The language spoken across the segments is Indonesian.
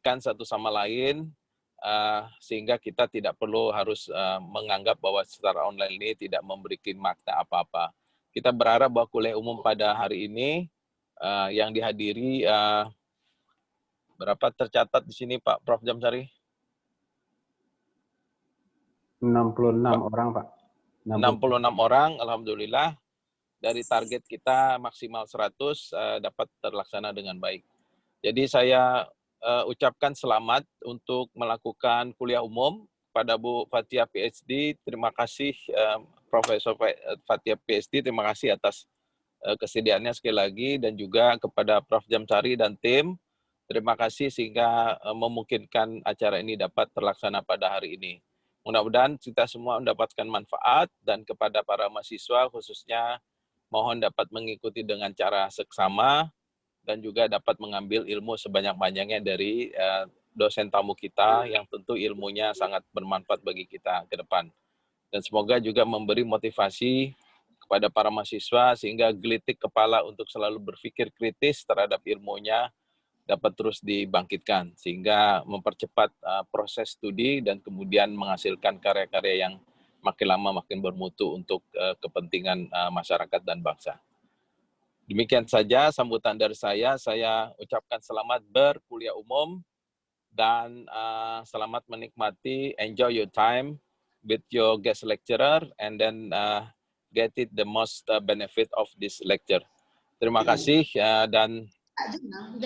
kan satu sama lain, sehingga kita tidak perlu harus menganggap bahwa secara online ini tidak memberikan makna apa-apa. Kita berharap bahwa kuliah umum pada hari ini yang dihadiri berapa tercatat di sini Pak Prof. Jamsari? 66 orang Pak. 66 orang, alhamdulillah. Dari target kita maksimal 100 dapat terlaksana dengan baik. Jadi saya ucapkan selamat untuk melakukan kuliah umum pada Bu Fathia PhD. Terima kasih Profesor Fathia PhD, terima kasih atas kesediaannya sekali lagi, dan juga kepada Prof. Jamsari dan tim. Terima kasih sehingga memungkinkan acara ini dapat terlaksana pada hari ini. Mudah-mudahan kita semua mendapatkan manfaat, dan kepada para mahasiswa khususnya mohon dapat mengikuti dengan cara seksama dan juga dapat mengambil ilmu sebanyak-banyaknya dari dosen tamu kita yang tentu ilmunya sangat bermanfaat bagi kita ke depan. Dan semoga juga memberi motivasi kepada para mahasiswa sehingga gelitik kepala untuk selalu berpikir kritis terhadap ilmunya dapat terus dibangkitkan, sehingga mempercepat proses studi dan kemudian menghasilkan karya-karya yang makin lama makin bermutu untuk kepentingan masyarakat dan bangsa. Demikian saja sambutan dari saya ucapkan selamat berkuliah umum dan selamat menikmati, enjoy your time with your guest lecturer and then get it the most benefit of this lecture. Terima kasih dan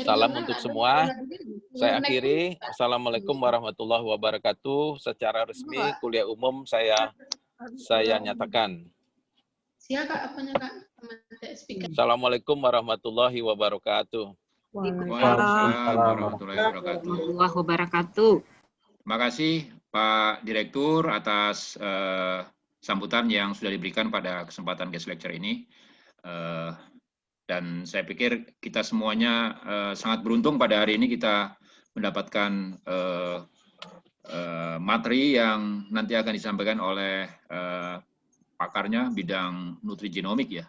salam untuk semua. Saya akhiri. Assalamualaikum warahmatullahi wabarakatuh. Secara resmi kuliah umum saya nyatakan. Siapa apanya Kak? Assalamualaikum warahmatullahi wabarakatuh. Waalaikumsalam warahmatullahi wabarakatuh. Terima kasih Pak Direktur atas sambutan yang sudah diberikan pada kesempatan guest lecture ini. Dan saya pikir kita semuanya sangat beruntung pada hari ini kita mendapatkan materi yang nanti akan disampaikan oleh pakarnya bidang nutrigenomik ya.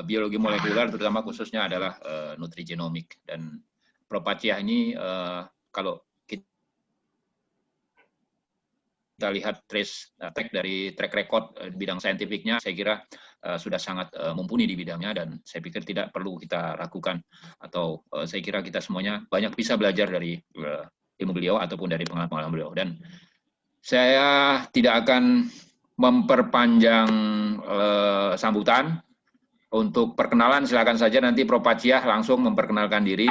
Biologi molekuler terutama khususnya adalah nutrigenomik. Dan Prof. Fathia ini kalau kita lihat track record bidang saintifiknya, saya kira sudah sangat mumpuni di bidangnya, dan saya pikir tidak perlu kita ragukan, atau saya kira kita semuanya banyak bisa belajar dari ilmu beliau ataupun dari pengalaman beliau. Dan saya tidak akan memperpanjang sambutan. Untuk perkenalan silakan saja nanti Prof. Fathia langsung memperkenalkan diri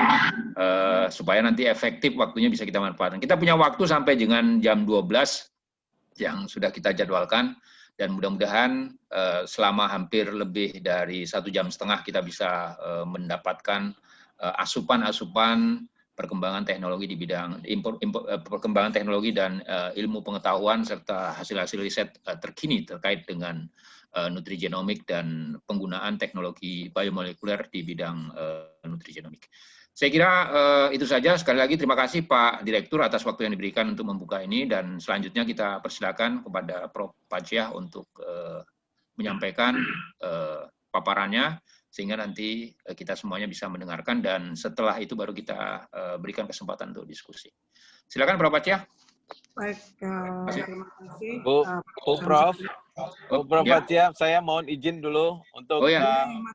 supaya nanti efektif waktunya bisa kita manfaatkan. Kita punya waktu sampai dengan jam 12 yang sudah kita jadwalkan, dan mudah-mudahan selama hampir lebih dari 1,5 jam kita bisa mendapatkan asupan-asupan perkembangan teknologi di bidang perkembangan teknologi dan ilmu pengetahuan serta hasil-hasil riset terkini terkait dengan nutrigenomik dan penggunaan teknologi biomolekuler di bidang nutrigenomik. Saya kira itu saja. Sekali lagi terima kasih Pak Direktur atas waktu yang diberikan untuk membuka ini, dan selanjutnya kita persilakan kepada Prof. Fathia untuk menyampaikan paparannya sehingga nanti kita semuanya bisa mendengarkan, dan setelah itu baru kita berikan kesempatan untuk diskusi. Silakan Prof. Fathia. Baik, terima kasih. Bu Prof. Fathia, saya mohon izin dulu untuk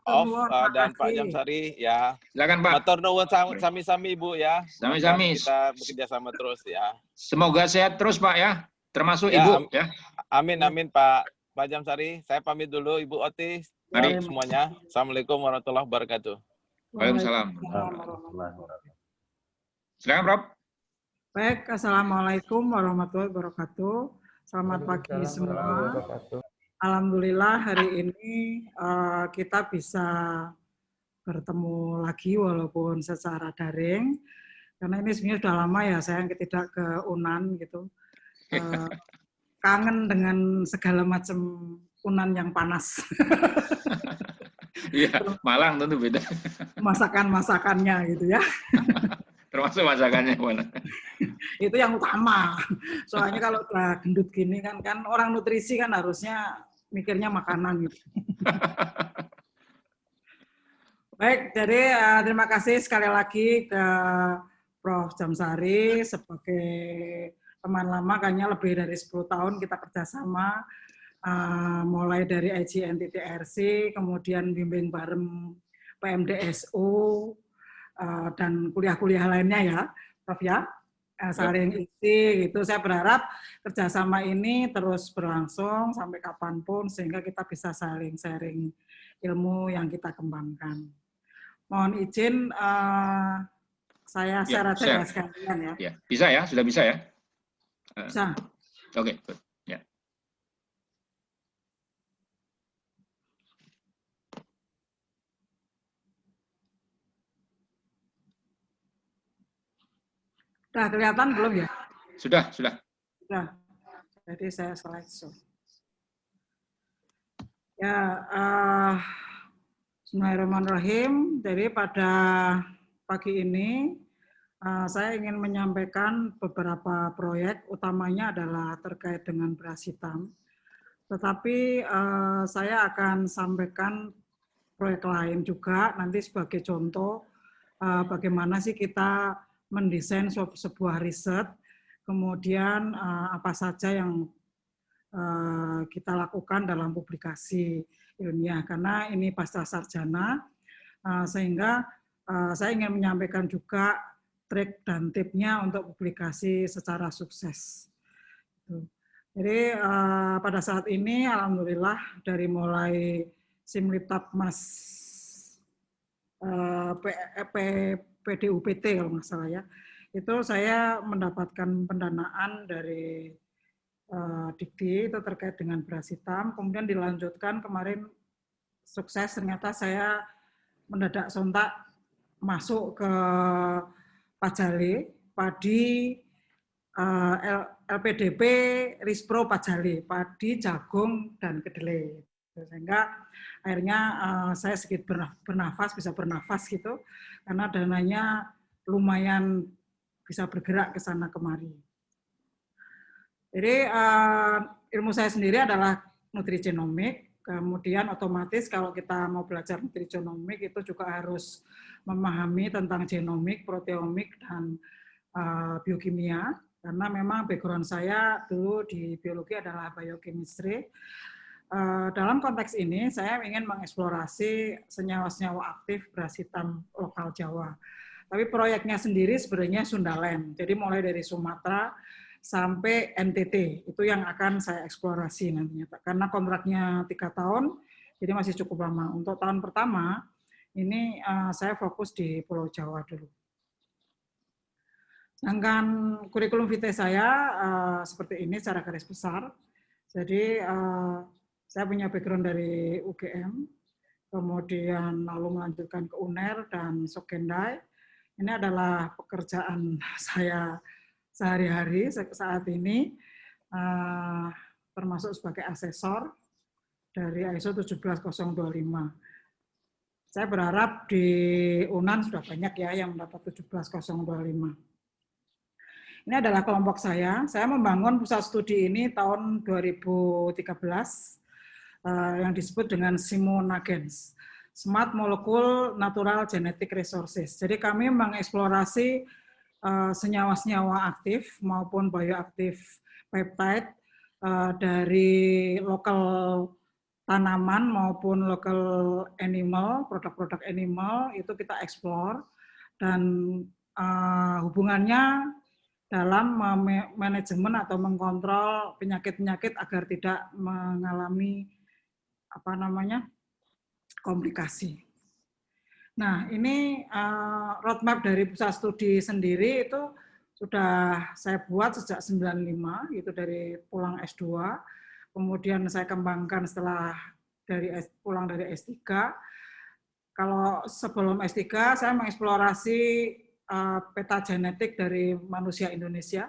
off dan Pak Jamsari ya. Silakan Pak. Matur nuwun sami-sami Ibu ya. Sami-sami. Kita bekerja sama terus ya. Semoga sehat terus Pak ya, termasuk ya, Ibu ya. Amin Pak Jamsari. Saya pamit dulu Ibu Oti. Mari semuanya. Assalamualaikum warahmatullahi wabarakatuh. Waalaikumsalam. Silakan Prof. Baik, assalamualaikum warahmatullahi wabarakatuh. Selamat pagi semua. Alhamdulillah hari ini kita bisa bertemu lagi walaupun secara daring, karena ini sebenarnya sudah lama ya saya tidak ke UNAN gitu. Kangen dengan segala macam UNAN yang panas. Iya, Malang tentu beda. Masakan-masakannya gitu ya. Termasuk masakannya mana? Itu yang utama. Soalnya kalau udah gendut gini kan orang nutrisi kan harusnya mikirnya makanan gitu. Baik, jadi terima kasih sekali lagi ke Prof. Jamsari sebagai teman lama, kayaknya lebih dari 10 tahun kita kerjasama, mulai dari IGNTTRC, kemudian bimbing bareng PMDSU, dan kuliah-kuliah lainnya ya, Prof ya, saling isi gitu. Saya berharap kerjasama ini terus berlangsung sampai kapanpun sehingga kita bisa saling sharing ilmu yang kita kembangkan. Mohon izin saya share aja ya sekalian ya. Ya, bisa ya, sudah bisa ya? Bisa. Oke, good. Ya. Sudah kelihatan belum ya? Sudah, sudah. Sudah. Jadi saya slideshow. Ya, bismillahirrahmanirrahim. Jadi pada pagi ini saya ingin menyampaikan beberapa proyek, utamanya adalah terkait dengan beras hitam. Tetapi saya akan sampaikan proyek lain juga nanti sebagai contoh bagaimana sih kita mendesain sebuah riset, kemudian apa saja yang kita lakukan dalam publikasi ilmiah, karena ini pasca sarjana, sehingga saya ingin menyampaikan juga trik dan tipnya untuk publikasi secara sukses. Jadi pada saat ini alhamdulillah dari mulai Simliptapmas PDUPT kalau nggak salah ya, itu saya mendapatkan pendanaan dari Dikti itu terkait dengan beras hitam, kemudian dilanjutkan kemarin sukses, ternyata saya mendadak sontak masuk ke Pajale, padi LPDP Rispro Pajale, padi, jagung, dan kedelai. Sehingga akhirnya saya sedikit bisa bernafas gitu, karena dananya lumayan bisa bergerak ke sana kemari. Jadi ilmu saya sendiri adalah nutrigenomik, kemudian otomatis kalau kita mau belajar nutrigenomik itu juga harus memahami tentang genomik, proteomik, dan biokimia, karena memang background saya dulu di biologi adalah biochemistry. Dalam konteks ini saya ingin mengeksplorasi senyawa-senyawa aktif beras hitam lokal Jawa. Tapi proyeknya sendiri sebenarnya Sundaland, jadi mulai dari Sumatera sampai NTT, itu yang akan saya eksplorasi nantinya. Karena kontraknya 3 tahun, jadi masih cukup lama. Untuk tahun pertama, ini saya fokus di Pulau Jawa dulu. Sedangkan kurikulum vitae saya seperti ini secara garis besar. Jadi saya punya background dari UGM, kemudian lalu melanjutkan ke UNER dan Sokendai. Ini adalah pekerjaan saya sehari-hari saat ini, termasuk sebagai asesor dari ISO 17025. Saya berharap di UNAN sudah banyak ya yang mendapat 17025. Ini adalah kelompok saya membangun pusat studi ini tahun 2013, yang disebut dengan SIMONAGENS, Smart Molecule Natural Genetic Resources. Jadi kami mengeksplorasi senyawa-senyawa aktif maupun bioaktif peptide dari lokal tanaman maupun lokal animal, produk-produk animal itu kita eksplor, dan hubungannya dalam manajemen atau mengkontrol penyakit-penyakit agar tidak mengalami komplikasi. Nah, ini roadmap dari pusat studi sendiri itu sudah saya buat sejak 95, itu dari pulang S2. Kemudian saya kembangkan setelah pulang dari S3. Kalau sebelum S3, saya mengeksplorasi peta genetik dari manusia Indonesia.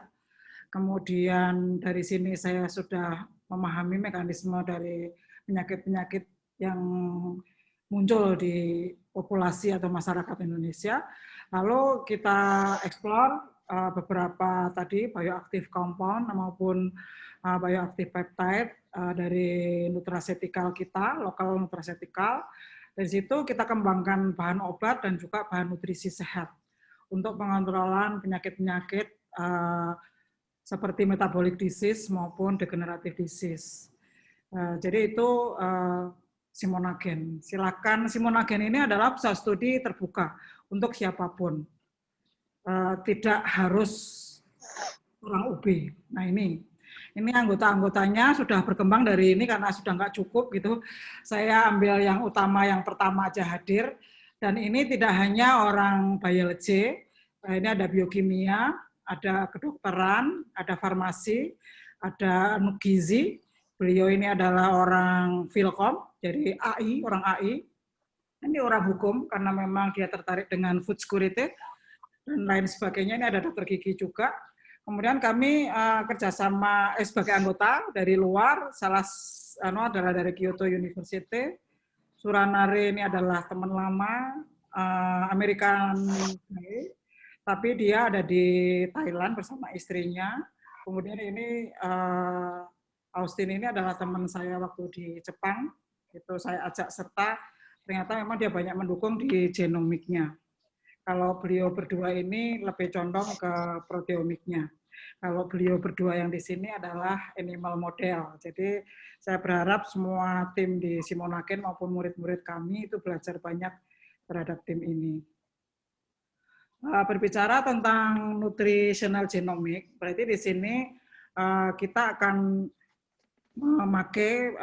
Kemudian dari sini saya sudah memahami mekanisme dari penyakit-penyakit yang muncul di populasi atau masyarakat Indonesia. Lalu kita eksplor beberapa tadi bioaktif compound maupun bioaktif peptide dari nutraceutical kita, lokal nutraceutical. Dari situ kita kembangkan bahan obat dan juga bahan nutrisi sehat. untuk pengontrolan penyakit-penyakit seperti metabolic disease maupun degenerative disease. Jadi itu Simonagen. Silakan, Simonagen ini adalah pusat studi terbuka untuk siapapun. Tidak harus orang UB. Nah ini anggota-anggotanya sudah berkembang dari ini karena sudah nggak cukup gitu. Saya ambil yang utama, yang pertama aja hadir. Dan ini tidak hanya orang biologi, ini ada biokimia, ada kedokteran, ada farmasi, ada gizi. Beliau ini adalah orang Filkom, jadi AI, orang AI. Ini orang hukum karena memang dia tertarik dengan food security dan lain sebagainya. Ini ada dokter gigi juga. Kemudian kami kerjasama sebagai anggota dari luar, adalah dari Kyoto University. Suranare ini adalah teman lama, American, tapi dia ada di Thailand bersama istrinya. Kemudian ini Austin ini adalah teman saya waktu di Jepang. Itu saya ajak serta, ternyata memang dia banyak mendukung di genomiknya. Kalau beliau berdua ini lebih condong ke proteomiknya. Kalau beliau berdua yang di sini adalah animal model. Jadi saya berharap semua tim di Simonagen maupun murid-murid kami itu belajar banyak terhadap tim ini. Berbicara tentang nutritional genomic, berarti di sini kita akan memakai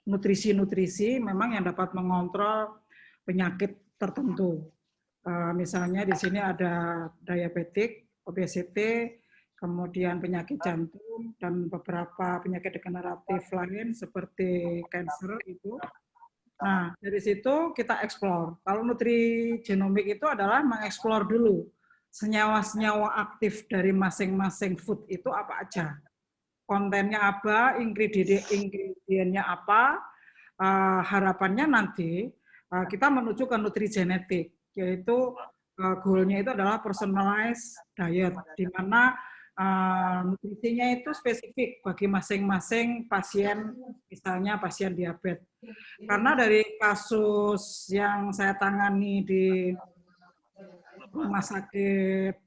nutrisi-nutrisi memang yang dapat mengontrol penyakit tertentu. Misalnya di sini ada diabetik, obesity, kemudian penyakit jantung, dan beberapa penyakit degeneratif lain seperti kanker itu. Nah, dari situ kita eksplor. Kalau nutrigenomik itu adalah mengeksplor dulu senyawa-senyawa aktif dari masing-masing food itu apa aja. Kontennya apa, ingredientnya apa, harapannya nanti kita menuju ke nutrigenetik, yaitu goalnya itu adalah personalized diet, di mana nutrisinya itu spesifik bagi masing-masing pasien, misalnya pasien diabetes. Karena dari kasus yang saya tangani di rumah sakit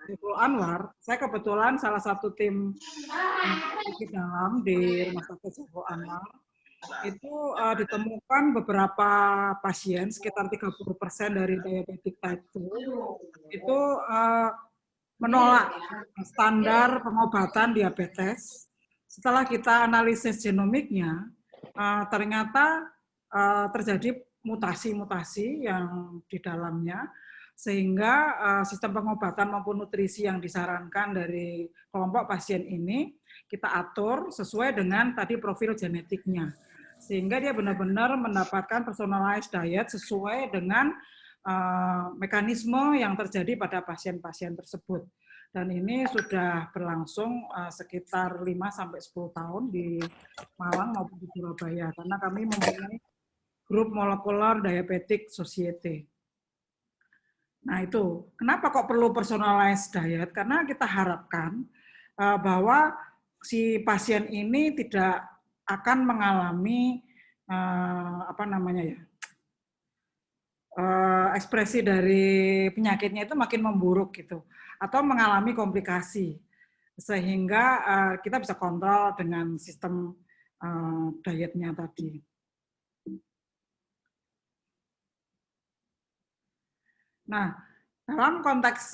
Saiful Anwar, saya kebetulan salah satu tim di dalam di rumah sakit Saiful Anwar, itu ditemukan beberapa pasien, sekitar 30% dari diabetic type 2, itu menolak standar pengobatan diabetes. Setelah kita analisis genomiknya, ternyata terjadi mutasi-mutasi yang di dalamnya, sehingga sistem pengobatan maupun nutrisi yang disarankan dari kelompok pasien ini kita atur sesuai dengan tadi profil genetiknya, sehingga dia benar-benar mendapatkan personalized diet sesuai dengan mekanisme yang terjadi pada pasien-pasien tersebut. Dan ini sudah berlangsung sekitar 5-10 tahun di Malang maupun di Surabaya, karena kami mempunyai grup Molecular Diabetic Society. Nah itu, kenapa kok perlu personalized diet? Karena kita harapkan bahwa si pasien ini tidak akan mengalami ekspresi dari penyakitnya itu makin memburuk gitu, atau mengalami komplikasi, sehingga kita bisa kontrol dengan sistem dietnya tadi. Nah, dalam konteks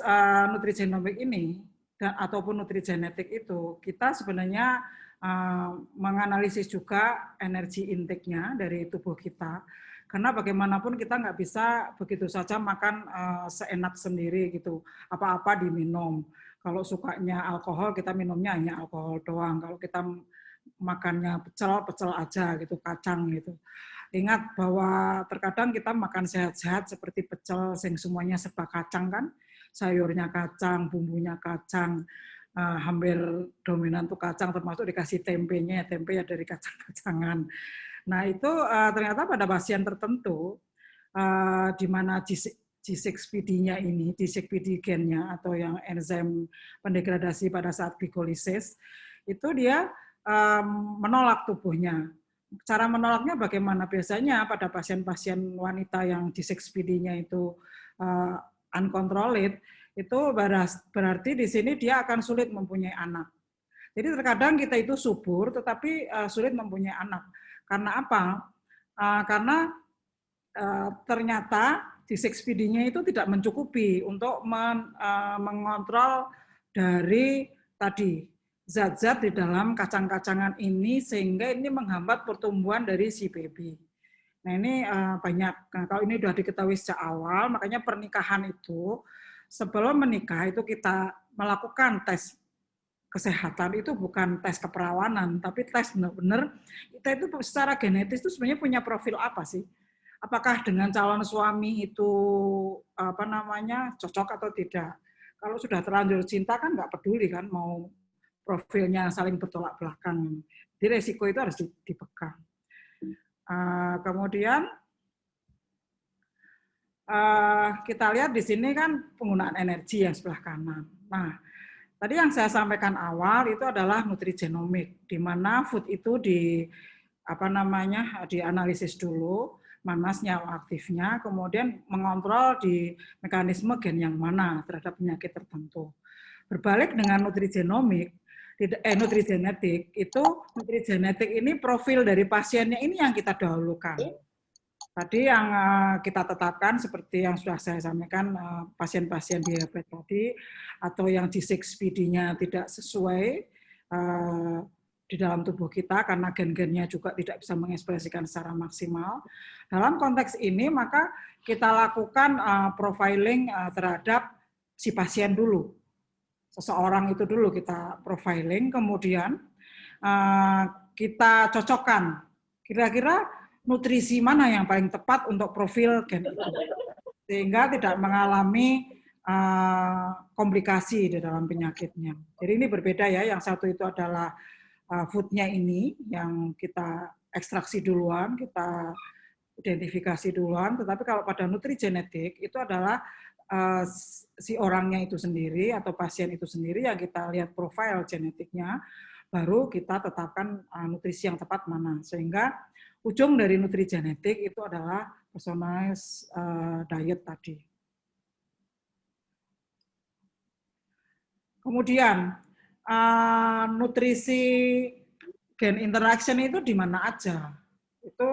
nutrigenomik ini ataupun nutrigenetik itu, kita sebenarnya menganalisis juga energi intake-nya dari tubuh kita, karena bagaimanapun kita nggak bisa begitu saja makan seenak sendiri gitu, apa-apa diminum. Kalau sukanya alkohol, kita minumnya hanya alkohol doang. Kalau kita makannya pecel aja gitu, kacang gitu. Ingat bahwa terkadang kita makan sehat-sehat seperti pecel, yang semuanya serba kacang kan, sayurnya kacang, bumbunya kacang, hampir dominan tuh kacang, termasuk dikasih tempenya, tempe ya dari kacang-kacangan. Nah itu ternyata pada pasien tertentu, di mana G6PD-nya ini, G6PD gennya atau yang enzim pendegradasi pada saat glikolisis, itu dia menolak tubuhnya. cara menolaknya bagaimana? Biasanya pada pasien-pasien wanita yang D6PD-nya itu uncontrolled, itu berarti di sini dia akan sulit mempunyai anak. Jadi terkadang kita itu subur, tetapi sulit mempunyai anak. Karena apa? Karena ternyata D6PD-nya itu tidak mencukupi untuk mengontrol dari tadi zat-zat di dalam kacang-kacangan ini, sehingga ini menghambat pertumbuhan dari si baby. Nah ini banyak, nah, kalau ini sudah diketahui sejak awal, makanya pernikahan itu sebelum menikah itu kita melakukan tes kesehatan, itu bukan tes keperawanan, tapi tes benar-benar kita itu secara genetis itu sebenarnya punya profil apa sih? Apakah dengan calon suami itu cocok atau tidak? Kalau sudah terlanjur cinta kan nggak peduli kan mau profilnya saling bertolak belakang. Jadi resiko itu harus dipegang. Kemudian kita lihat di sini kan penggunaan energi yang sebelah kanan. Nah, tadi yang saya sampaikan awal itu adalah nutrigenomik, di mana food itu dianalisis dulu, mana senyawa aktifnya, kemudian mengontrol di mekanisme gen yang mana terhadap penyakit tertentu. Berbalik dengan nutrigenomik, nutrigenetik, itu nutrigenetik ini profil dari pasiennya ini yang kita dahulukan. Tadi yang kita tetapkan seperti yang sudah saya sampaikan, pasien-pasien diabetes tadi, atau yang D6PD-nya tidak sesuai di dalam tubuh kita karena gen-gennya juga tidak bisa mengekspresikan secara maksimal. Dalam konteks ini maka kita lakukan profiling terhadap si pasien dulu. Seseorang itu dulu kita profiling, kemudian kita cocokkan kira-kira nutrisi mana yang paling tepat untuk profil gen itu, sehingga tidak mengalami komplikasi di dalam penyakitnya. Jadi ini berbeda ya, yang satu itu adalah foodnya ini yang kita ekstraksi duluan, kita identifikasi duluan, tetapi kalau pada nutrigenetik itu adalah si orangnya itu sendiri atau pasien itu sendiri yang kita lihat profil genetiknya, baru kita tetapkan nutrisi yang tepat mana, sehingga ujung dari nutrigenetik itu adalah personalized diet tadi. Kemudian nutrisi gen interaction itu di mana aja? Itu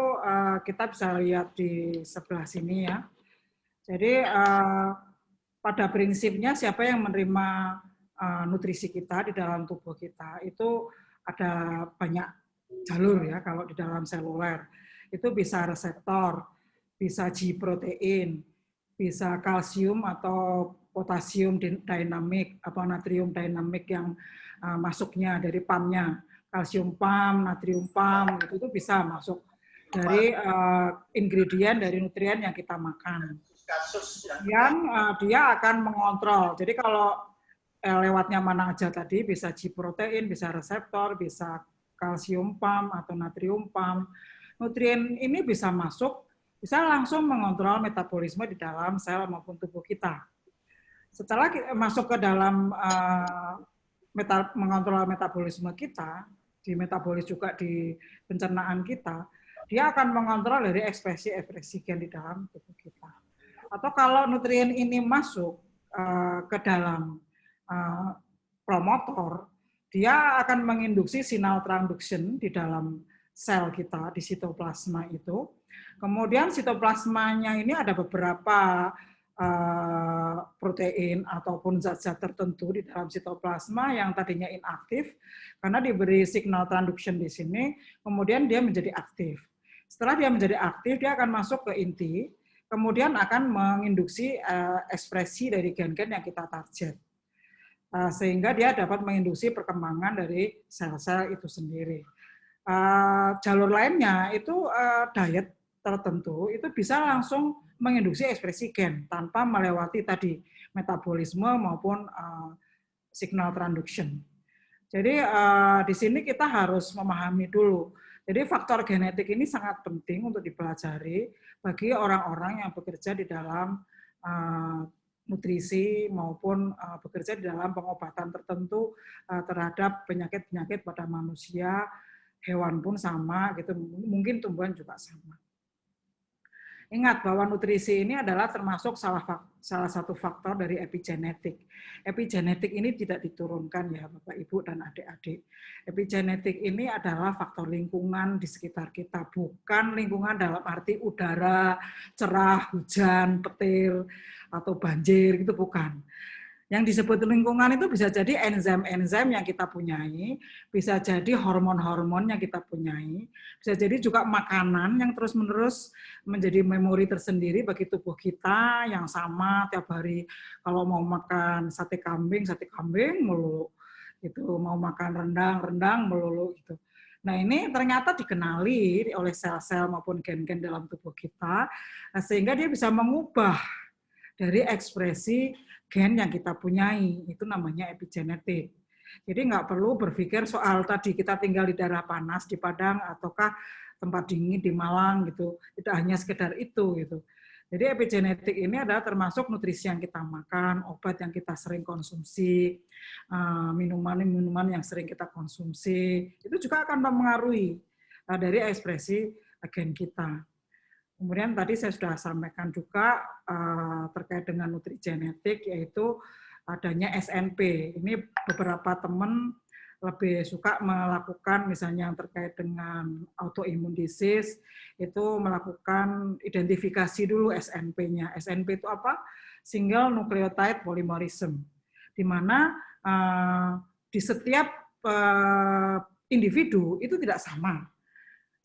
kita bisa lihat di sebelah sini ya. Jadi pada prinsipnya siapa yang menerima nutrisi kita di dalam tubuh kita itu ada banyak jalur ya. Kalau di dalam seluler itu bisa reseptor, bisa G protein, bisa kalsium atau potasium dinamik atau natrium dinamik yang masuknya dari PAM-nya, kalsium PAM, natrium PAM, itu bisa masuk dari ingredient dari nutrien yang kita makan. Yang dia akan mengontrol. Jadi kalau lewatnya mana aja tadi, bisa G protein, bisa reseptor, bisa kalsium PAM atau natrium PAM. Nutrien ini bisa masuk, bisa langsung mengontrol metabolisme di dalam sel maupun tubuh kita. Setelah masuk ke dalam mengontrol metabolisme kita, di metabolis juga di pencernaan kita, dia akan mengontrol dari ekspresi gen di dalam tubuh kita. Atau kalau nutrien ini masuk ke dalam promotor, dia akan menginduksi sinyal transduction di dalam sel kita, di sitoplasma itu. Kemudian sitoplasmanya ini ada beberapa protein ataupun zat-zat tertentu di dalam sitoplasma yang tadinya inaktif, karena diberi signal transduction di sini, kemudian dia menjadi aktif. Setelah dia menjadi aktif, dia akan masuk ke inti, kemudian akan menginduksi ekspresi dari gen-gen yang kita target. Sehingga dia dapat menginduksi perkembangan dari sel-sel itu sendiri. Jalur lainnya itu diet tertentu, itu bisa langsung menginduksi ekspresi gen tanpa melewati tadi metabolisme maupun signal transduction. Jadi di sini kita harus memahami dulu. Jadi faktor genetik ini sangat penting untuk dipelajari bagi orang-orang yang bekerja di dalam nutrisi maupun bekerja di dalam pengobatan tertentu terhadap penyakit-penyakit pada manusia, hewan pun sama gitu, mungkin tumbuhan juga sama. Ingat bahwa nutrisi ini adalah termasuk salah satu faktor dari epigenetik. Epigenetik ini tidak diturunkan ya Bapak Ibu dan adik-adik. Epigenetik ini adalah faktor lingkungan di sekitar kita, bukan lingkungan dalam arti udara, cerah, hujan, petir, atau banjir, itu bukan. Yang disebut lingkungan itu bisa jadi enzim-enzim yang kita punyai, bisa jadi hormon-hormon yang kita punyai, bisa jadi juga makanan yang terus-menerus menjadi memori tersendiri bagi tubuh kita yang sama tiap hari. Kalau mau makan sate kambing melulu, gitu. Mau makan rendang melulu, gitu. Nah ini ternyata dikenali oleh sel-sel maupun gen-gen dalam tubuh kita, sehingga dia bisa mengubah dari ekspresi gen yang kita punyai, itu namanya epigenetik. Jadi nggak perlu berpikir soal tadi kita tinggal di daerah panas di Padang ataukah tempat dingin di Malang gitu. Tidak hanya sekedar itu gitu. Jadi epigenetik ini adalah termasuk nutrisi yang kita makan, obat yang kita sering konsumsi, minuman yang sering kita konsumsi, itu juga akan mempengaruhi dari ekspresi gen kita. Kemudian tadi saya sudah sampaikan juga terkait dengan nutrigenetik, yaitu adanya SNP. Ini beberapa teman lebih suka melakukan misalnya yang terkait dengan autoimmune disease, itu melakukan identifikasi dulu SNP-nya. SNP itu apa? Single Nucleotide Polymerism. Di mana di setiap individu itu tidak sama.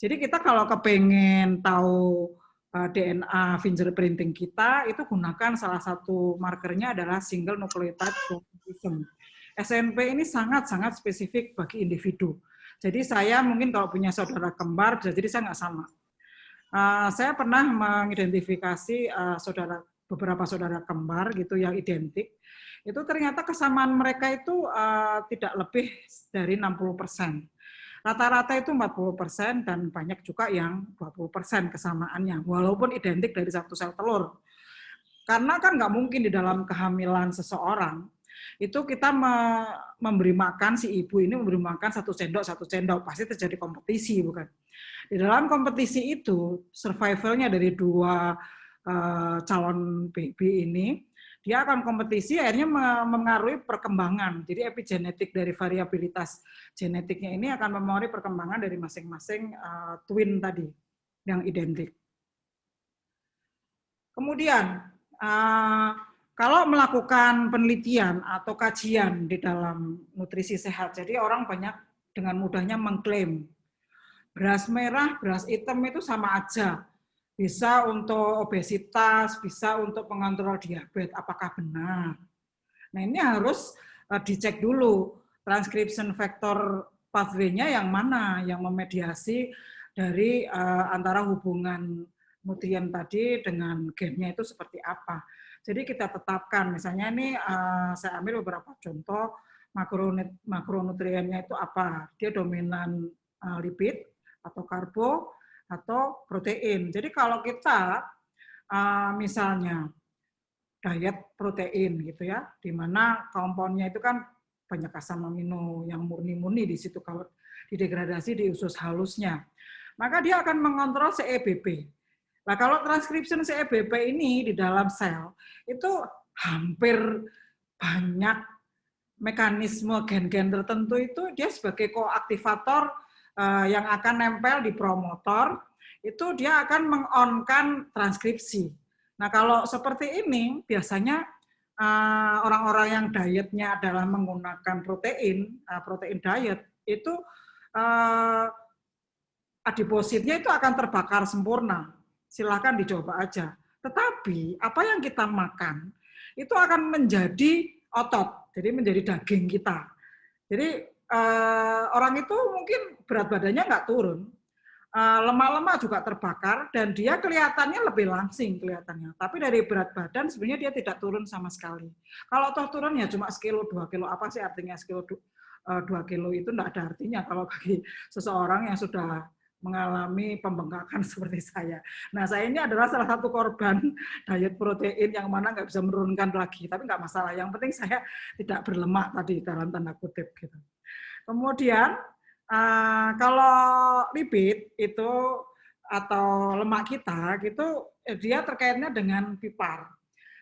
Jadi kita kalau kepengen tahu DNA fingerprinting kita, itu gunakan salah satu markernya adalah single nucleotide polymerism. SNP ini sangat-sangat spesifik bagi individu. Jadi saya mungkin kalau punya saudara kembar, jadi saya nggak sama. Saya pernah mengidentifikasi beberapa saudara kembar gitu yang identik. Itu ternyata kesamaan mereka itu tidak lebih dari 60%. Rata-rata itu 40% dan banyak juga yang 20% kesamaannya, walaupun identik dari satu sel telur. Karena kan nggak mungkin di dalam kehamilan seseorang, itu kita memberi makan, si ibu ini memberi makan satu sendok, pasti terjadi kompetisi, bukan? Di dalam kompetisi itu, survivalnya dari dua calon baby ini, dia akan kompetisi, akhirnya mengaruhi perkembangan. Jadi epigenetik dari variabilitas genetiknya ini akan mempengaruhi perkembangan dari masing-masing twin tadi yang identik. Kemudian, kalau melakukan penelitian atau kajian di dalam nutrisi sehat, jadi orang banyak dengan mudahnya mengklaim beras merah, beras hitam itu sama aja. Bisa untuk obesitas, bisa untuk pengontrol diabetes, apakah benar? Nah ini harus dicek dulu, transcription factor pathway-nya yang mana, yang memediasi dari antara hubungan nutrien tadi dengan gennya itu seperti apa. Jadi kita tetapkan, misalnya ini saya ambil beberapa contoh, makronutriennya itu apa, dia dominan lipid atau karbo, atau protein. Jadi kalau kita misalnya diet protein gitu ya, di mana komponnya itu kan banyak asam amino yang murni-murni di situ kalau didegradasi di usus halusnya, maka dia akan mengontrol CEBP. Nah kalau transcription CEBP ini di dalam sel itu hampir banyak mekanisme gen-gen tertentu itu dia sebagai koaktivator yang akan nempel di promotor, itu dia akan meng-on-kan transkripsi. Nah kalau seperti ini, biasanya orang-orang yang dietnya adalah menggunakan protein diet, itu adipositnya itu akan terbakar sempurna. Silahkan dicoba aja. Tetapi apa yang kita makan, itu akan menjadi otot, jadi menjadi daging kita. Jadi orang itu mungkin berat badannya nggak turun, lemak-lemak juga terbakar, dan dia kelihatannya lebih langsing kelihatannya. Tapi dari berat badan sebenarnya dia tidak turun sama sekali. Kalau toh turun ya cuma sekilo, 2 kilo, apa sih artinya sekilo 2 kilo itu nggak ada artinya kalau bagi seseorang yang sudah mengalami pembengkakan seperti saya. Nah, saya ini adalah salah satu korban diet protein yang mana nggak bisa menurunkan lagi, tapi nggak masalah. Yang penting saya tidak berlemak tadi dalam tanda kutip gitu. Kemudian Kalau lipid itu atau lemak kita gitu dia terkaitnya dengan pipar.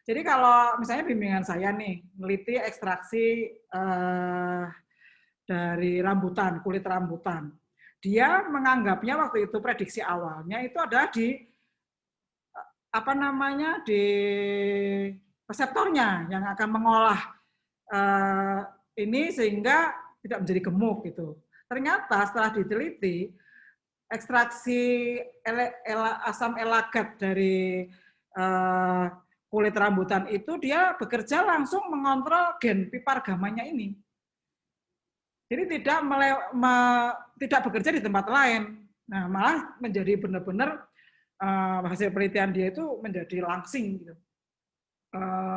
Jadi kalau misalnya bimbingan saya nih meneliti ekstraksi dari rambutan, kulit rambutan. Dia menganggapnya waktu itu prediksi awalnya itu ada di di reseptornya yang akan mengolah ini sehingga tidak menjadi gemuk gitu. Ternyata setelah diteliti ekstraksi asam elagat dari kulit rambutan itu dia bekerja langsung mengontrol gen pipar gamanya ini. Jadi tidak bekerja di tempat lain. Nah, malah menjadi benar-benar hasil penelitian dia itu menjadi langsing gitu.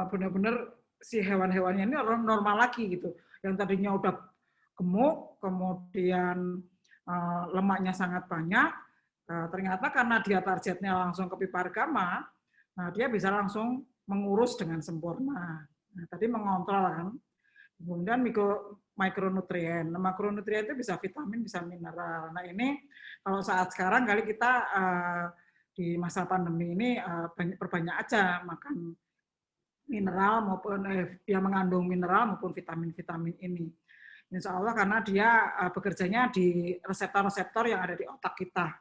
Benar-benar si hewan-hewannya ini normal lagi gitu. Yang tadinya udah gemuk, kemudian lemaknya sangat banyak, ternyata karena dia targetnya langsung ke pipar gamma, nah dia bisa langsung mengurus dengan sempurna. Nah, tadi mengontrol kan. Kemudian mikronutrien. Nah, makronutrien itu bisa vitamin, bisa mineral. Nah ini kalau saat sekarang kali kita di masa pandemi ini perbanyak aja makan mineral maupun yang mengandung mineral maupun vitamin-vitamin ini. Insya Allah karena dia bekerjanya di reseptor-reseptor yang ada di otak kita.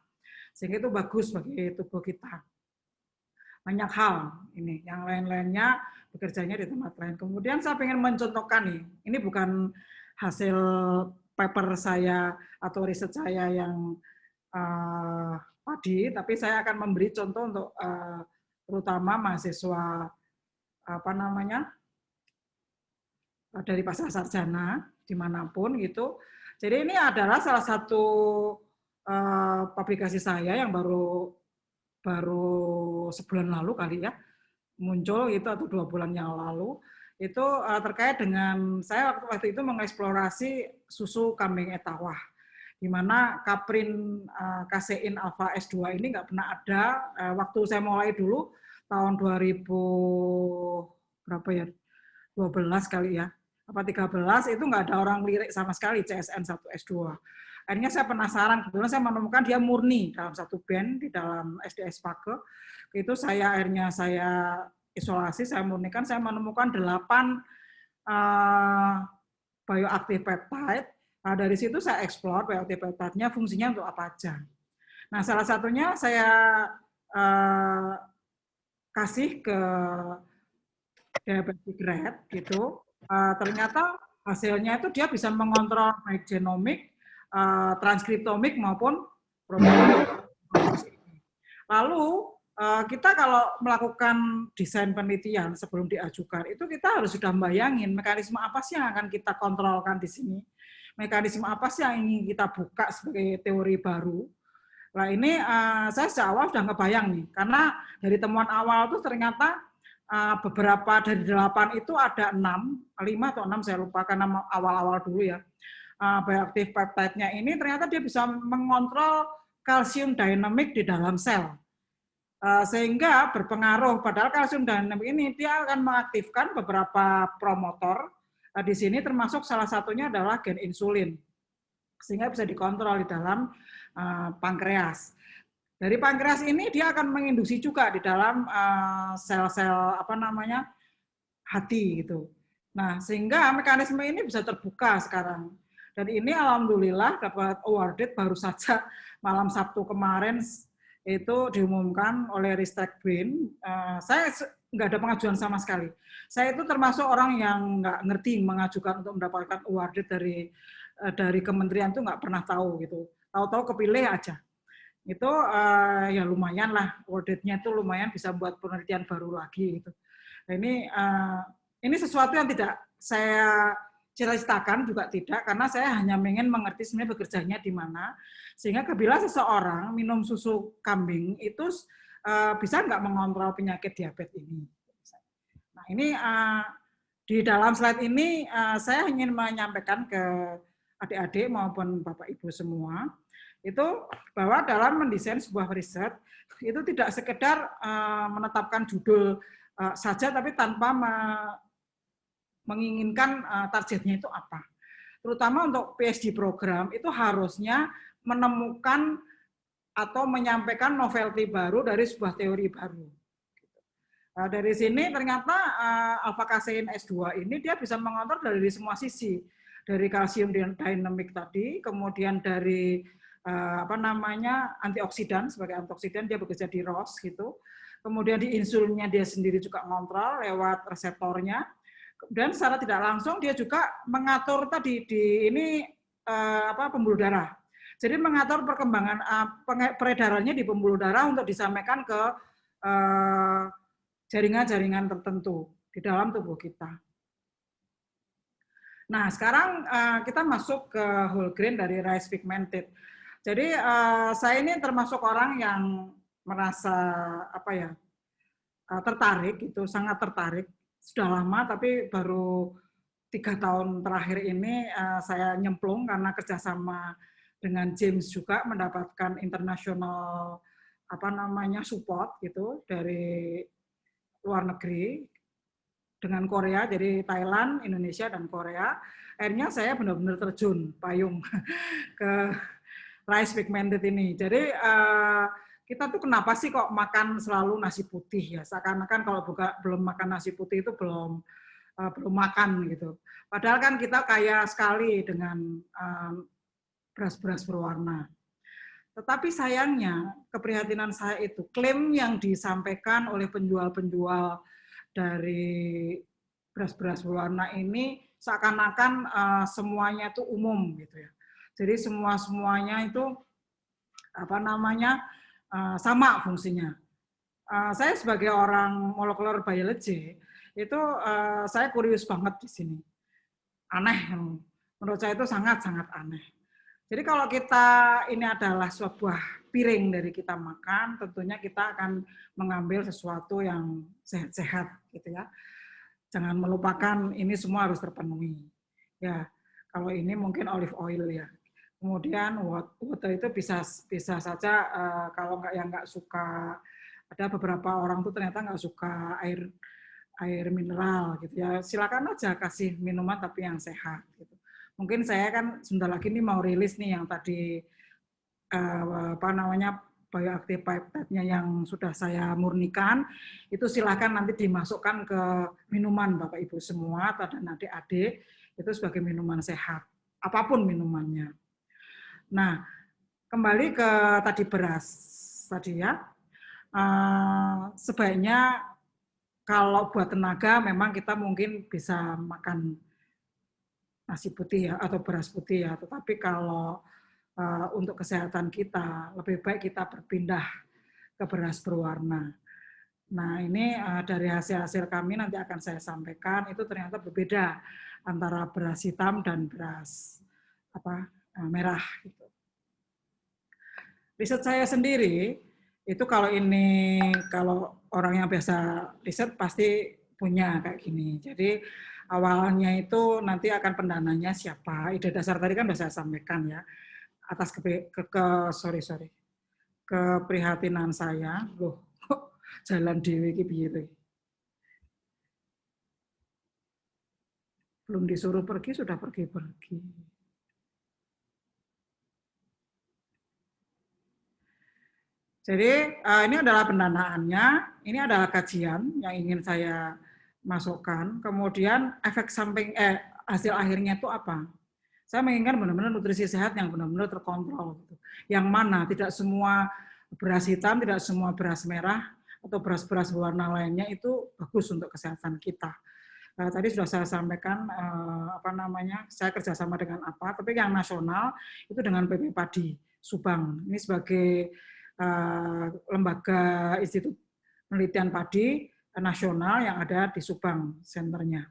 Sehingga itu bagus bagi tubuh kita. Banyak hal ini, yang lain-lainnya bekerjanya di tempat lain. Kemudian saya ingin mencontohkan nih, ini bukan hasil paper saya atau riset saya yang tadi, tapi saya akan memberi contoh untuk terutama mahasiswa dari pasca sarjana dimanapun gitu. Jadi ini adalah salah satu publikasi saya yang baru sebulan lalu kali ya muncul itu atau 2 bulan yang lalu itu terkait dengan saya waktu itu mengeksplorasi susu kambing etawah di mana kaprin kasein alfa S2 ini nggak pernah ada waktu saya mulai dulu tahun 2000 berapa ya 12 kali ya apa 13 itu nggak ada orang lirik sama sekali CSN 1 S2. Akhirnya saya penasaran, kebetulan saya menemukan dia murni dalam satu band di dalam SDS Pake. Itu akhirnya saya isolasi, saya murnikan, saya menemukan 8 bioactive peptide. Nah, dari situ saya explore bioactive peptide-nya fungsinya untuk apa aja. Nah, salah satunya saya kasih ke diabetic rat gitu. Ternyata hasilnya itu dia bisa mengontrol baik genomik, transkriptomik maupun proteomik. Lalu kita kalau melakukan desain penelitian sebelum diajukan itu kita harus sudah bayangin mekanisme apa sih yang akan kita kontrolkan di sini, mekanisme apa sih yang ingin kita buka sebagai teori baru. Nah ini saya sejak awal sudah ngebayang nih, karena dari temuan awal itu ternyata beberapa dari 8 itu ada 5 atau 6 saya lupa karena awal-awal dulu ya. Bioactive peptide-nya ini ternyata dia bisa mengontrol kalsium dynamic di dalam sel. Sehingga berpengaruh, padahal kalsium dynamic ini dia akan mengaktifkan beberapa promotor. Di sini termasuk salah satunya adalah gen insulin. Sehingga bisa dikontrol di dalam pankreas. Dari pankreas ini dia akan menginduksi juga di dalam sel-sel hati gitu. Nah, sehingga mekanisme ini bisa terbuka sekarang. Dan ini alhamdulillah dapat awarded baru saja malam Sabtu kemarin itu diumumkan oleh Ristek Brain. Saya nggak ada pengajuan sama sekali. Saya itu termasuk orang yang nggak ngerti mengajukan untuk mendapatkan awarded dari kementerian itu nggak pernah tahu gitu. Tahu-tahu kepilih aja. Itu ya lumayan lah, awarded-nya itu lumayan bisa buat penelitian baru lagi gitu. Nah, ini sesuatu yang tidak saya ceritakan juga tidak, karena saya hanya ingin mengerti sebenarnya bekerjanya di mana, sehingga bila seseorang minum susu kambing itu bisa nggak mengontrol penyakit diabetes ini. Nah ini di dalam slide ini saya ingin menyampaikan ke adik-adik maupun Bapak Ibu semua, itu bahwa dalam mendesain sebuah riset, itu tidak sekedar menetapkan judul saja, tapi tanpa menginginkan targetnya itu apa. terutama untuk PhD program itu harusnya menemukan atau menyampaikan novelty baru dari sebuah teori baru. Nah, dari sini ternyata alpha-kasein S2 ini dia bisa mengontrol dari semua sisi, dari kalsium dynamic tadi, kemudian dari antioksidan, sebagai antioksidan dia bekerja di ROS gitu. Kemudian di insulinnya dia sendiri juga ngontrol lewat reseptornya. Dan secara tidak langsung dia juga mengatur tadi di ini pembuluh darah. Jadi mengatur perkembangan peredarannya di pembuluh darah untuk disampaikan ke jaringan-jaringan tertentu di dalam tubuh kita. Nah, sekarang kita masuk ke whole grain dari rice pigmented. Jadi saya ini termasuk orang yang merasa tertarik, gitu, sangat tertarik. Sudah lama, tapi baru 3 tahun terakhir ini saya nyemplung karena kerjasama dengan James juga mendapatkan international support gitu dari luar negeri dengan Korea, jadi Thailand, Indonesia, dan Korea. Akhirnya saya benar-benar terjun payung ke rice pigmented ini. Jadi kita tuh kenapa sih kok makan selalu nasi putih ya? Seakan-akan kalau belum makan nasi putih itu belum makan gitu. Padahal kan kita kaya sekali dengan beras-beras berwarna. Tetapi sayangnya keprihatinan saya itu klaim yang disampaikan oleh penjual-penjual dari beras-beras berwarna ini seakan-akan semuanya itu umum gitu ya. Jadi semuanya itu sama fungsinya. Saya sebagai orang molecular biology itu saya kurius banget di sini. Aneh, menurut saya itu sangat-sangat aneh. Jadi kalau kita ini adalah sebuah piring dari kita makan, tentunya kita akan mengambil sesuatu yang sehat-sehat gitu ya. Jangan melupakan ini semua harus terpenuhi. Ya, kalau ini mungkin olive oil ya. Kemudian water itu bisa saja kalau nggak suka, ada beberapa orang tuh ternyata nggak suka air mineral gitu ya. Silakan aja kasih minuman tapi yang sehat gitu. Mungkin saya kan sebentar lagi ini mau rilis nih yang tadi bioactive peptide-nya yang sudah saya murnikan, itu silakan nanti dimasukkan ke minuman Bapak Ibu semua dan adik-adik itu sebagai minuman sehat, apapun minumannya. Nah, kembali ke tadi beras tadi ya. Sebaiknya kalau buat tenaga memang kita mungkin bisa makan nasi putih ya atau beras putih ya, tetapi kalau untuk kesehatan kita lebih baik kita berpindah ke beras berwarna. Nah, ini dari hasil-hasil kami nanti akan saya sampaikan, itu ternyata berbeda antara beras hitam dan beras merah gitu. Riset saya sendiri itu kalau orang yang biasa riset pasti punya kayak gini. Jadi awalnya itu nanti akan pendananya siapa, ide dasar tadi kan sudah saya sampaikan ya, atas keprihatinan saya, loh kok jalan dewe iki piye. Belum disuruh pergi sudah pergi-pergi. Jadi ini adalah pendanaannya, ini adalah kajian yang ingin saya masukkan. Kemudian efek samping hasil akhirnya itu apa? Saya menginginkan benar-benar nutrisi sehat yang benar-benar terkontrol. Yang mana tidak semua beras hitam, tidak semua beras merah atau beras-beras berwarna lainnya itu bagus untuk kesehatan kita. Tadi sudah saya sampaikan saya kerjasama dengan apa, tapi yang nasional itu dengan PP Padi Subang. Ini sebagai lembaga Institut Penelitian Padi Nasional yang ada di Subang senternya.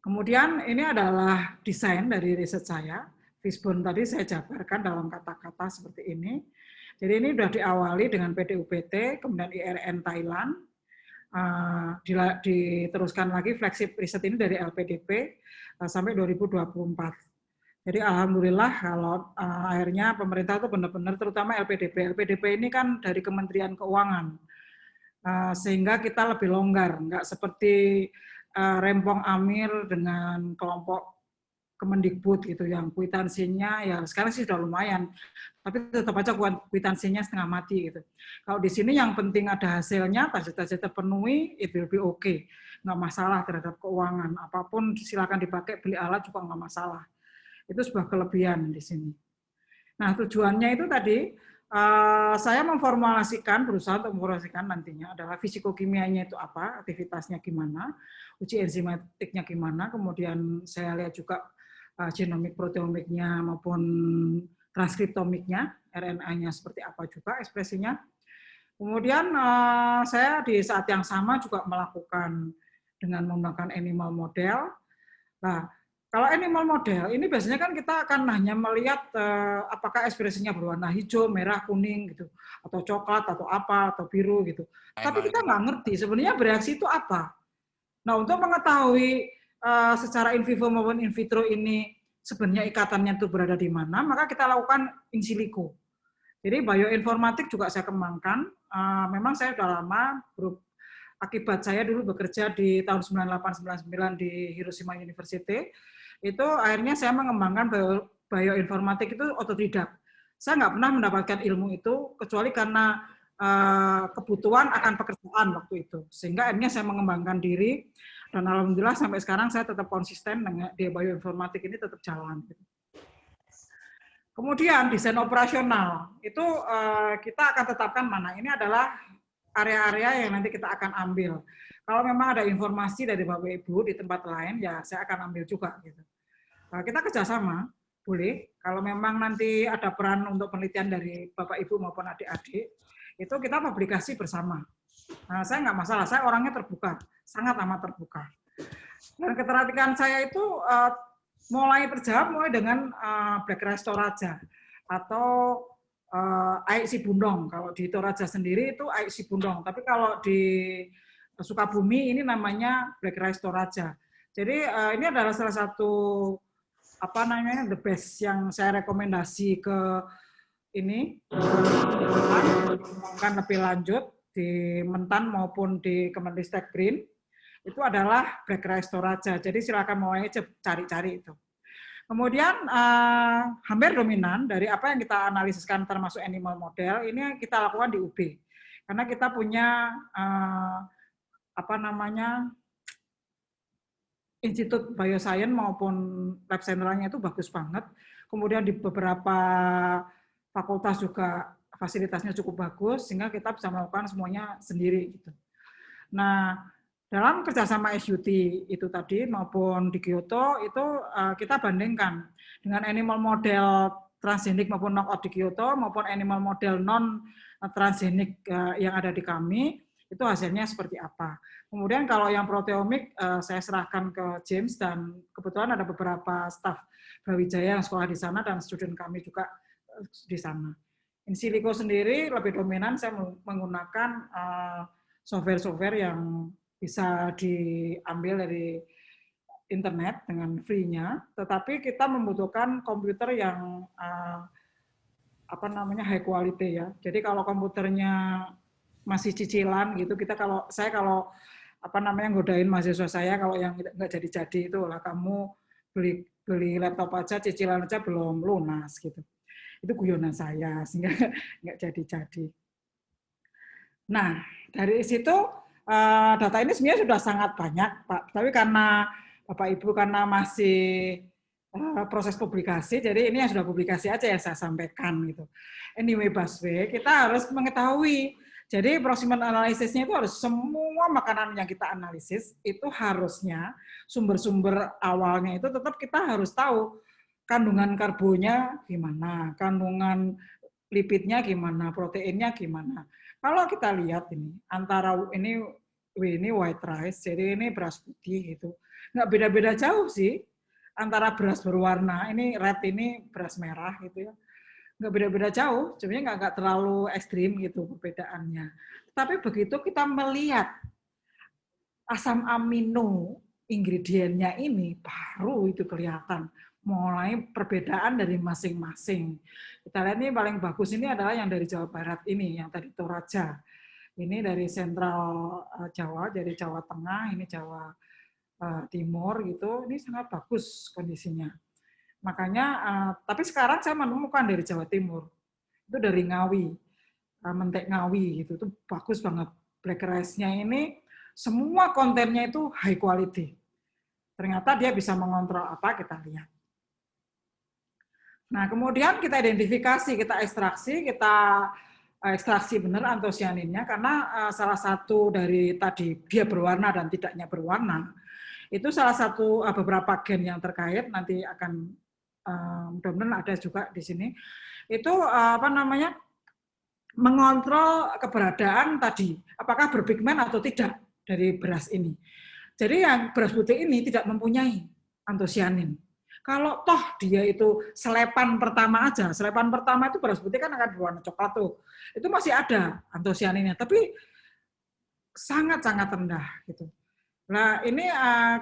Kemudian ini adalah desain dari riset saya. Fishbone tadi saya jabarkan dalam kata-kata seperti ini. Jadi ini sudah diawali dengan PDUBT, kemudian IRN Thailand, diteruskan lagi flagship riset ini dari LPDP sampai 2024. Jadi alhamdulillah kalau akhirnya pemerintah itu benar-benar, terutama LPDP. LPDP ini kan dari Kementerian Keuangan, sehingga kita lebih longgar, nggak seperti Rempong Amir dengan kelompok Kemendikbud gitu, yang kwitansinya ya sekarang sih sudah lumayan, tapi tetap aja kwitansinya setengah mati gitu. Kalau di sini yang penting ada hasilnya, target-target terpenuhi, it will be okay, nggak masalah terhadap keuangan, apapun silakan dipakai, beli alat juga nggak masalah. Itu sebuah kelebihan di sini. Nah, tujuannya itu tadi saya berusaha untuk memformulasikan nantinya adalah fisikokimianya itu apa, aktivitasnya gimana, uji enzimatiknya gimana, kemudian saya lihat juga genomik proteomiknya maupun transkriptomiknya, RNA-nya seperti apa juga ekspresinya. Kemudian saya di saat yang sama juga melakukan dengan menggunakan animal model. Nah, kalau animal model ini biasanya kan kita akan hanya melihat apakah ekspresinya berwarna hijau, merah, kuning gitu, atau coklat atau apa atau biru gitu. Tapi kita nggak ngerti sebenarnya bereaksi itu apa. Nah, untuk mengetahui secara in vivo maupun in vitro ini sebenarnya ikatannya itu berada di mana, maka kita lakukan in silico. Jadi bioinformatik juga saya kembangkan. Memang saya sudah lama, akibat saya dulu bekerja di tahun 98-99 di Hiroshima University, itu akhirnya saya mengembangkan bioinformatik itu otodidak. Saya nggak pernah mendapatkan ilmu itu, kecuali karena kebutuhan akan pekerjaan waktu itu. Sehingga akhirnya saya mengembangkan diri, dan alhamdulillah sampai sekarang saya tetap konsisten dengan di bioinformatik ini tetap jalan. Kemudian desain operasional, itu kita akan tetapkan mana. Ini adalah area-area yang nanti kita akan ambil. Kalau memang ada informasi dari Bapak Ibu di tempat lain, ya saya akan ambil juga. Gitu. Kita kerjasama, boleh. Kalau memang nanti ada peran untuk penelitian dari Bapak Ibu maupun adik-adik, itu kita publikasi bersama. Nah, saya nggak masalah, saya orangnya terbuka, sangat amat terbuka. Dan ketertarikan saya itu mulai dengan Black Rice Toraja atau aik si bundong. Kalau di Toraja sendiri itu aik si bundong, tapi kalau di Sukabumi ini namanya Black Rice Toraja. Jadi ini adalah salah satu the best yang saya rekomendasi ke ini mengembangkan lebih lanjut di Mentan maupun di Kemenristek BRIN, itu adalah Black Rice Toraja. Jadi silakan mau cari-cari itu. Kemudian hampir dominan dari apa yang kita analisiskan termasuk animal model, ini kita lakukan di UB. Karena kita punya Institut Bioscience maupun lab centernya itu bagus banget. Kemudian di beberapa fakultas juga fasilitasnya cukup bagus, sehingga kita bisa melakukan semuanya sendiri. Gitu. Nah, dalam kerjasama SUT itu tadi maupun di Kyoto, itu kita bandingkan dengan animal model transgenik maupun knockout di Kyoto, maupun animal model non-transgenik yang ada di kami, itu hasilnya seperti apa. Kemudian kalau yang proteomik, saya serahkan ke James, dan kebetulan ada beberapa staf Brawijaya yang sekolah di sana, dan student kami juga di sana. In silico sendiri lebih dominan saya menggunakan software-software yang bisa diambil dari internet dengan free-nya, tetapi kita membutuhkan komputer yang high quality ya. Jadi kalau komputernya masih cicilan gitu, kalau godain mahasiswa saya, kalau yang nggak jadi-jadi itu lah, kamu beli laptop aja, cicilan aja belum lunas gitu. Itu guyonan saya, sehingga nggak jadi-jadi. Nah, dari situ data ini sebenarnya sudah sangat banyak, Pak. Tapi karena Bapak Ibu karena masih proses publikasi, jadi ini yang sudah publikasi aja yang saya sampaikan gitu. Anyway, busway, kita harus mengetahui. Jadi proximal analisisnya itu harus semua makanan yang kita analisis itu harusnya sumber-sumber awalnya itu tetap kita harus tahu kandungan karbonya gimana, kandungan lipidnya gimana, proteinnya gimana. Kalau kita lihat ini antara ini white rice, jadi ini beras putih gitu, nggak beda-beda jauh sih antara beras berwarna ini red, ini beras merah gitu ya. Nggak beda-beda jauh, sebenarnya nggak terlalu ekstrim gitu perbedaannya. Tapi begitu kita melihat asam amino ingredientnya ini, baru itu kelihatan mulai perbedaan dari masing-masing. Kita lihat ini paling bagus ini adalah yang dari Jawa Barat ini, yang tadi Toraja. Ini dari sentral Jawa, dari Jawa Tengah, ini Jawa Timur gitu. Ini sangat bagus kondisinya. Makanya, tapi sekarang saya menemukan dari Jawa Timur, itu dari Ngawi, Mentek Ngawi gitu, itu bagus banget. Black rice-nya ini semua kontennya itu high quality. Ternyata dia bisa mengontrol apa, kita lihat. Nah, kemudian kita identifikasi, kita ekstraksi benar antosianinnya, karena salah satu dari tadi dia berwarna dan tidaknya berwarna, itu salah satu beberapa gen yang terkait, nanti akan mudah-mudahan ada juga di sini, itu mengontrol keberadaan tadi, apakah berpigmen atau tidak dari beras ini. Jadi yang beras putih ini tidak mempunyai antosianin. Kalau toh dia itu selepan pertama aja, selepan pertama itu beras putih kan akan berwarna coklat tuh. Itu masih ada antosianinnya, tapi sangat-sangat rendah gitu. Nah ini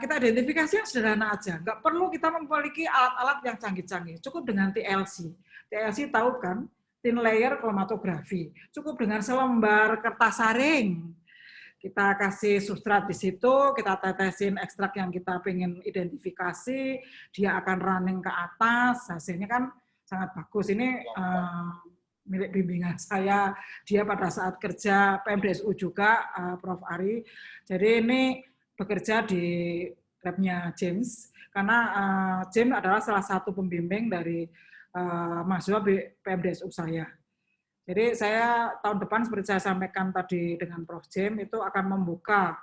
kita identifikasi yang sederhana aja, nggak perlu kita memiliki alat-alat yang canggih-canggih, cukup dengan TLC. TLC tahu kan? Thin layer chromatografi. Cukup dengan selembar kertas saring. Kita kasih substrat di situ, kita tetesin ekstrak yang kita pengen identifikasi, dia akan running ke atas, hasilnya kan sangat bagus. Ini milik bimbingan saya, dia pada saat kerja PMDSU juga, Prof. Ari. Jadi ini bekerja di labnya James, karena James adalah salah satu pembimbing dari mahasiswa PMDSU saya. Jadi saya tahun depan seperti saya sampaikan tadi dengan Prof. James itu akan membuka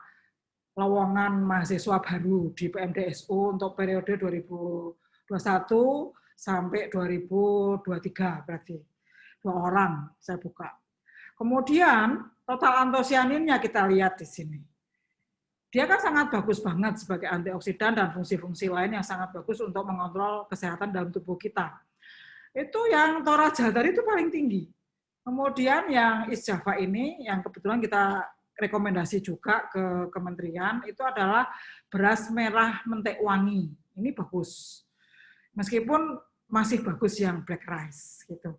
lowongan mahasiswa baru di PMDSU untuk periode 2021 sampai 2023 berarti 2 orang saya buka. Kemudian total antosianinnya kita lihat di sini. Dia kan sangat bagus banget sebagai antioksidan dan fungsi-fungsi lain yang sangat bagus untuk mengontrol kesehatan dalam tubuh kita. Itu yang Toraja tadi itu paling tinggi. Kemudian yang East Java ini, yang kebetulan kita rekomendasi juga ke kementerian, itu adalah beras merah mentek wangi. Ini bagus. Meskipun masih bagus yang black rice. Gitu.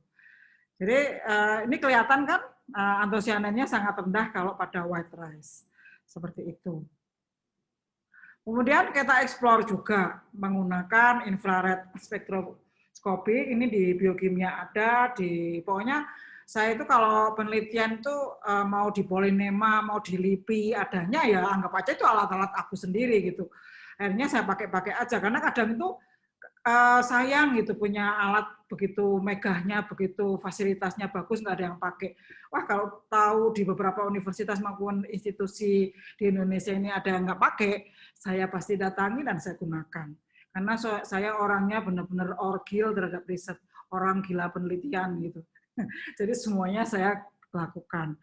Jadi ini kelihatan kan antosianinnya sangat rendah kalau pada white rice. Seperti itu. Kemudian kita explore juga menggunakan infrared spektroskopi. Ini di biokimia ada, pokoknya saya itu kalau penelitian itu mau di polinema, mau di LIPI, adanya ya anggap aja itu alat-alat aku sendiri gitu. Akhirnya saya pakai aja, karena kadang itu sayang gitu punya alat begitu megahnya, begitu fasilitasnya bagus, nggak ada yang pakai. Wah kalau tahu di beberapa universitas maupun institusi di Indonesia ini ada yang nggak pakai, saya pasti datangi dan saya gunakan. Karena saya orangnya benar-benar orgil terhadap riset, orang gila penelitian gitu. Jadi semuanya saya lakukan.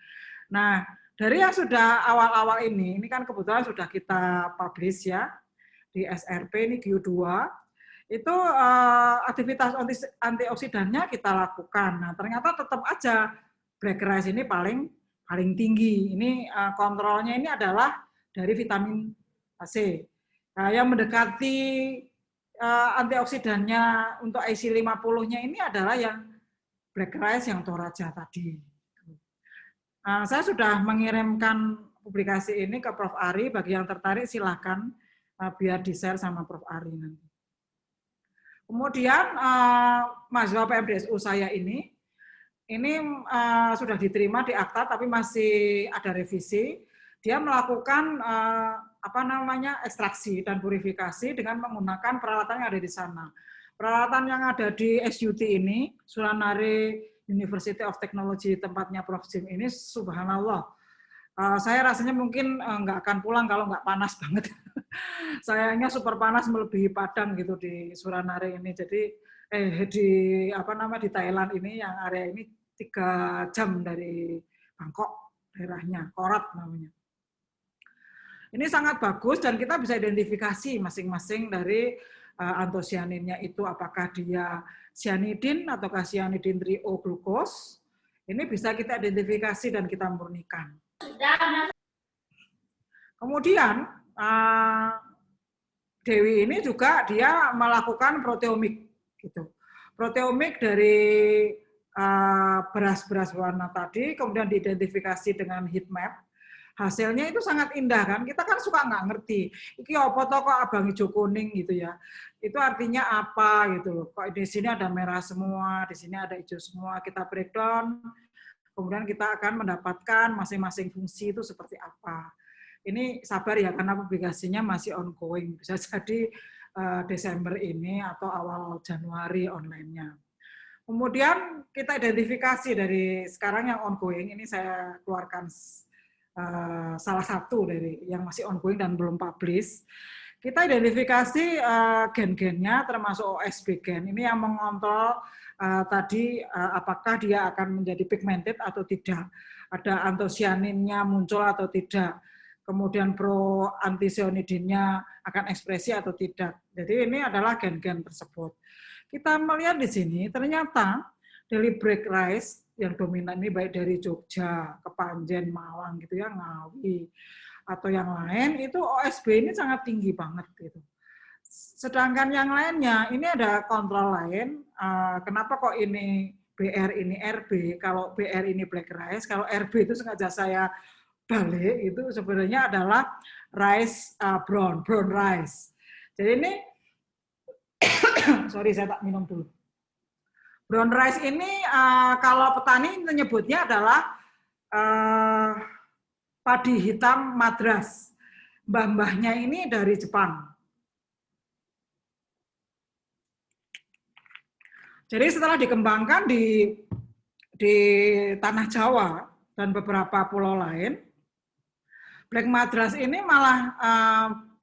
Nah, dari yang sudah awal-awal ini kan kebetulan sudah kita publish ya, di SRP ini Q2, itu aktivitas antioksidannya kita lakukan. Nah, ternyata tetap aja black rice ini paling tinggi. Ini kontrolnya ini adalah dari vitamin C. Nah, yang mendekati antioksidannya untuk IC50-nya ini adalah yang black rice yang Toraja tadi. Saya sudah mengirimkan publikasi ini ke Prof. Ari, bagi yang tertarik silahkan biar di-share sama Prof. Ari nanti. Kemudian mahasiswa PMDSU saya ini sudah diterima di akta tapi masih ada revisi. Dia melakukan ekstraksi dan purifikasi dengan menggunakan peralatan yang ada di sana. Peralatan yang ada di SUT ini, Sulanare University of Technology, tempatnya Prof. Jim ini, subhanallah. Saya rasanya mungkin nggak akan pulang kalau nggak panas banget. Sayangnya super panas melebihi Padang gitu di Sulanare ini. Jadi di Thailand ini yang area ini 3 jam dari Bangkok daerahnya, Korat namanya. Ini sangat bagus dan kita bisa identifikasi masing-masing dari antosianinnya itu apakah dia cyanidin ataukah cyanidin triioglucose. Ini bisa kita identifikasi dan kita murnikan. Kemudian Dewi ini juga dia melakukan proteomik gitu. Proteomik dari beras-beras warna tadi, kemudian diidentifikasi dengan heat map. hasilnya itu sangat indah kan. Kita kan suka nggak ngerti. Iki apa toh kok abang hijau kuning gitu ya. Itu artinya apa gitu loh. Kok di sini ada merah semua, di sini ada hijau semua. Kita breakdown, kemudian kita akan mendapatkan masing-masing fungsi itu seperti apa. Ini sabar ya karena publikasinya masih ongoing. Bisa jadi Desember ini atau awal Januari online-nya. Kemudian kita identifikasi dari sekarang yang ongoing, ini saya keluarkan salah satu dari yang masih ongoing dan belum publish. Kita identifikasi gen-gennya termasuk OSB gen. Ini yang mengontrol tadi apakah dia akan menjadi pigmented atau tidak. Ada antosianinnya muncul atau tidak. Kemudian pro-antisionidinnya akan ekspresi atau tidak. Jadi ini adalah gen-gen tersebut. Kita melihat di sini ternyata daily break rice yang dominan ini baik dari Jogja, Kepanjen, Malang gitu ya, Ngawi atau yang lain itu OSB ini sangat tinggi banget gitu. Sedangkan yang lainnya ini ada kontrol lain. Kenapa kok ini BR ini RB? Kalau BR ini black rice, kalau RB itu sengaja saya balik itu sebenarnya adalah rice brown rice. Jadi ini sorry saya tak minum dulu. Brown rice ini kalau petani menyebutnya adalah padi hitam Madras. Mbah-mbahnya ini dari Jepang. Jadi setelah dikembangkan di tanah Jawa dan beberapa pulau lain, Black Madras ini malah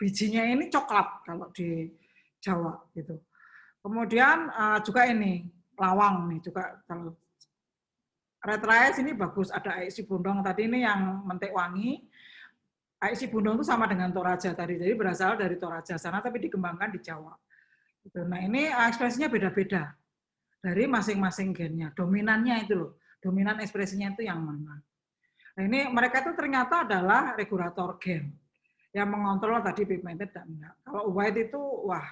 bijinya ini coklat kalau di Jawa gitu. Kemudian juga ini lawang nih juga kalau red rice ini bagus, ada AXI Bundong tadi ini yang mentik wangi. AXI Bundong itu sama dengan Toraja tadi, jadi berasal dari Toraja sana tapi dikembangkan di Jawa. Gitu. Nah ini ekspresinya beda-beda dari masing-masing gennya. Dominannya itu loh, dominan ekspresinya itu yang mana. Nah ini mereka itu ternyata adalah regulator gen yang mengontrol tadi pigmented dan enggak. Kalau white itu wah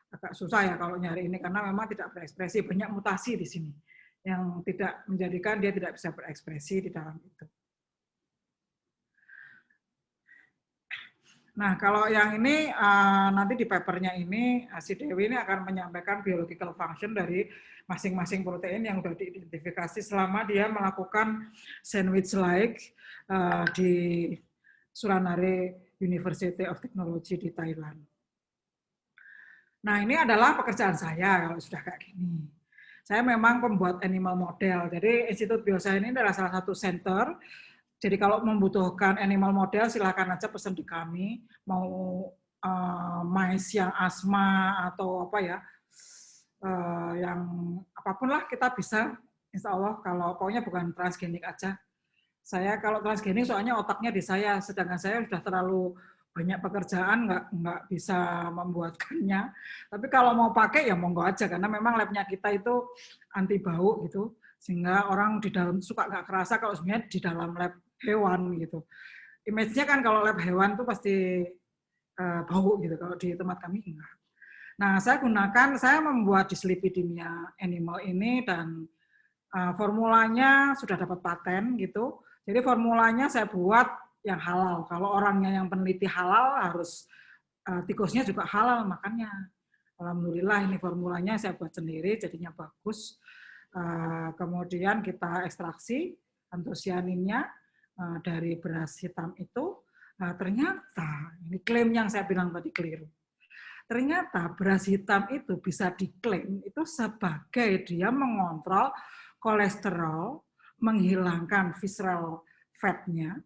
agak susah ya kalau nyari ini karena memang tidak berekspresi, banyak mutasi di sini yang tidak menjadikan dia tidak bisa berekspresi di dalam itu. Nah, kalau yang ini nanti di papernya ini si Dewi ini akan menyampaikan biological function dari masing-masing protein yang sudah diidentifikasi selama dia melakukan sandwich-like di Suranare University of Technology di Thailand. Nah, ini adalah pekerjaan saya kalau sudah kayak gini. Saya memang pembuat animal model. Jadi Institut Biosains ini adalah salah satu center. Jadi kalau membutuhkan animal model silakan aja pesan di kami. Mau mais yang asma atau apa ya, yang apapun lah kita bisa. Insya Allah kalau pokoknya bukan transgenik aja. Saya kalau transgenik soalnya otaknya di saya, sedangkan saya sudah terlalu banyak pekerjaan nggak bisa membuatkannya. Tapi kalau mau pakai ya monggo aja karena memang labnya kita itu anti bau gitu, sehingga orang di dalam suka nggak kerasa kalau sebenarnya di dalam lab hewan gitu. Image-nya kan kalau lab hewan tuh pasti bau gitu, kalau di tempat kami enggak. Nah saya membuat dyslipidemia animal ini dan formulanya sudah dapat paten gitu. Jadi formulanya saya buat yang halal. Kalau orangnya yang peneliti halal harus tikusnya juga halal makannya. Alhamdulillah ini formulanya saya buat sendiri jadinya bagus. Kemudian kita ekstraksi antosianinnya dari beras hitam itu. Ternyata ini klaim yang saya bilang tadi keliru. Ternyata beras hitam itu bisa diklaim itu sebagai dia mengontrol kolesterol, menghilangkan visceral fat-nya.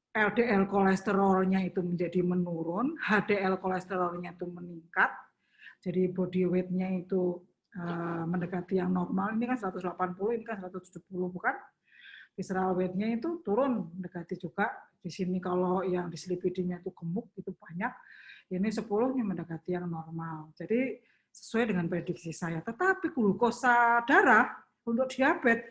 LDL kolesterolnya itu menjadi menurun, HDL kolesterolnya itu meningkat, jadi body weight-nya itu mendekati yang normal, ini kan 180, ini kan 170, bukan? Visceral weight-nya itu turun, mendekati juga, di sini kalau yang dyslipidemia itu gemuk, itu banyak, ini 10-nya mendekati yang normal, jadi sesuai dengan prediksi saya. Tetapi glukosa darah untuk diabetes,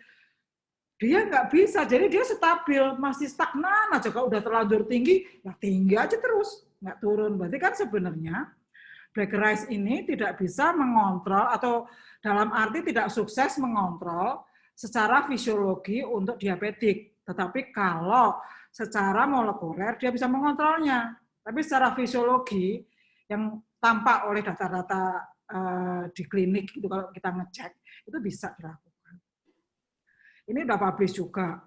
dia nggak bisa, jadi dia stabil, masih stagnan aja. Kalau udah terlanjur tinggi, ya tinggi aja terus, nggak turun. Berarti kan sebenarnya black rice ini tidak bisa mengontrol atau dalam arti tidak sukses mengontrol secara fisiologi untuk diabetik. Tetapi kalau secara molekuler dia bisa mengontrolnya. Tapi secara fisiologi yang tampak oleh data-data di klinik itu kalau kita ngecek itu bisa dilakukan. Ini udah publish juga.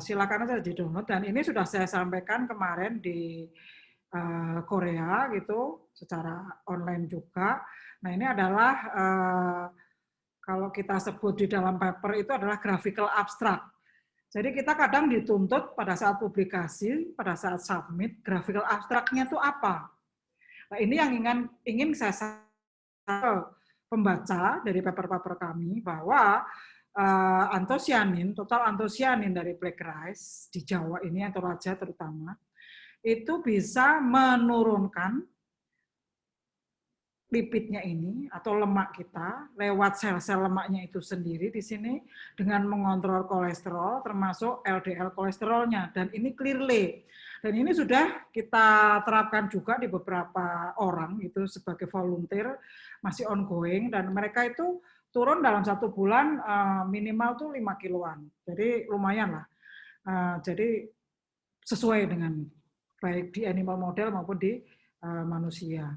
Silakan aja di-download dan ini sudah saya sampaikan kemarin di Korea gitu secara online juga. Nah, ini adalah kalau kita sebut di dalam paper itu adalah graphical abstract. Jadi kita kadang dituntut pada saat publikasi, pada saat submit, graphical abstraknya itu apa? Nah, ini yang ingin saya sampaikan pembaca dari paper-paper kami bahwa antosianin, total antosianin dari black rice di Jawa ini atau Toraja terutama, itu bisa menurunkan lipidnya ini atau lemak kita lewat sel-sel lemaknya itu sendiri di sini dengan mengontrol kolesterol termasuk LDL kolesterolnya dan ini clearly dan ini sudah kita terapkan juga di beberapa orang itu sebagai volunteer masih ongoing dan mereka itu turun dalam 1 bulan minimal tuh 5 kiloan jadi lumayan lah jadi sesuai dengan baik di animal model maupun di manusia.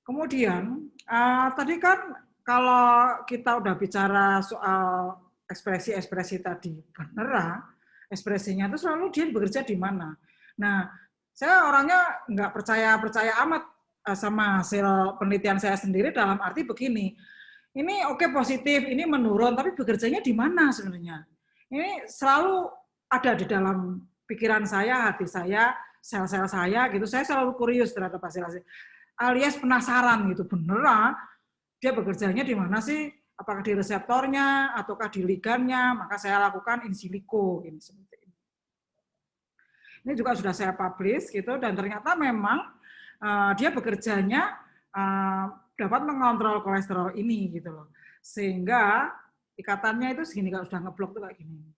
Kemudian, tadi kan kalau kita udah bicara soal ekspresi-ekspresi tadi, beneran ekspresinya itu selalu dia bekerja di mana. Nah, saya orangnya nggak percaya amat sama hasil penelitian saya sendiri dalam arti begini, ini oke positif, ini menurun, tapi bekerjanya di mana sebenarnya? Ini selalu ada di dalam pikiran saya, hati saya, sel-sel saya, gitu. Saya selalu kurius terhadap hasil-hasil. Alias penasaran gitu, beneran dia bekerjanya di mana sih? Apakah di reseptornya, ataukah di ligannya? Maka saya lakukan in silico, ini seperti ini. Ini juga sudah saya publish gitu, dan ternyata memang dia bekerjanya dapat mengontrol kolesterol ini gitu loh, sehingga ikatannya itu segini kalau sudah ngeblok tuh kayak gini.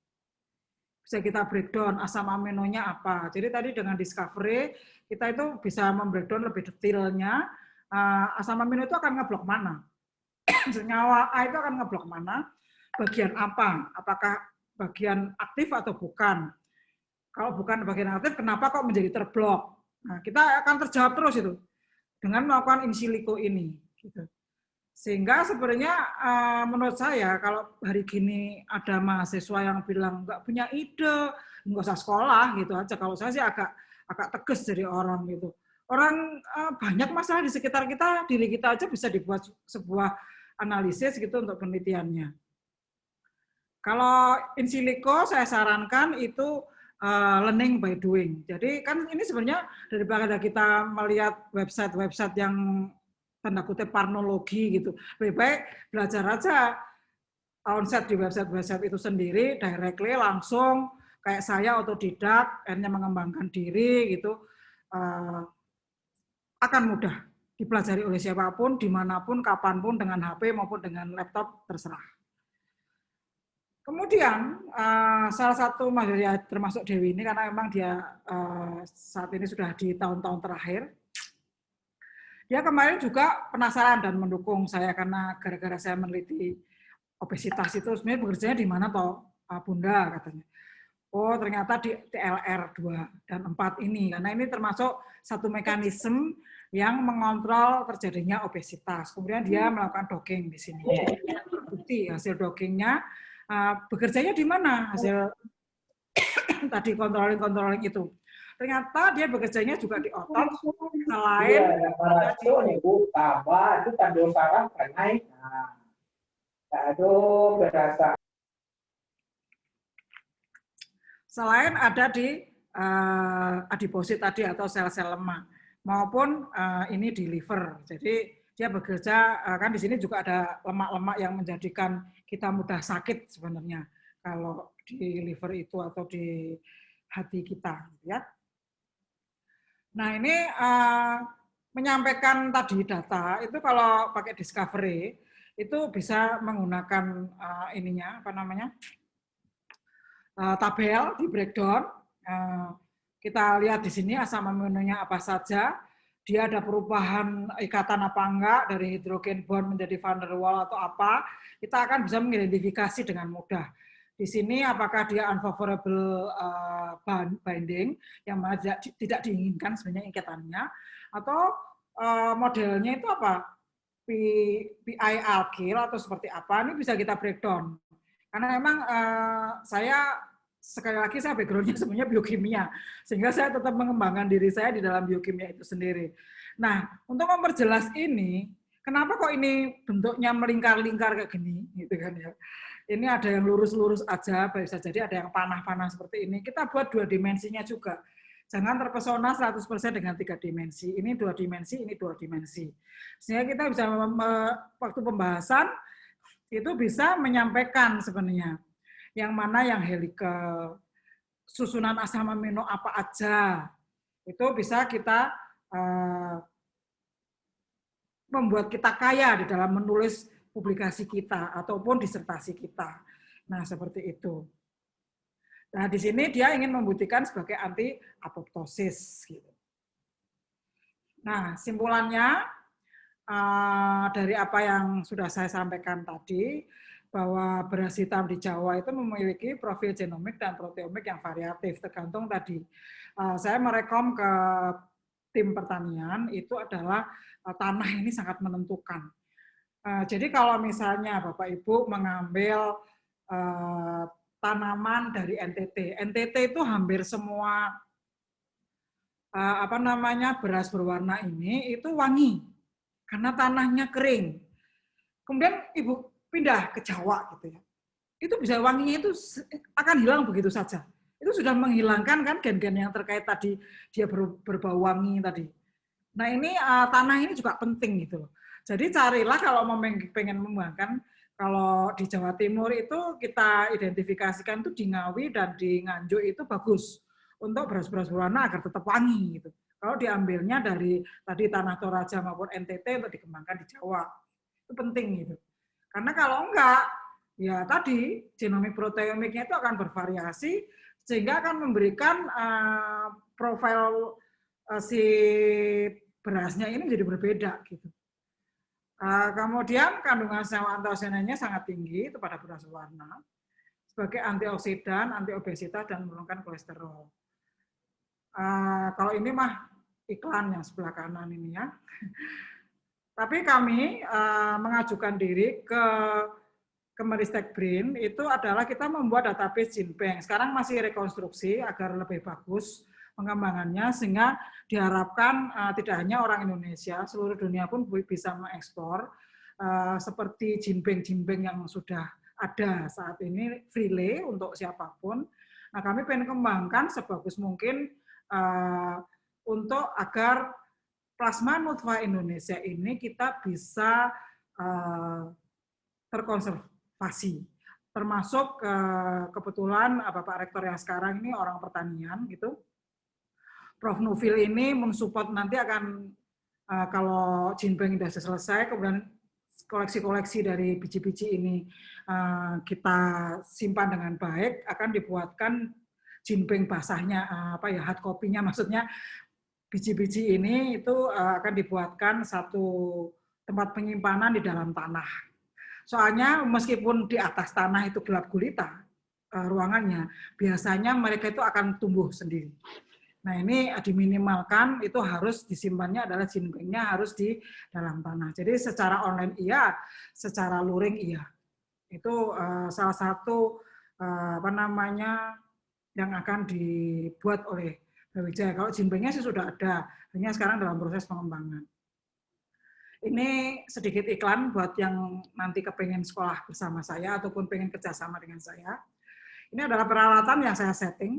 Bisa kita breakdown asam aminonya apa. Jadi tadi dengan discovery kita itu bisa membreakdown lebih detailnya asam amino itu akan ngeblok mana, senyawa A itu akan ngeblok mana, bagian apa, apakah bagian aktif atau bukan. Kalau bukan bagian aktif, kenapa kok menjadi terblok? Nah, kita akan terjawab terus itu dengan melakukan in silico ini. Gitu. Sehingga sebenarnya menurut saya kalau hari gini ada mahasiswa yang bilang nggak punya ide, nggak usah sekolah gitu aja. Kalau saya sih agak tegas dari orang gitu. Orang banyak masalah di sekitar kita, diri kita aja bisa dibuat sebuah analisis gitu untuk penelitiannya. Kalau in silico saya sarankan itu learning by doing. Jadi kan ini sebenarnya daripada kita melihat website-website yang tanda kutip parnologi gitu. Lebih baik belajar aja onset di website-website itu sendiri, directly langsung kayak saya otodidak, akhirnya mengembangkan diri gitu, akan mudah dipelajari oleh siapapun, dimanapun, kapanpun, dengan HP maupun dengan laptop, terserah. Kemudian salah satu mahasiswa termasuk Dewi ini karena memang dia saat ini sudah di tahun-tahun terakhir. Dia kemarin juga penasaran dan mendukung saya karena gara-gara saya meneliti obesitas itu sebenarnya bekerjanya di mana toh Bunda katanya. Oh ternyata di TLR 2 dan 4 ini karena ini termasuk satu mekanisme yang mengontrol terjadinya obesitas. Kemudian dia melakukan docking di sini. Bukti hasil dockingnya bekerjanya di mana hasil tadi controlling itu. Ternyata dia bekerjanya juga di otot, selain selain ada di adiposit tadi atau sel-sel lemak, maupun ini di liver. Jadi dia bekerja, kan di sini juga ada lemak-lemak yang menjadikan kita mudah sakit sebenarnya, kalau di liver itu atau di hati kita. Ya. Nah ini menyampaikan tadi data itu kalau pakai discovery itu bisa menggunakan ininya apa namanya tabel di breakdown. Kita lihat di sini asam aminonya apa saja, dia ada perubahan ikatan apa enggak dari hidrogen bond menjadi van der Waals atau apa, kita akan bisa mengidentifikasi dengan mudah. Di sini apakah dia unfavorable binding yang mana tidak diinginkan sebenarnya ikatannya, atau modelnya itu apa? PI alkyl atau seperti apa? Ini bisa kita breakdown. Karena memang saya sekali lagi saya background-nya sebenarnya biokimia, sehingga saya tetap mengembangkan diri saya di dalam biokimia itu sendiri. Nah, untuk memperjelas ini, kenapa kok ini bentuknya melingkar-lingkar kayak gini, gitu kan ya? Ini ada yang lurus-lurus aja, bisa jadi ada yang panah-panah seperti ini. Kita buat 2 dimensinya juga. Jangan terpesona 100% dengan 3 dimensi. Ini 2 dimensi, ini 2 dimensi. Sehingga kita bisa waktu pembahasan itu bisa menyampaikan sebenarnya yang mana yang helikel, susunan asam amino apa aja. Itu bisa kita membuat kita kaya di dalam menulis publikasi kita ataupun disertasi kita. Nah, seperti itu. Nah, di sini dia ingin membuktikan sebagai anti apoptosis. Gitu. Nah, simpulannya dari apa yang sudah saya sampaikan tadi, bahwa beras hitam di Jawa itu memiliki profil genomik dan proteomik yang variatif, tergantung tadi. Saya merekom ke tim pertanian, itu adalah tanah ini sangat menentukan. Jadi kalau misalnya Bapak Ibu mengambil tanaman dari NTT itu hampir semua beras berwarna ini itu wangi karena tanahnya kering. Kemudian Ibu pindah ke Jawa gitu ya, itu bisa wanginya itu akan hilang begitu saja. Itu sudah menghilangkan kan gen-gen yang terkait tadi dia berbau wangi tadi. Nah ini tanah ini juga penting gitu loh. Jadi carilah kalau pengen mengembangkan, kalau di Jawa Timur itu kita identifikasikan itu di Ngawi dan di Nganjuk itu bagus untuk beras-beras berwarna agar tetap wangi gitu. Kalau diambilnya dari tadi Tanah Toraja maupun NTT untuk dikembangkan di Jawa, itu penting gitu. Karena kalau enggak, ya tadi genomik proteomiknya itu akan bervariasi sehingga akan memberikan profil si berasnya ini jadi berbeda gitu. Kemudian kandungan senyawa antosiannya sangat tinggi itu pada beras warna sebagai antioksidan, antiobesitas dan menurunkan kolesterol. Kalau ini mah iklan yang sebelah kanan ini ya. Tapi kami mengajukan diri ke Kemeristek BRIN itu adalah kita membuat database gene bank. Sekarang masih rekonstruksi agar lebih bagus pengembangannya sehingga diharapkan tidak hanya orang Indonesia, seluruh dunia pun bisa mengeksplor seperti gene bank yang sudah ada saat ini freely untuk siapapun. Nah, kami pengen kembangkan sebagus mungkin untuk agar plasma nutfah Indonesia ini kita bisa terkonservasi. Termasuk kebetulan Bapak Rektor yang sekarang ini orang pertanian gitu. Prof. Nufil ini mensupport nanti akan kalau gene bank sudah selesai, kemudian koleksi-koleksi dari biji-biji ini kita simpan dengan baik, akan dibuatkan gene bank basahnya, hard copy-nya, maksudnya biji-biji ini itu akan dibuatkan satu tempat penyimpanan di dalam tanah. Soalnya meskipun di atas tanah itu gelap gulita ruangannya, biasanya mereka itu akan tumbuh sendiri. Nah ini diminimalkan, itu harus disimpannya adalah gene bank-nya harus di dalam tanah. Jadi secara online iya, secara luring iya. Itu salah satu yang akan dibuat oleh Brawijaya. Kalau gene bank-nya sih sudah ada, hanya sekarang dalam proses pengembangan. Ini sedikit iklan buat yang nanti kepengen sekolah bersama saya ataupun pengen kerjasama dengan saya. Ini adalah peralatan yang saya setting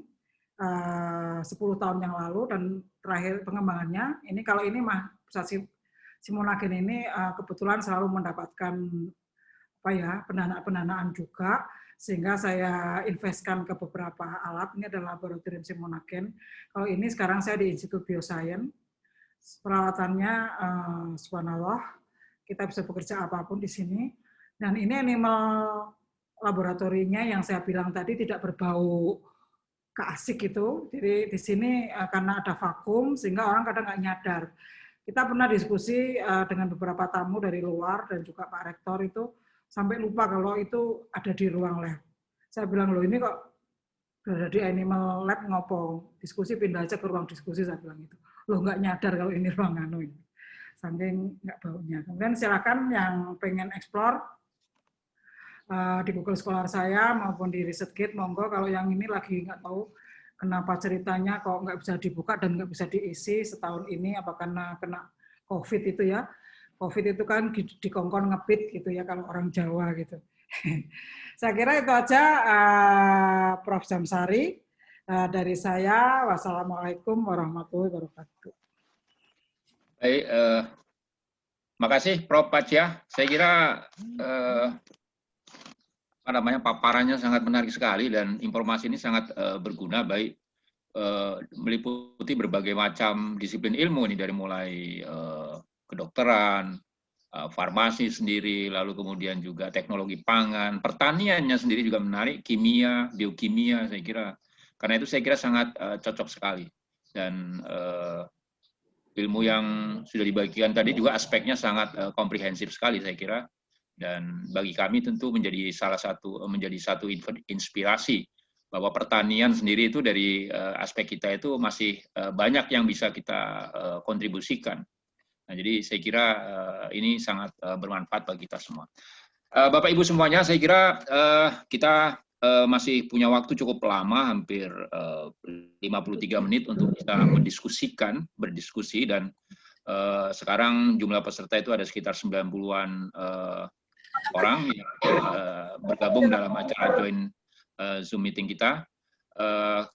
10 tahun yang lalu dan terakhir pengembangannya. Ini kalau ini mah pusat Simonagen ini kebetulan selalu mendapatkan pendanaan juga sehingga saya investkan ke beberapa alat. Ini adalah laboratorium Simonagen. Kalau ini sekarang saya di Institut Bioscience. Peralatannya subhanallah, kita bisa bekerja apapun di sini. Dan ini animal laboratorinya yang saya bilang tadi tidak berbau keasik itu. Jadi di sini karena ada vakum sehingga orang kadang nggak nyadar. Kita pernah diskusi dengan beberapa tamu dari luar dan juga Pak Rektor itu sampai lupa kalau itu ada di ruang lab. Saya bilang, loh ini kok berada di animal lab ngopo, diskusi pindah aja ke ruang diskusi, saya bilang itu. Loh nggak nyadar kalau ini ruang anu ini. Saking nggak baunya. Kemudian silakan yang pengen explore di Google Scholar saya maupun di ResearchGate, monggo. Kalau yang ini lagi nggak tahu kenapa ceritanya kok nggak bisa dibuka dan nggak bisa diisi setahun ini, apa karena kena COVID itu ya. COVID itu kan dikongkon ngebit gitu ya kalau orang Jawa gitu. Saya kira itu aja Prof. Jamsari. Dari saya, wassalamualaikum warahmatullahi wabarakatuh. Baik, makasih Prof. Pacia. Saya kira paparannya sangat menarik sekali dan informasi ini sangat berguna, baik meliputi berbagai macam disiplin ilmu ini, dari mulai kedokteran, farmasi sendiri, lalu kemudian juga teknologi pangan, pertaniannya sendiri juga menarik, kimia, biokimia, saya kira. Karena itu saya kira sangat cocok sekali. Dan ilmu yang sudah dibagikan tadi juga aspeknya sangat komprehensif sekali, saya kira. Dan bagi kami tentu menjadi satu inspirasi bahwa pertanian sendiri itu dari aspek kita itu masih banyak yang bisa kita kontribusikan. Nah, jadi saya kira ini sangat bermanfaat bagi kita semua. Bapak Ibu semuanya, saya kira kita masih punya waktu cukup lama, hampir 53 menit untuk kita berdiskusi, dan sekarang jumlah peserta itu ada sekitar 90-an orang yang bergabung dalam acara join Zoom meeting kita.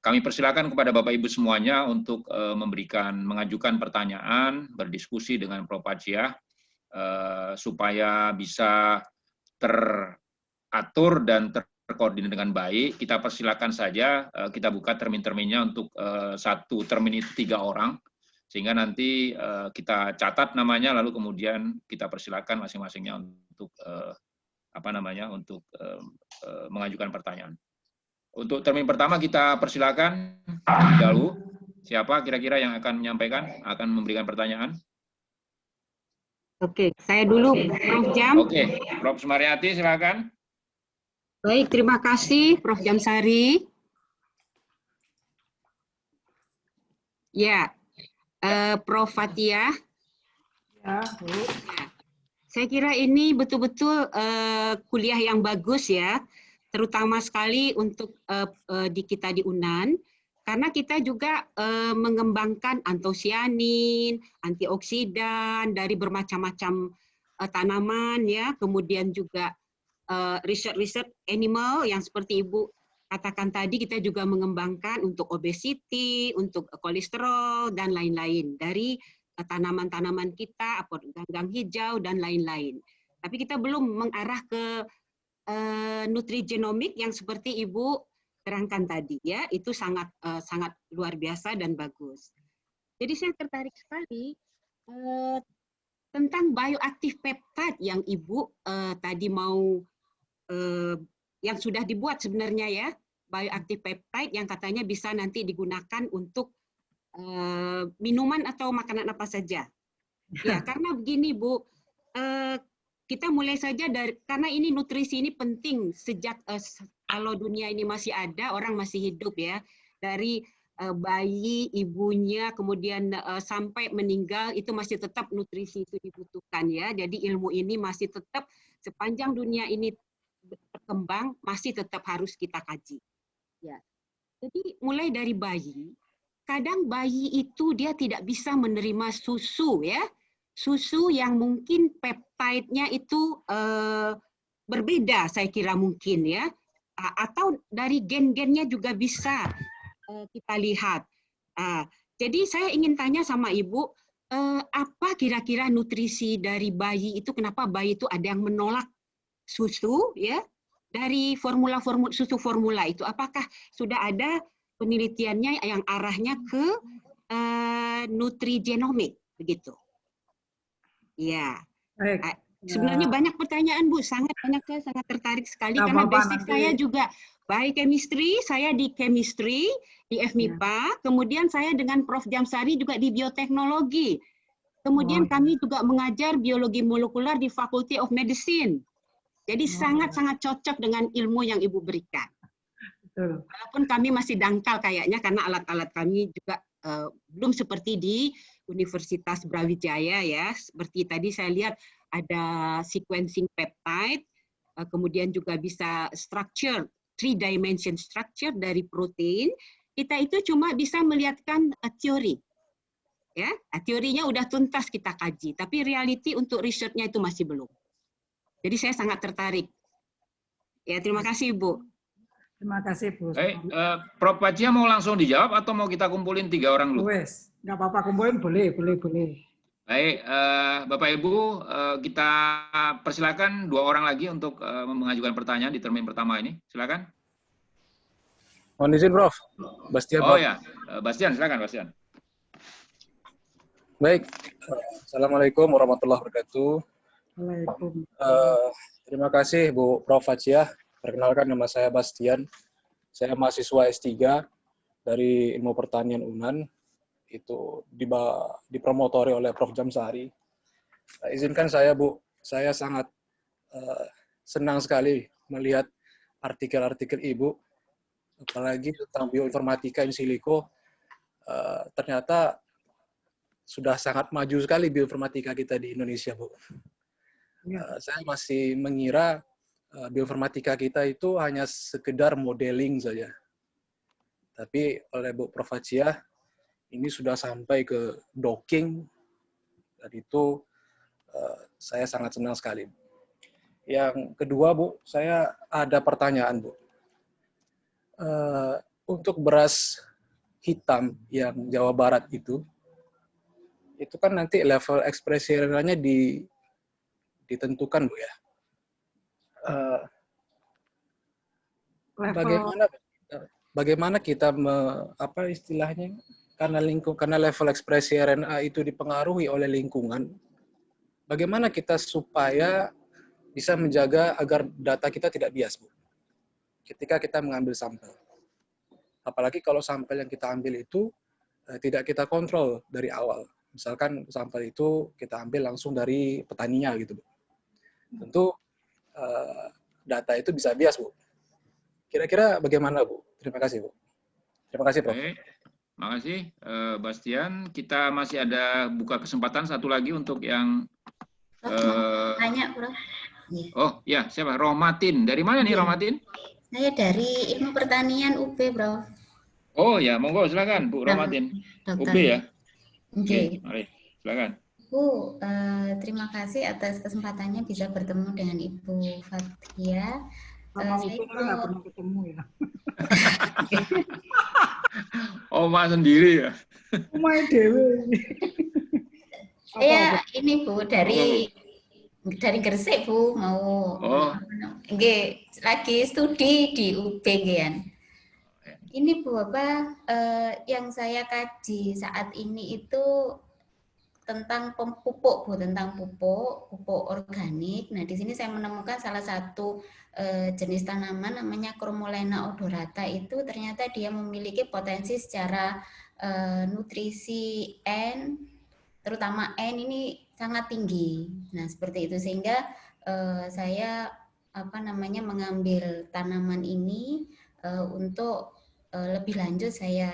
Kami persilakan kepada Bapak Ibu semuanya untuk mengajukan pertanyaan, berdiskusi dengan Prof. Pacia, supaya bisa teratur dan terkoordinir dengan baik. Kita persilakan saja, kita buka termin-terminnya untuk satu termin itu 3 orang, sehingga nanti kita catat namanya, lalu kemudian kita persilakan masing-masingnya untuk mengajukan pertanyaan. Untuk termin pertama kita persilakan dahulu. Siapa kira-kira yang akan menyampaikan, akan memberikan pertanyaan? Oke, saya dulu, Prof. Jam. Oke, Prof. Sumaryati, silakan. Baik, terima kasih, Prof. Jamsari. Ya, Prof. Fathia. Ya, Bu. Saya kira ini betul-betul kuliah yang bagus ya, terutama sekali untuk kita di UNAN, karena kita juga mengembangkan antosianin, antioksidan dari bermacam-macam tanaman ya, kemudian juga riset-riset animal yang seperti Ibu katakan tadi, kita juga mengembangkan untuk obesity, untuk kolesterol dan lain-lain dari tanaman-tanaman kita, ganggang hijau dan lain-lain. Tapi kita belum mengarah ke nutrigenomik yang seperti Ibu terangkan tadi ya, itu sangat luar biasa dan bagus. Jadi saya tertarik sekali tentang bioactive peptide yang Ibu tadi yang sudah dibuat sebenarnya ya, bioactive peptide yang katanya bisa nanti digunakan untuk minuman atau makanan apa saja. Ya, karena begini Bu, kita mulai saja karena ini nutrisi ini penting sejak kalau dunia ini masih ada, orang masih hidup ya, dari bayi, ibunya, kemudian sampai meninggal, itu masih tetap nutrisi itu dibutuhkan ya. Jadi ilmu ini masih tetap sepanjang dunia ini berkembang, masih tetap harus kita kaji. Ya. Jadi mulai dari bayi, kadang bayi itu dia tidak bisa menerima susu ya, susu yang mungkin peptide-nya itu berbeda, saya kira mungkin ya, atau dari gen-gennya juga bisa kita lihat. Jadi saya ingin tanya sama Ibu, apa kira-kira nutrisi dari bayi itu, kenapa bayi itu ada yang menolak susu ya, dari susu formula itu, apakah sudah ada penelitiannya yang arahnya ke nutrigenomik begitu? Ya. Baik. Sebenarnya banyak pertanyaan Bu, sangat banyak, saya sangat tertarik sekali karena basic saya juga biochemistry, saya di chemistry, di FMIPA, kemudian saya dengan Prof. Jamsari juga di bioteknologi. Kemudian kami juga mengajar biologi molekuler di Faculty of Medicine. Jadi sangat-sangat cocok dengan ilmu yang Ibu berikan. Betul. Walaupun kami masih dangkal kayaknya karena alat-alat kami juga belum seperti di Universitas Brawijaya ya. Seperti tadi saya lihat ada sequencing peptide, kemudian juga bisa structure, 3-dimension structure dari protein. Kita itu cuma bisa melihatkan teori. Ya, teorinya udah tuntas kita kaji, tapi reality untuk risetnya itu masih belum. Jadi saya sangat tertarik. Ya, terima kasih Bu. Terima kasih Bu. Baik, Prof. Pajia mau langsung dijawab atau mau kita kumpulin 3 orang dulu? Wes, nggak apa-apa, kumpulin boleh. Baik, Bapak Ibu, kita persilakan 2 orang lagi untuk mengajukan pertanyaan di termin pertama ini. Silakan. Mohon izin, Prof. Bastian. Oh ya, Bastian, silakan Bastian. Baik, Assalamualaikum warahmatullahi wabarakatuh. Waalaikumsalam. Terima kasih Bu Prof. Pajia. Perkenalkan, nama saya Bastian. Saya mahasiswa S3 dari Ilmu Pertanian UNAN. Itu dipromotori oleh Prof. Jamsari. Izinkan saya, Bu, saya sangat senang sekali melihat artikel-artikel Ibu, apalagi tentang bioinformatika in silico. Ternyata sudah sangat maju sekali bioinformatika kita di Indonesia, Bu. Saya masih mengira bioinformatika kita itu hanya sekedar modeling saja. Tapi oleh Bu Prof. Pajia, ini sudah sampai ke docking, dan itu saya sangat senang sekali. Yang kedua, Bu, saya ada pertanyaan, Bu. Untuk beras hitam yang Jawa Barat itu kan nanti level ekspresinya ditentukan, Bu, ya. Bagaimana kita apa istilahnya, karena level ekspresi RNA itu dipengaruhi oleh lingkungan, bagaimana kita supaya bisa menjaga agar data kita tidak bias, Bu, ketika kita mengambil sampel. Apalagi kalau sampel yang kita ambil itu tidak kita kontrol dari awal. Misalkan sampel itu kita ambil langsung dari petaninya gitu, Bu. Tentu data itu bisa bias, Bu. Kira-kira bagaimana, Bu? Terima kasih, Bu. Terima kasih, Prof. Baik. Terima kasih, Bastian. Kita masih ada buka kesempatan satu lagi untuk yang Tanya, Prof. Oh, ya, siapa? Rohmatin. Dari mana nih, Rohmatin? Saya dari Ilmu Pertanian UB, Prof. Oh, ya, monggo silakan, Bu Rohmatin. UB ya? Oke, mari. Silakan. Bu, terima kasih atas kesempatannya bisa bertemu dengan Ibu Fathia. Sama itu kan nggak pernah ketemu ya. Oma sendiri ya? Oma dewe. Saya ini Bu dari Gresik, Bu, mau lagi studi di UB Gian. Ini Bu, yang saya kaji saat ini itu tentang pupuk, Bu, tentang pupuk organik. Nah, di sini saya menemukan salah satu jenis tanaman namanya Chromolena odorata, itu ternyata dia memiliki potensi secara nutrisi N, terutama N ini sangat tinggi. Nah, seperti itu sehingga saya mengambil tanaman ini untuk lebih lanjut saya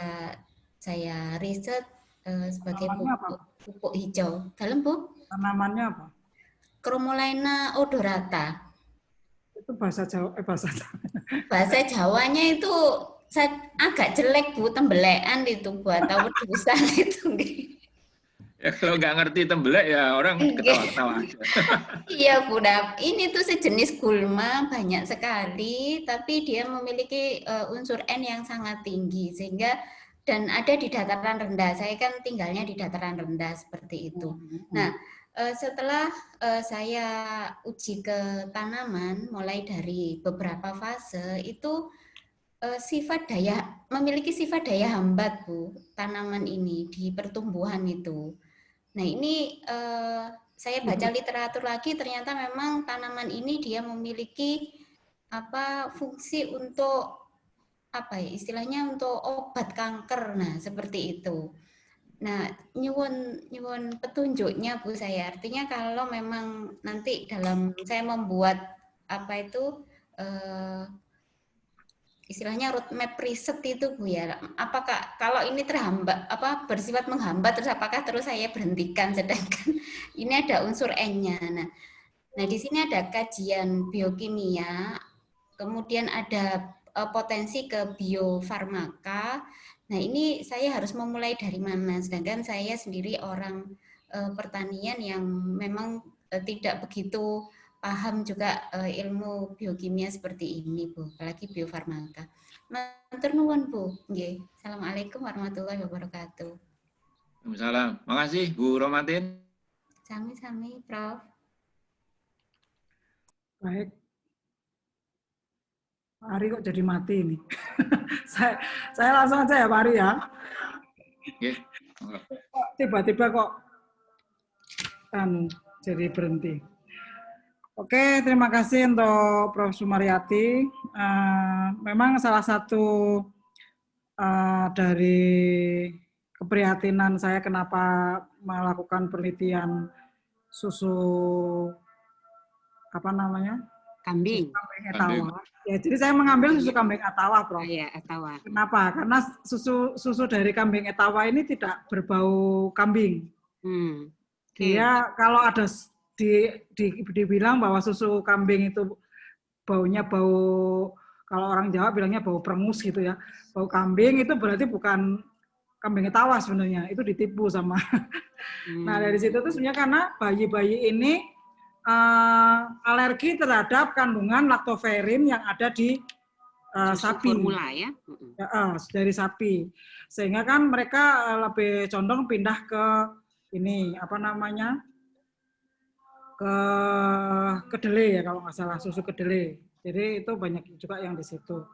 riset sebagai pupuk hijau. Dalam, Bu? Tanamannya apa? Chromolena odorata. Itu bahasa Jawa, Bahasa Jawanya itu agak jelek, Bu, tembelekan itu buat tahu tulisan itu. Ya, kalau nggak ngerti tembelek ya orang ketawa-ketawa aja. Iya, Bu. Ini tuh sejenis gulma banyak sekali, tapi dia memiliki unsur N yang sangat tinggi sehingga dan ada di dataran rendah. Saya kan tinggalnya di dataran rendah seperti itu. Nah, setelah saya uji ke tanaman, mulai dari beberapa fase itu memiliki sifat daya hambat, Bu, tanaman ini di pertumbuhan itu. Nah, ini saya baca literatur lagi, ternyata memang tanaman ini dia memiliki fungsi untuk istilahnya untuk obat kanker. Nah, seperti itu. Nah, nyuwun petunjuknya, Bu, saya. Artinya kalau memang nanti dalam saya membuat istilahnya roadmap riset itu Bu ya. Apakah kalau ini terhambat bersifat menghambat terus apakah terus saya berhentikan sedangkan ini ada unsur N-nya. Nah di sini ada kajian biokimia, kemudian ada potensi ke biofarmaka. Nah ini saya harus memulai dari mana? Sedangkan saya sendiri orang pertanian yang memang tidak begitu paham juga ilmu biokimia seperti ini, Bu, apalagi biofarmaka. Matur nuwun, Bu. Nggih. Assalamualaikum warahmatullahi wabarakatuh. Waalaikumsalam. Makasih, Bu Romatin. Sami-sami, Prof. Baik. Pak Ari kok jadi mati ini. saya langsung aja ya Pak Ari ya. Tiba-tiba kok jadi berhenti. Oke, terima kasih untuk Prof. Sumaryati. Memang salah satu dari keprihatinan saya kenapa melakukan penelitian susu kambing. Susu kambing etawa. Ya, jadi saya mengambil susu kambing etawa, Prof. Iya, etawa. Kenapa? Karena susu dari kambing etawa ini tidak berbau kambing. Dia kalau ada dibilang bahwa susu kambing itu baunya bau, kalau orang Jawa bilangnya bau perengus gitu ya. Bau kambing itu berarti bukan kambing etawa sebenarnya, itu ditipu sama. Nah dari situ tuh sebenarnya karena bayi-bayi ini alergi terhadap kandungan laktoferin yang ada di sapi. Formula ya. Dari sapi. Sehingga kan mereka lebih condong pindah ke ini ke kedelai ya kalau nggak salah, susu kedelai. Jadi itu banyak juga yang di situ.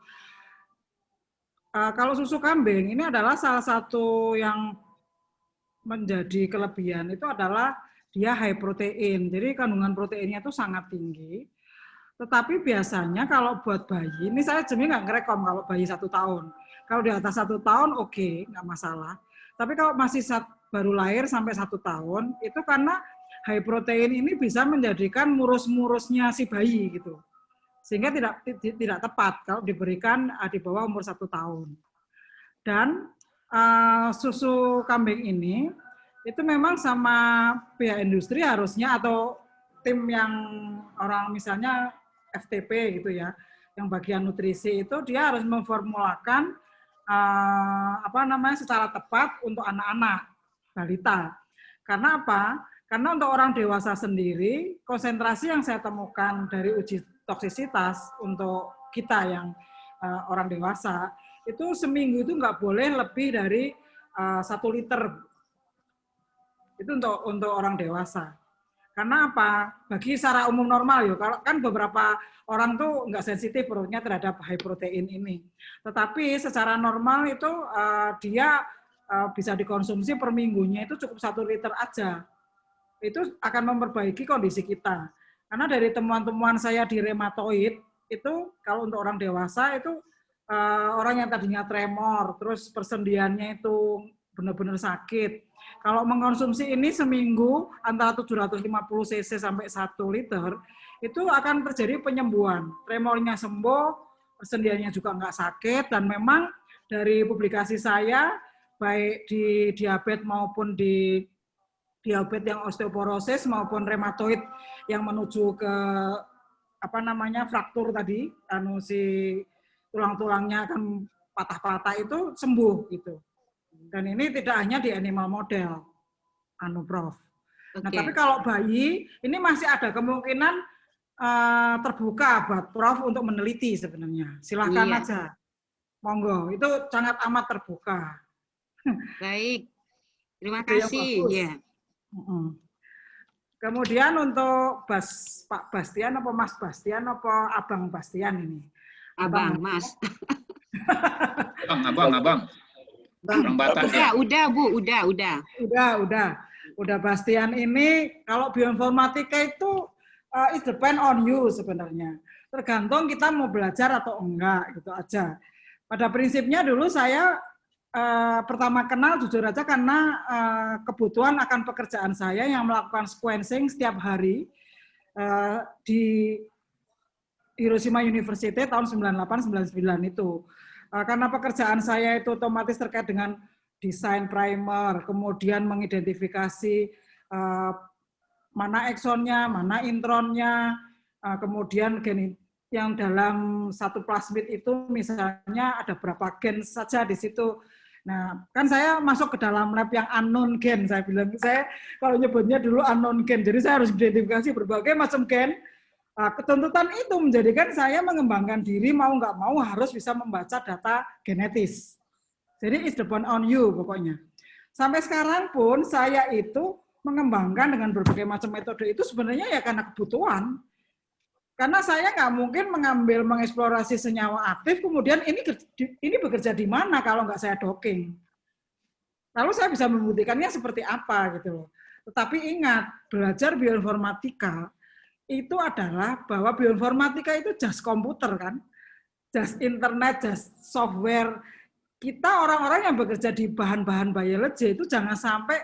Kalau susu kambing ini adalah salah satu yang menjadi kelebihan itu adalah dia high protein. Jadi kandungan proteinnya itu sangat tinggi. Tetapi biasanya kalau buat bayi, ini saya sebenarnya nggak ngerekom kalau bayi 1 tahun. Kalau di atas 1 tahun oke, nggak masalah. Tapi kalau masih baru lahir sampai 1 tahun, itu karena high protein ini bisa menjadikan murus-murusnya si bayi gitu. Sehingga tidak tepat kalau diberikan di bawah umur 1 tahun. Dan susu kambing ini itu memang sama pihak industri harusnya atau tim yang orang misalnya FTP gitu ya, yang bagian nutrisi itu dia harus memformulakan secara tepat untuk anak-anak balita. Karena apa? Karena untuk orang dewasa sendiri, konsentrasi yang saya temukan dari uji toksisitas untuk kita yang orang dewasa, itu seminggu itu nggak boleh lebih dari 1 liter. Itu untuk orang dewasa. Karena apa? Bagi secara umum normal ya, kalau kan beberapa orang tuh nggak sensitif perutnya terhadap high protein ini. Tetapi secara normal itu dia bisa dikonsumsi per minggunya itu cukup 1 liter aja. Itu akan memperbaiki kondisi kita. Karena dari temuan-temuan saya di rheumatoid, itu kalau untuk orang dewasa itu orang yang tadinya tremor, terus persendiannya itu benar-benar sakit. Kalau mengkonsumsi ini seminggu antara 750 cc sampai 1 liter, itu akan terjadi penyembuhan. Tremornya sembuh, persendiannya juga nggak sakit, dan memang dari publikasi saya, baik di diabetes maupun di diabetes yang osteoporosis maupun rheumatoid yang menuju ke fraktur tadi, si tulang-tulangnya akan patah-patah itu sembuh gitu. Dan ini tidak hanya di animal model, Prof. Nah, tapi kalau bayi ini masih ada kemungkinan terbuka buat Prof untuk meneliti sebenarnya. Silahkan aja, monggo. Itu sangat amat terbuka. Baik, terima kasih. Ya. Kemudian untuk Pak Bastian apa Mas Bastian apa Abang Bastian ini? Abang, Mas. Abang. Orang Batak ya. Udah, Bu, udah. Udah Bastian ini kalau bioinformatika itu it depend on you sebenarnya. Tergantung kita mau belajar atau enggak gitu aja. Pada prinsipnya dulu saya pertama kenal jujur aja karena kebutuhan akan pekerjaan saya yang melakukan sequencing setiap hari di Hiroshima University tahun 98-99 itu. Karena pekerjaan saya itu otomatis terkait dengan desain primer, kemudian mengidentifikasi mana eksonnya, mana intronnya, kemudian gen yang dalam satu plasmid itu misalnya ada berapa gen saja di situ. Nah, kan saya masuk ke dalam lab yang unknown gen, saya bilang, saya kalau nyebutnya dulu unknown gen, jadi saya harus identifikasi berbagai macam gen. Ketuntutan itu menjadikan saya mengembangkan diri mau nggak mau harus bisa membaca data genetis. Jadi it's depend on you pokoknya. Sampai sekarang pun saya itu mengembangkan dengan berbagai macam metode itu sebenarnya ya karena kebutuhan. Karena saya nggak mungkin mengeksplorasi senyawa aktif, kemudian ini bekerja di mana kalau nggak saya docking. Lalu saya bisa membuktikannya seperti apa gitu loh. Tetapi ingat, belajar bioinformatika itu adalah bahwa bioinformatika itu just komputer kan, just internet, just software. Kita orang-orang yang bekerja di bahan-bahan biologi itu jangan sampai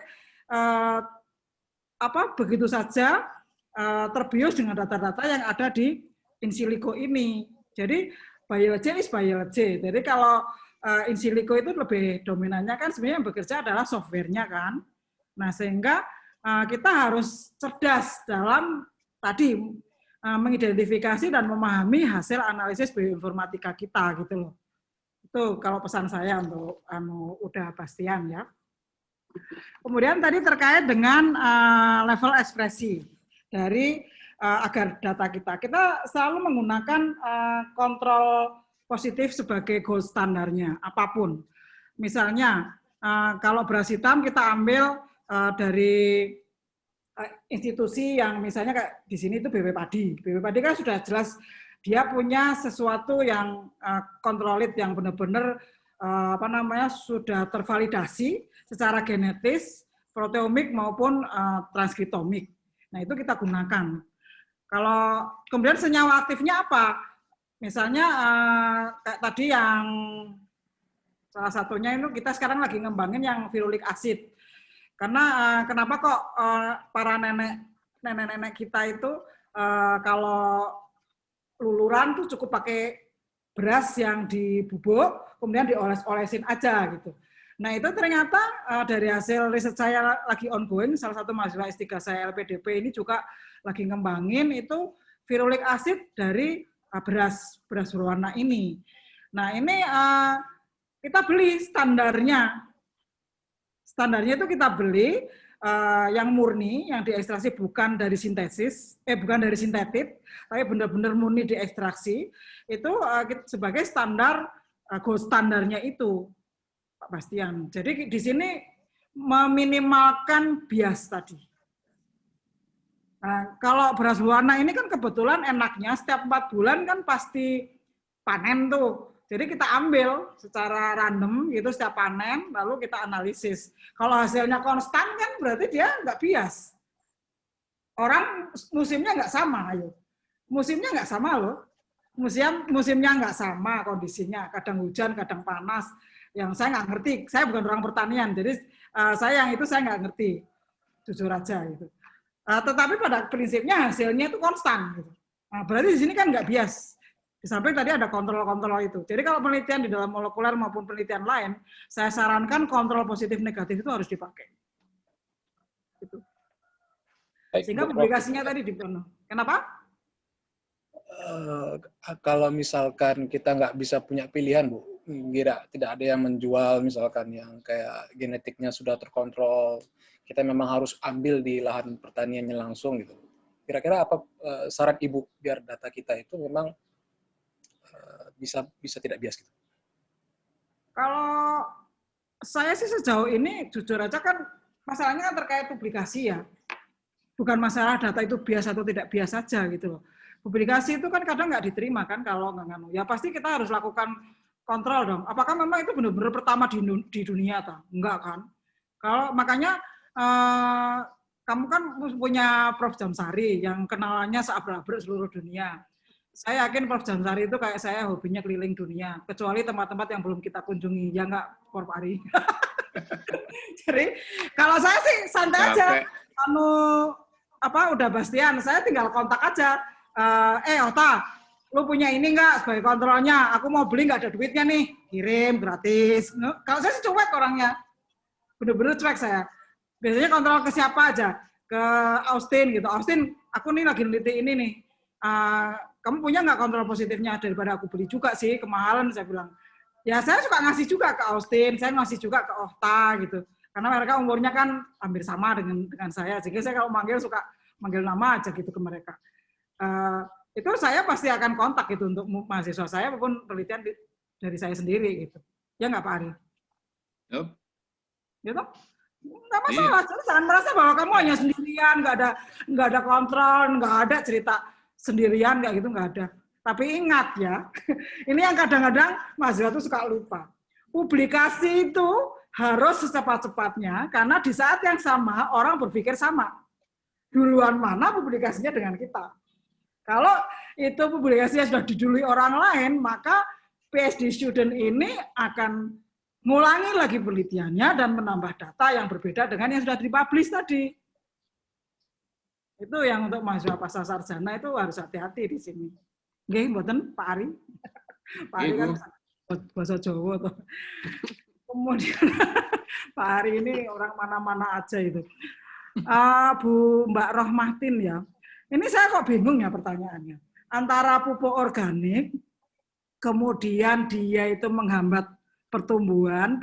begitu saja terbius dengan data-data yang ada di in silico ini. Jadi biology is biology. Jadi kalau in silico itu lebih dominannya kan sebenarnya yang bekerja adalah softwarenya kan. Nah sehingga kita harus cerdas dalam tadi mengidentifikasi dan memahami hasil analisis bioinformatika kita gitu loh. Itu kalau pesan saya untuk Uda Bastian ya. Kemudian tadi terkait dengan level ekspresi dari agar data kita selalu menggunakan kontrol positif sebagai gold standarnya apapun. Misalnya kalau beras hitam kita ambil dari institusi yang misalnya kayak di sini itu BP Padi. BP Padi kan sudah jelas dia punya sesuatu yang kontrolit yang benar-benar sudah tervalidasi secara genetis, proteomik maupun transkriptomik. Nah, itu kita gunakan. Kalau kemudian senyawa aktifnya apa? Misalnya kayak tadi yang salah satunya itu kita sekarang lagi ngembangin yang virulic acid. Karena kenapa kok para nenek-nenek kita itu kalau luluran tuh cukup pakai beras yang dibubuk, kemudian dioles-olesin aja gitu. Nah itu ternyata dari hasil riset saya lagi ongoing, salah satu mahasiswa S3 saya LPDP ini juga lagi ngembangin itu virulic acid dari beras berwarna ini. Nah ini kita beli standarnya. Standarnya itu kita beli yang murni, yang diekstraksi bukan dari sintetit, tapi benar-benar murni diekstraksi, itu sebagai standar, gold standarnya itu, Pak Bastian. Jadi di sini meminimalkan bias tadi. Nah, kalau beras berwarna ini kan kebetulan enaknya setiap 4 bulan kan pasti panen tuh. Jadi kita ambil secara random gitu setiap panen, lalu kita analisis. Kalau hasilnya konstan kan berarti dia nggak bias. Orang musimnya nggak sama, ayo. Musimnya nggak sama loh. Musimnya nggak sama kondisinya. Kadang hujan, kadang panas. Yang saya nggak ngerti. Saya bukan orang pertanian, jadi saya yang itu saya nggak ngerti. Jujur aja gitu. Tetapi pada prinsipnya hasilnya itu konstan. Gitu. Nah, berarti di sini kan nggak bias. Di samping tadi ada kontrol-kontrol itu. Jadi kalau penelitian di dalam molekuler maupun penelitian lain, saya sarankan kontrol positif negatif itu harus dipakai. Gitu. Sehingga publikasinya tadi dipenuhi. Kenapa? Kalau misalkan kita nggak bisa punya pilihan, Bu, tidak ada yang menjual misalkan yang kayak genetiknya sudah terkontrol, kita memang harus ambil di lahan pertaniannya langsung gitu. Kira-kira apa saran Ibu biar data kita itu memang bisa tidak bias gitu? Kalau saya sih sejauh ini jujur aja kan masalahnya kan terkait publikasi ya. Bukan masalah data itu bias atau tidak bias saja gitu loh. Publikasi itu kan kadang nggak diterima kan kalau nggak nganu. Ya pasti kita harus lakukan kontrol dong. Apakah memang itu benar-benar pertama di dunia atau enggak kan? Kalau makanya kamu kan punya Prof. Jamsari yang kenalannya seabrak-abrik seluruh dunia. Saya yakin Prof. Jamsari itu kayak saya hobinya keliling dunia, kecuali tempat-tempat yang belum kita kunjungi, ya enggak, Prof. Ari? Jadi kalau saya sih santai aja, Uda Bastian, saya tinggal kontak aja. Ota, lu punya ini nggak sebagai kontrolnya? Aku mau beli nggak ada duitnya nih, kirim gratis. Kalau saya sih cuek orangnya, bener-bener cuek saya. Biasanya kontrol ke siapa aja, ke Austin gitu. Austin, aku nih lagi neliti ini nih. Kamu punya nggak kontrol positifnya? Daripada aku beli juga sih, kemahalan saya bilang. Ya saya suka ngasih juga ke Austin, saya ngasih juga ke Ohta gitu. Karena mereka umurnya kan hampir sama dengan saya. Jadi saya kalau manggil suka manggil nama aja gitu ke mereka. Itu saya pasti akan kontak gitu untuk mahasiswa saya maupun penelitian dari saya sendiri gitu. Ya nggak Pak Ari? Yep. Gitu? Nggak masalah. Jangan merasa bahwa kamu hanya sendirian, nggak ada kontrol, nggak ada cerita sendirian nggak gitu, nggak ada. Tapi ingat ya, ini yang kadang-kadang mahasiswa itu suka lupa. Publikasi itu harus secepat-cepatnya karena di saat yang sama orang berpikir sama. Duluan mana publikasinya dengan kita? Kalau itu publikasinya sudah didului orang lain, maka PhD student ini akan ngulangi lagi penelitiannya dan menambah data yang berbeda dengan yang sudah dipublish tadi. Itu yang untuk mahasiswa pasca sarjana itu harus hati-hati di sini. Nggih, mboten Pak Ari? Pak Ari kan bahasa Jawa tuh. Kemudian Pak Ari ini orang mana-mana aja itu. Bu Mbak Rohmatin ya. Ini saya kok bingung ya pertanyaannya. Antara pupuk organik, kemudian dia itu menghambat pertumbuhan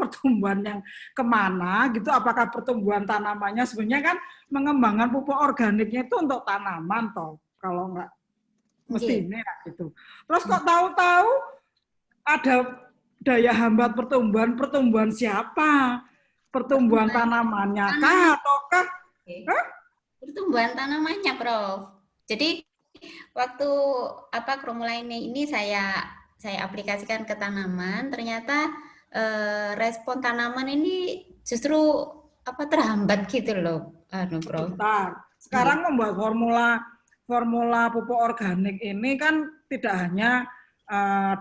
yang kemana gitu, apakah pertumbuhan tanamannya sebenarnya kan mengembangkan pupuk organiknya itu untuk tanaman toh, kalau enggak mestinya gitu. Terus kok tahu-tahu ada daya hambat pertumbuhan siapa? Pertumbuhan tanamannya kah ataukah? Pertumbuhan tanamannya, Prof. Jadi waktu kromolaina ini saya aplikasikan ke tanaman, ternyata respon tanaman ini justru terhambat gitu loh, Prof. Bentar. Sekarang membuat formula pupuk organik ini kan tidak hanya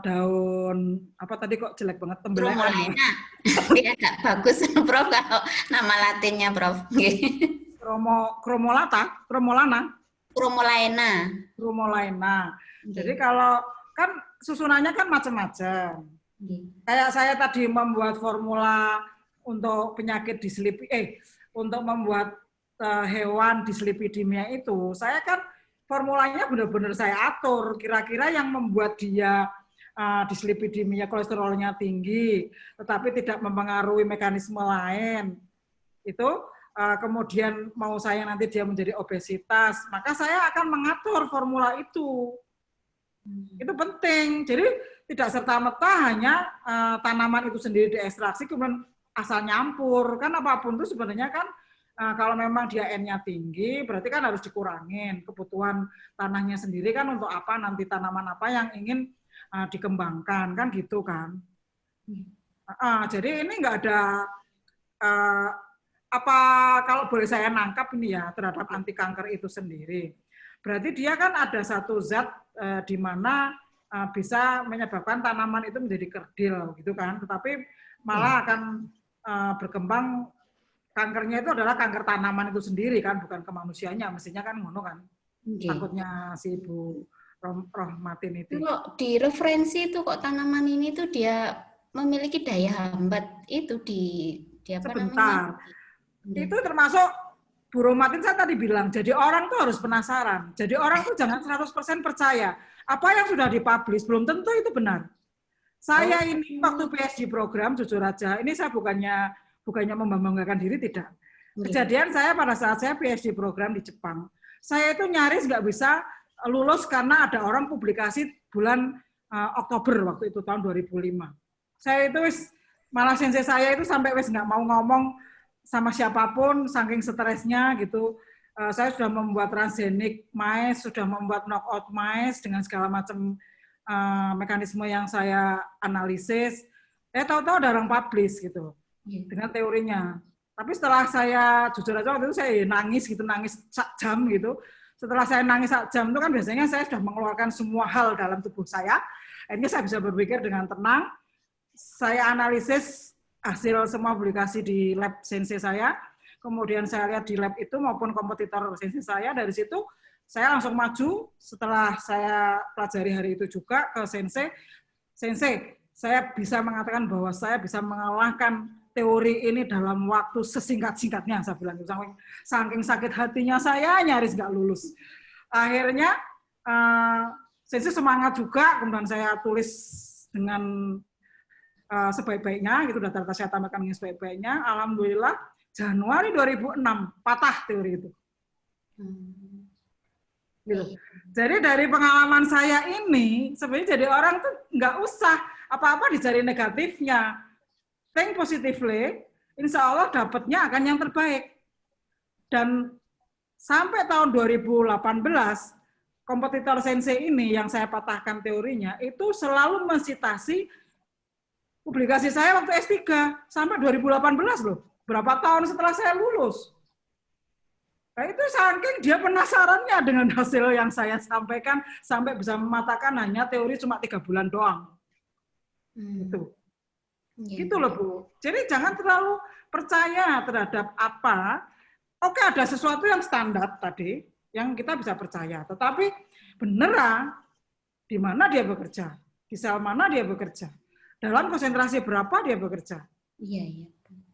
daun tadi kok jelek banget tembeleng. Kromolaina. Dia agak bagus, Prof, kalau nama latinnya, Prof. Kromolaina. Jadi kalau kan susunannya kan macam-macam. Kayak saya tadi membuat formula untuk penyakit untuk membuat hewan dislipidemia itu, saya kan formulanya benar-benar saya atur, kira-kira yang membuat dia dislipidemia, kolesterolnya tinggi, tetapi tidak mempengaruhi mekanisme lain. Itu kemudian mau saya nanti dia menjadi obesitas, maka saya akan mengatur formula itu. Itu penting. Jadi tidak serta-merta hanya tanaman itu sendiri diekstraksi kemudian asal nyampur. Kan apapun itu sebenarnya kan kalau memang dia N-nya tinggi, berarti kan harus dikurangin. Kebutuhan tanahnya sendiri kan untuk apa, nanti tanaman apa yang ingin dikembangkan, kan gitu kan. Jadi ini nggak ada, kalau boleh saya nangkap ini ya, terhadap anti kanker itu sendiri. Berarti dia kan ada satu zat di mana bisa menyebabkan tanaman itu menjadi kerdil, gitu kan. Tetapi malah akan berkembang. Kankernya itu adalah kanker tanaman itu sendiri kan, bukan ke manusianya, mestinya kan ngono kan. Takutnya si Ibu Rohmatin itu. Kok di referensi itu kok tanaman ini tuh dia memiliki daya hambat itu di apa sebentar. namanya? Itu termasuk Bu Rohmatin saya tadi bilang, jadi orang tuh harus penasaran. Jadi orang tuh jangan 100% percaya. Apa yang sudah dipublish belum tentu itu benar. Saya ini waktu PhD program, jujur aja, ini saya bukannya membanggakan diri, tidak. Kejadian saya pada saat saya PhD program di Jepang, saya itu nyaris nggak bisa lulus karena ada orang publikasi bulan Oktober waktu itu tahun 2005. Saya itu malah sensei saya itu sampai nggak mau ngomong sama siapapun saking stresnya gitu. Saya sudah membuat transgenic mice, sudah membuat knockout mice dengan segala macam mekanisme yang saya analisis. Tahu-tahu ada orang publish gitu. Dengan teorinya. Tapi setelah saya, jujur aja waktu itu saya nangis sak jam gitu. Setelah saya nangis sak jam itu kan biasanya saya sudah mengeluarkan semua hal dalam tubuh saya. Akhirnya saya bisa berpikir dengan tenang. Saya analisis hasil semua publikasi di lab sensei saya. kemudian saya lihat di lab itu maupun kompetitor sensei saya, dari situ saya langsung maju setelah saya pelajari hari itu juga ke sensei, saya bisa mengatakan bahwa saya bisa mengalahkan teori ini dalam waktu sesingkat-singkatnya, saya bilang. Saking sakit hatinya saya nyaris nggak lulus. Akhirnya sensei semangat juga, kemudian saya tulis dengan sebaik-baiknya, gitu, data-data saya tambahkan dengan sebaik-baiknya. Alhamdulillah, Januari 2006 patah teori itu. Gitu. Jadi dari pengalaman saya ini, sebenarnya jadi orang tuh nggak usah apa-apa dicari negatifnya. Think positively, insya Allah dapatnya akan yang terbaik. Dan sampai tahun 2018, kompetitor sensei ini yang saya patahkan teorinya, itu selalu mensitasi publikasi saya waktu S3, sampai 2018 loh. Berapa tahun setelah saya lulus. Nah itu saking dia penasarannya dengan hasil yang saya sampaikan, sampai bisa mematakan hanya teori cuma 3 bulan doang. Gitu. Gitu loh Bu. Jadi jangan terlalu percaya terhadap apa. Oke, ada sesuatu yang standar tadi, yang kita bisa percaya. Tetapi beneran, di mana dia bekerja? Di sel mana dia bekerja? Dalam konsentrasi berapa dia bekerja? Iya.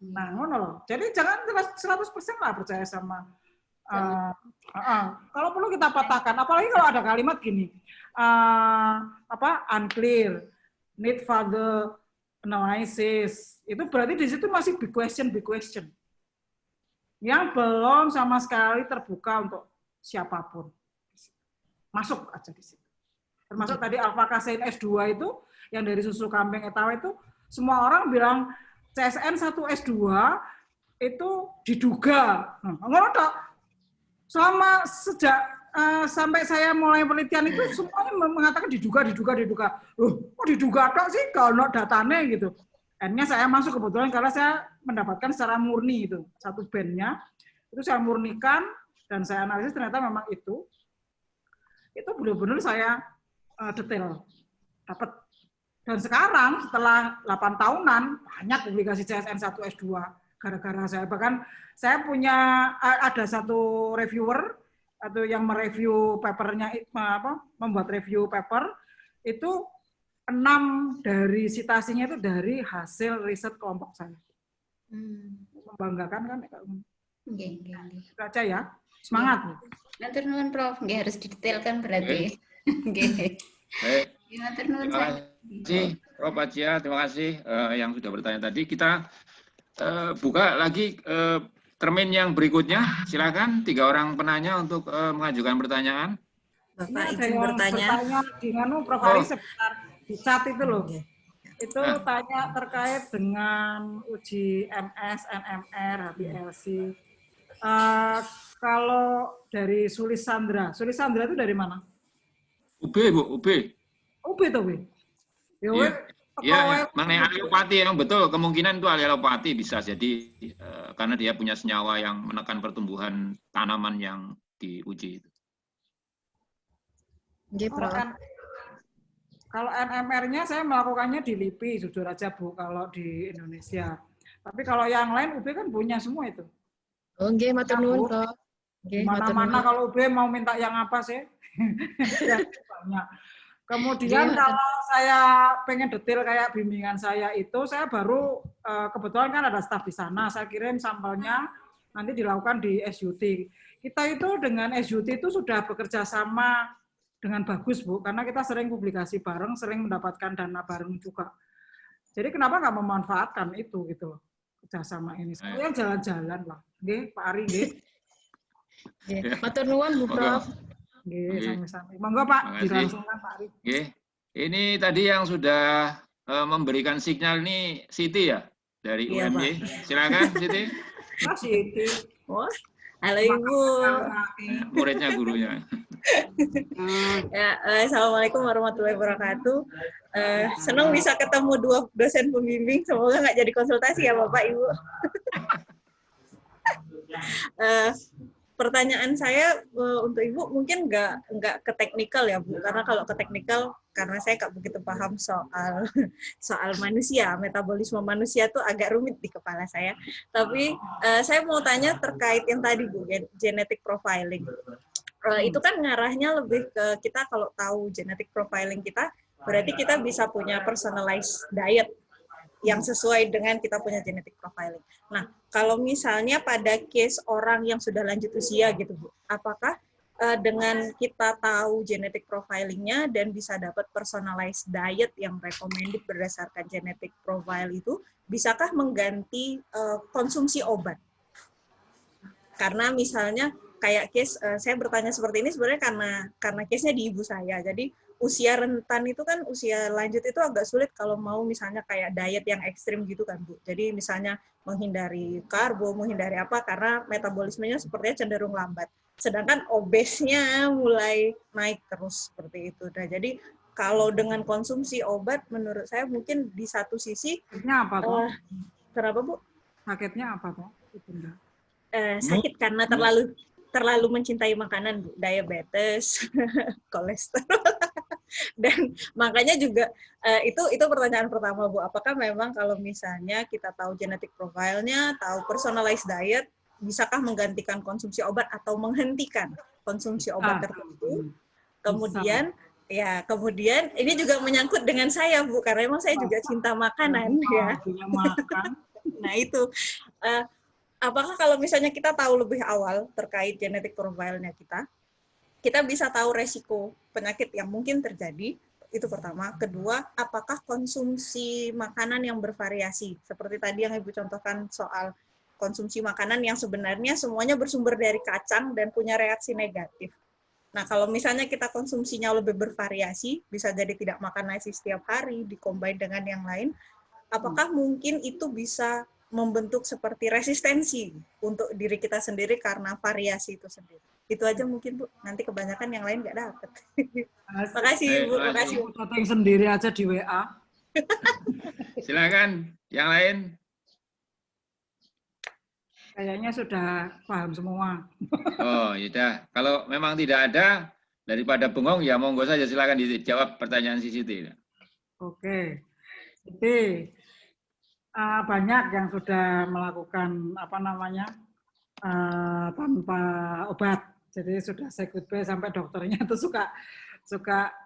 Nah, ngono loh. Jadi jangan 100% lah percaya sama. Kalau perlu kita patahkan. Apalagi kalau ada kalimat gini, unclear, need further analysis, itu berarti di situ masih big question yang belum sama sekali terbuka untuk siapapun. Masuk aja di situ. Termasuk tadi alpha kasein S2 itu yang dari susu kambing etawa itu, semua orang bilang CSN 1 S2 itu diduga. Selama sejak sampai saya mulai penelitian itu semuanya mengatakan diduga. Kok diduga tok sih kalau datanya gitu. Akhirnya saya masuk kebetulan karena saya mendapatkan secara murni itu satu bandnya itu saya murnikan dan saya analisis ternyata memang itu benar-benar saya detail dapat. Dan sekarang setelah 8 tahunan banyak publikasi CSN 1 S2 gara-gara saya. Bahkan saya punya ada satu reviewer atau yang mereview papernya, membuat review paper itu 6 dari citasinya itu dari hasil riset kelompok saya. Membanggakan kan? Itu aja ya. Semangat. Nanti nuwun Prof, nggih harus didetailkan berarti. Nggih. Baik. Terima kasih Prof Adjia, terima kasih yang sudah bertanya tadi. Kita buka lagi termin yang berikutnya. Silakan 3 orang penanya untuk mengajukan pertanyaan. Bapak izin bertanya dengan Prof Ari sebentar di chat itu loh. Itu tanya terkait dengan uji MS, NMR, HPLC. Kalau dari Sulis Sandra itu dari mana? UB Bu, UB. UB tuh, Bu. Ya, mengenai alelopati yang betul, kemungkinan itu alelopati bisa jadi karena dia punya senyawa yang menekan pertumbuhan tanaman yang diuji itu. Kalau NMR-nya saya melakukannya di LIPI, jujur aja Bu, kalau di Indonesia. Tapi kalau yang lain UB kan punya semua itu. Oke, matur nuwun, Prof. Mana-mana kalau UB mau minta yang apa sih? Banyak. Kemudian kalau saya pengen detail kayak bimbingan saya itu, saya baru kebetulan kan ada staf di sana, saya kirim sampelnya nanti dilakukan di SUT. Kita itu dengan SUT itu sudah bekerja sama dengan bagus Bu, karena kita sering publikasi bareng, sering mendapatkan dana bareng juga. Jadi kenapa nggak memanfaatkan itu gitu loh, kerjasama ini. Sekalian jalan-jalan lah, nggih Pak Ari nggih. Matur nuwun Bu Prof. Nggih, sami-sami. Monggo Pak, dilangsungkan Pak Ari. Nggih. Ini tadi yang sudah memberikan sinyal ini Siti ya dari UMY. Silakan Siti. Mas Siti. Halo Ibu. Muridnya gurunya. Ya, assalamualaikum warahmatullahi wabarakatuh. Senang bisa ketemu 2 dosen pembimbing. Semoga nggak jadi konsultasi ya Bapak Ibu. pertanyaan saya untuk Ibu mungkin nggak ke teknikal ya Bu, karena kalau ke teknikal karena saya nggak begitu paham soal manusia, metabolisme manusia tuh agak rumit di kepala saya. Tapi saya mau tanya terkait yang tadi Bu, genetic profiling. Itu kan ngarahnya lebih ke kita kalau tahu genetic profiling kita, berarti kita bisa punya personalized diet yang sesuai dengan kita punya genetic profiling. Nah, kalau misalnya pada case orang yang sudah lanjut usia gitu Bu, apakah dengan kita tahu genetic profilingnya dan bisa dapat personalized diet yang recommended berdasarkan genetic profile itu, bisakah mengganti konsumsi obat? Karena misalnya kayak case, saya bertanya seperti ini sebenarnya karena case-nya di ibu saya. Jadi usia rentan itu kan, usia lanjut itu agak sulit kalau mau misalnya kayak diet yang ekstrim gitu kan Bu. Jadi misalnya menghindari karbo, menghindari apa, karena metabolismenya sepertinya cenderung lambat. Sedangkan obesnya mulai naik terus seperti itu. Nah, jadi kalau dengan konsumsi obat, menurut saya mungkin di satu sisi... Sakitnya apa tuh? Kenapa Bu? Sakitnya apa tuh? Sakit karena terlalu mencintai makanan, Bu. Diabetes, kolesterol. Dan makanya juga itu pertanyaan pertama Bu, apakah memang kalau misalnya kita tahu genetic profile-nya, tahu personalized diet, bisakah menggantikan konsumsi obat atau menghentikan konsumsi obat tertentu? Kemudian kemudian ini juga menyangkut dengan saya Bu, karena memang saya juga cinta makanan ya. Nah itu apakah kalau misalnya kita tahu lebih awal terkait genetic profile-nya kita bisa tahu resiko penyakit yang mungkin terjadi, itu pertama. Kedua, apakah konsumsi makanan yang bervariasi, seperti tadi yang Ibu contohkan soal konsumsi makanan yang sebenarnya semuanya bersumber dari kacang dan punya reaksi negatif. Nah, kalau misalnya kita konsumsinya lebih bervariasi, bisa jadi tidak makan nasi setiap hari, dikombin dengan yang lain, apakah mungkin itu bisa membentuk seperti resistensi untuk diri kita sendiri karena variasi itu sendiri. Itu aja mungkin Bu, nanti kebanyakan yang lain nggak dapat. Makasih Bu, makasih. Chatting sendiri aja di WA. Silakan, yang lain. Kayaknya sudah paham semua. Oh, ya. Kalau memang tidak ada, daripada bengong, ya monggo saja silakan dijawab pertanyaan si Siti. Oke. Siti, banyak yang sudah melakukan tanpa obat. Jadi sudah say goodbye sampai dokternya itu suka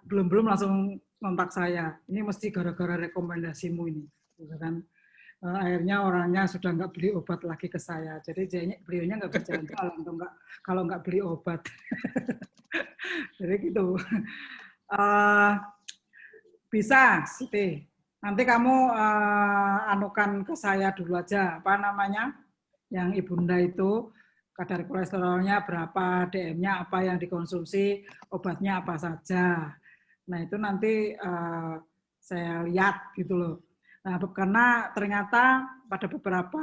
belum langsung kontak saya. Ini mesti gara-gara rekomendasimu ini, gitu kan. Akhirnya orangnya sudah nggak beli obat lagi ke saya. Jadi beliaunya nggak berjalan-jalan kalau nggak beli obat. Jadi gitu. Bisa, Siti. Nanti kamu anukan ke saya dulu aja, yang ibunda itu, kadar kolesterolnya berapa, DM-nya apa yang dikonsumsi, obatnya apa saja. Nah itu nanti saya lihat gitu loh. Nah, karena ternyata pada beberapa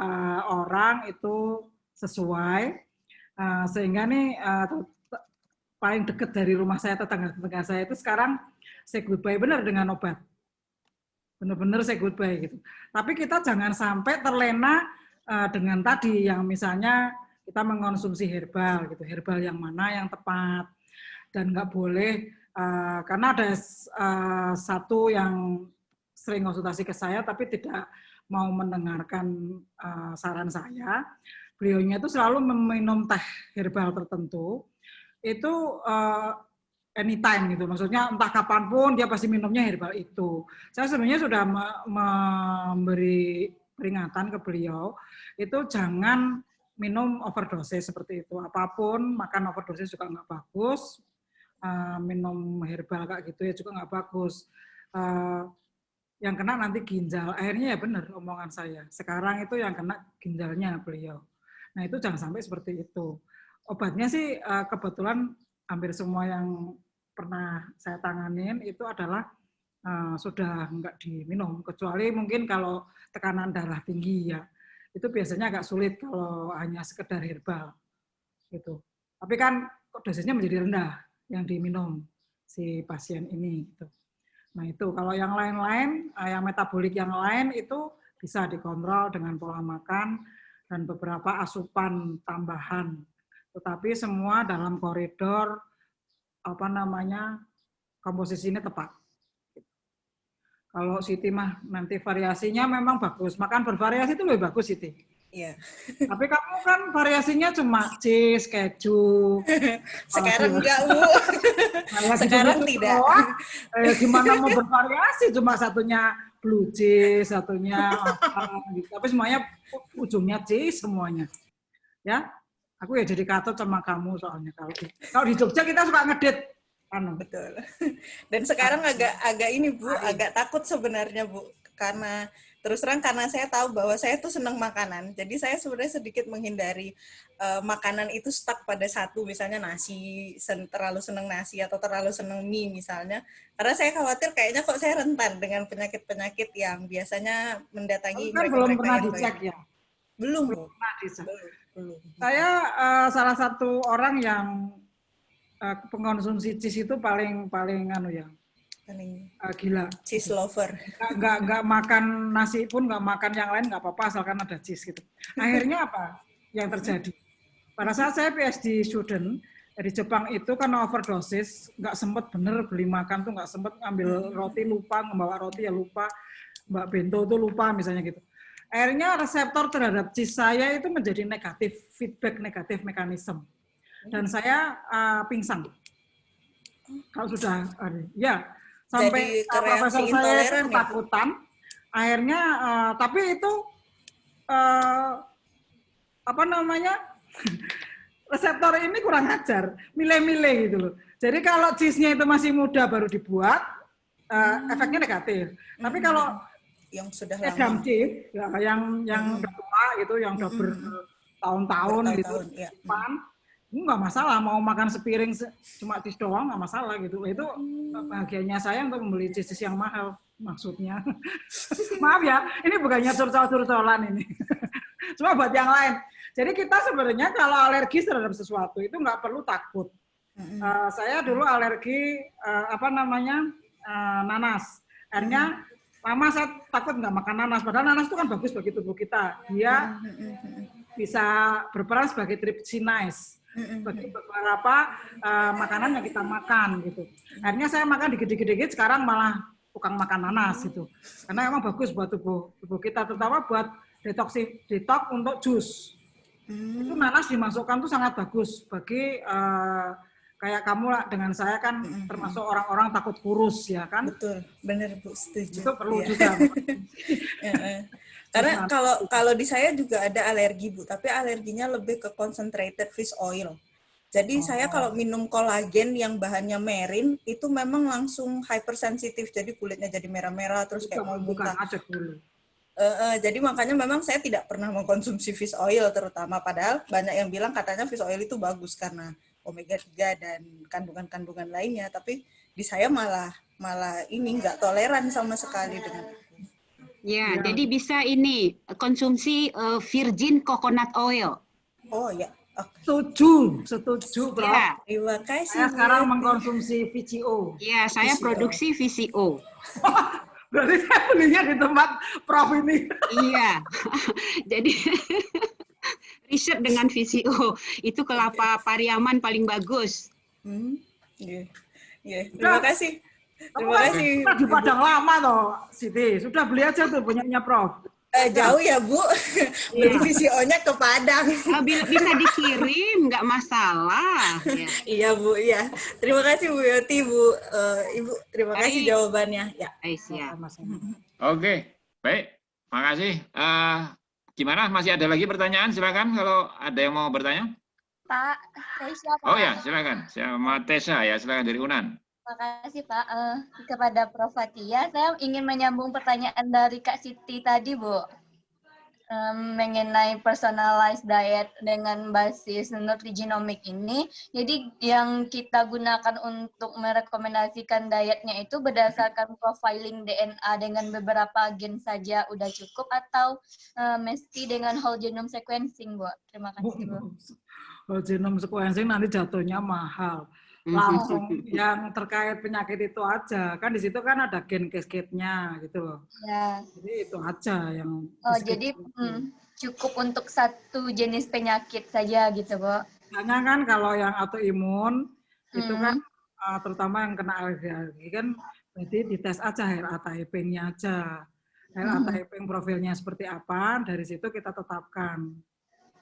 orang itu sesuai, sehingga nih paling dekat dari rumah saya, tetangga saya itu sekarang say goodbye benar dengan obat. Benar-benar say goodbye gitu. Tapi kita jangan sampai terlena dengan tadi yang misalnya kita mengkonsumsi herbal gitu, herbal yang mana yang tepat, dan nggak boleh karena ada satu yang sering konsultasi ke saya tapi tidak mau mendengarkan saran saya. Beliaunya itu selalu meminum teh herbal tertentu itu anytime gitu, maksudnya entah kapanpun dia pasti minumnya herbal itu. Saya sebenarnya sudah memberi peringatan ke beliau itu jangan minum overdose seperti itu. Apapun makan overdose juga nggak bagus, minum herbal kayak gitu ya juga nggak bagus. Yang kena nanti ginjal. Akhirnya ya benar omongan saya. Sekarang itu yang kena ginjalnya beliau. Nah itu jangan sampai seperti itu. Obatnya sih kebetulan hampir semua yang pernah saya tanganin itu adalah sudah nggak diminum. Kecuali mungkin kalau tekanan darah tinggi ya. Itu biasanya agak sulit kalau hanya sekedar herbal. Gitu. Tapi kan dosisnya menjadi rendah yang diminum si pasien ini. Gitu. Nah itu kalau yang lain-lain, yang metabolik yang lain itu bisa dikontrol dengan pola makan dan beberapa asupan tambahan tetapi semua dalam koridor komposisinya tepat. Kalau Siti mah nanti variasinya memang bagus, makan bervariasi itu lebih bagus Siti. Iya. Tapi kamu kan variasinya cuma cheese, keju. Sekarang enggak, Bu. Sekarang tidak. Gimana mau bervariasi? Cuma satunya blue cheese, satunya apa gitu. Tapi semuanya ujungnya cheese semuanya. Ya, aku ya dedikator sama kamu soalnya kalau di Jogja kita suka ngedit. Betul. Dan sekarang agak ini Bu, agak takut sebenarnya Bu, karena terus terang karena saya tahu bahwa saya tuh senang makanan, jadi saya sebenarnya sedikit menghindari makanan itu stuck pada satu, misalnya nasi, terlalu senang nasi atau terlalu senang mie misalnya, karena saya khawatir kayaknya kok saya rentan dengan penyakit-penyakit yang biasanya mendatangi mereka. Belum pernah dicek ya? Belum pernah dicek. Belum. Saya salah satu orang yang pengkonsumsi cheese itu paling gila. Cheese lover. Nggak makan nasi pun, nggak makan yang lain nggak apa-apa asalkan ada cheese gitu. Akhirnya apa yang terjadi? Pada saat saya PhD student dari Jepang itu karena overdosis, nggak sempet bener beli makan tuh, nggak sempet ambil roti lupa, membawa roti ya lupa, mbak bento tuh lupa misalnya gitu. Akhirnya reseptor terhadap cheese saya itu menjadi negatif, feedback negatif mekanisme. Dan saya pingsan. Kalau sudah, ya sampai profesor saya itu ketakutan. Akhirnya, tapi itu reseptor ini kurang ajar, milih-milih gitu loh. Jadi kalau cheese-nya itu masih muda baru dibuat, efeknya negatif. Tapi kalau yang sudah lama, cheese, ya, yang udah tua gitu, yang udah bertahun-tahun gitu, ya. Nggak masalah, mau makan sepiring cuma cheese doang nggak masalah gitu. Itu bahagianya saya untuk membeli cheese yang mahal maksudnya. Maaf ya, ini bukannya curcol-curcolan ini. Cuma buat yang lain. Jadi kita sebenarnya kalau alergi terhadap sesuatu itu nggak perlu takut. Saya dulu alergi nanas. Akhirnya lama saya takut nggak makan nanas. Padahal nanas itu kan bagus bagi tubuh kita. Dia bisa berperan sebagai trypsinase bagi beberapa makanan yang kita makan gitu. Akhirnya saya makan dikit-dikit, sekarang malah bukan makan nanas gitu. Karena emang bagus buat tubuh kita, terutama buat detox untuk jus. Itu nanas dimasukkan tuh sangat bagus bagi kayak kamu lah, dengan saya kan termasuk orang-orang takut kurus ya kan. Betul, benar Bu, setuju. Itu perlu juga. Karena kalau di saya juga ada alergi Bu, tapi alerginya lebih ke concentrated fish oil. Jadi saya kalau minum kolagen yang bahannya merin itu memang langsung hypersensitif, jadi kulitnya jadi merah-merah terus kayak mau muntah. Jadi makanya memang saya tidak pernah mengkonsumsi fish oil terutama, padahal banyak yang bilang katanya fish oil itu bagus karena omega 3 dan kandungan-kandungan lainnya, tapi di saya malah ini nggak toleran sama sekali dengan ya, jadi bisa ini konsumsi virgin coconut oil. Oh ya, setuju, Bro. Ya. Terima kasih. Saya sekarang mengkonsumsi VCO. Ya, saya produksi VCO. Berarti saya belinya di tempat Prof ini. Iya, jadi riset dengan VCO itu kelapa Pariaman paling bagus. Terima kasih. Terima kasih. Di Padang lama toh, Siti. Sudah beli aja tuh punyanya Prof. Jauh ya Bu, beli VCO-nya ke Padang. Bisa dikirim, nggak masalah. Ya. Iya Bu, iya. Terima kasih Bu Yoti, Bu. Ibu, terima kasih jawabannya. Ya. Siap. Oke, baik. Makasih. Gimana? Masih ada lagi pertanyaan? Silakan kalau ada yang mau bertanya. Pak, saya siapa? Oh ya, silakan. Sama Tessa ya, silakan dari Unan. Terima kasih Pak. Kepada Prof. Fathia, saya ingin menyambung pertanyaan dari Kak Siti tadi, Bu. Mengenai personalized diet dengan basis nutrigenomic ini. Jadi yang kita gunakan untuk merekomendasikan dietnya itu berdasarkan profiling DNA dengan beberapa gen saja udah cukup atau mesti dengan whole genome sequencing, Bu? Terima kasih, Bu. Whole genome sequencing nanti jatuhnya mahal. Langsung yang terkait penyakit itu aja, kan di situ kan ada gen cascade-nya gitu loh. Ya. Jadi itu aja yang. Oh jadi cukup untuk satu jenis penyakit saja gitu, Bu? biasanya kan kalau yang autoimun itu kan terutama yang kena alergi kan berarti dites aja HLA typing-nya aja. HLA typing profilnya seperti apa, dari situ kita tetapkan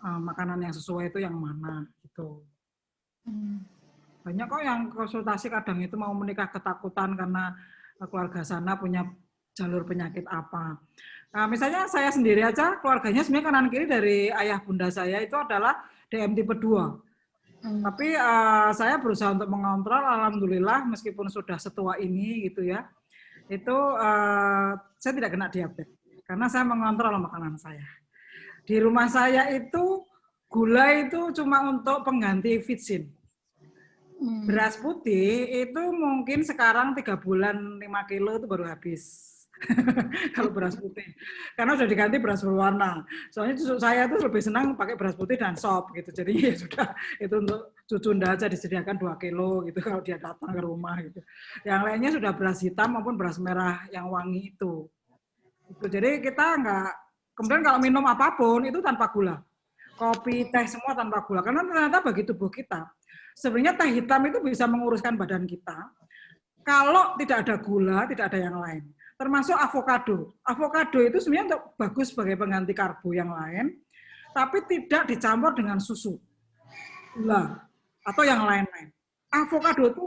makanan yang sesuai itu yang mana gitu. Banyak kok yang konsultasi kadang itu mau menikah ketakutan karena keluarga sana punya jalur penyakit apa. Nah, misalnya saya sendiri aja, keluarganya sebenarnya kanan kiri dari ayah bunda saya itu adalah DM tipe 2. Tapi saya berusaha untuk mengontrol, alhamdulillah meskipun sudah setua ini gitu ya, itu saya tidak kena diabetes karena saya mengontrol makanan saya. Di rumah saya itu gula itu cuma untuk pengganti vitsin. Beras putih itu mungkin sekarang 3 bulan 5 kilo itu baru habis. Kalau beras putih. Karena sudah diganti beras berwarna. Soalnya cucu saya tuh lebih senang pakai beras putih dan sop gitu. Jadi ya sudah itu untuk cucu Nda aja disediakan 2 kilo gitu kalau dia datang ke rumah gitu. Yang lainnya sudah beras hitam maupun beras merah yang wangi itu. Jadi kita enggak, kemudian kalau minum apapun itu tanpa gula. Kopi, teh semua tanpa gula. Karena ternyata bagi tubuh kita sebenarnya teh hitam itu bisa menguruskan badan kita. Kalau tidak ada gula, tidak ada yang lain. Termasuk avokado. Avokado itu sebenarnya untuk bagus sebagai pengganti karbo yang lain, tapi tidak dicampur dengan susu, gula, atau yang lain-lain. Avokado itu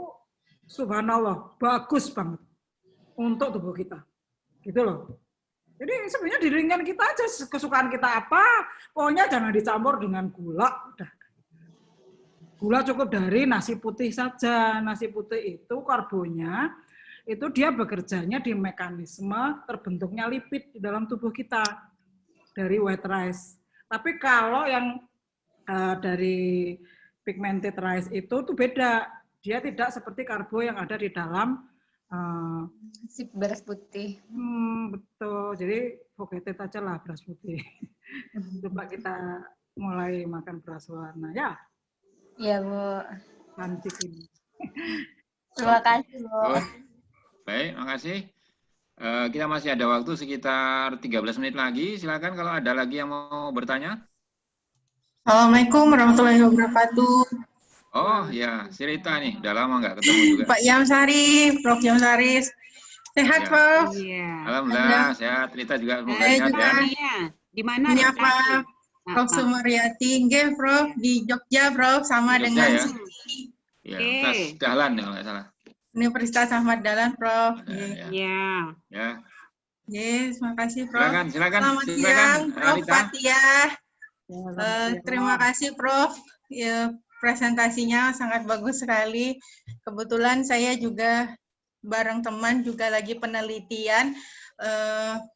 subhanallah bagus banget untuk tubuh kita. Gitu loh. Jadi sebenarnya di ringan kita aja, kesukaan kita apa, pokoknya jangan dicampur dengan gula. Udah. Gula cukup dari nasi putih saja. Nasi putih itu karbonya, itu dia bekerjanya di mekanisme terbentuknya lipid di dalam tubuh kita dari white rice. Tapi kalau yang dari pigmented rice itu tuh beda. Dia tidak seperti karbo yang ada di dalam beras putih. Betul. Jadi forget it aja lah beras putih. Coba kita mulai makan beras warna ya. Iya, Bu. Cantik ini. Terima kasih, Bu. Baik, makasih. Kita masih ada waktu sekitar 13 menit lagi. Silakan kalau ada lagi yang mau bertanya. Assalamualaikum warahmatullahi wabarakatuh. Oh ya, si Rita nih. Udah lama nggak ketemu juga. Pak Yamsari, Prof. Yamsari. Sehat, Ya. Prof? Iya. Alhamdulillah, sehat. Rita juga semoga sehat ya. Di mana? Ini apa? Prof. Sumaryati, nggih, Prof. Di Jogja, Prof. Sama Di Jogja, dengan ya? Siti. Ya, Tas Dahlan kalau nggak salah. Universitas Ahmad Dahlan, Prof. Iya. Ya. Yes, terima kasih, Prof. Silakan, silakan. Selamat Silakan, siang, Prof. Rita. Fatihah. Terima kasih, Prof. Ya, presentasinya sangat bagus sekali. Kebetulan saya juga bareng teman juga lagi penelitian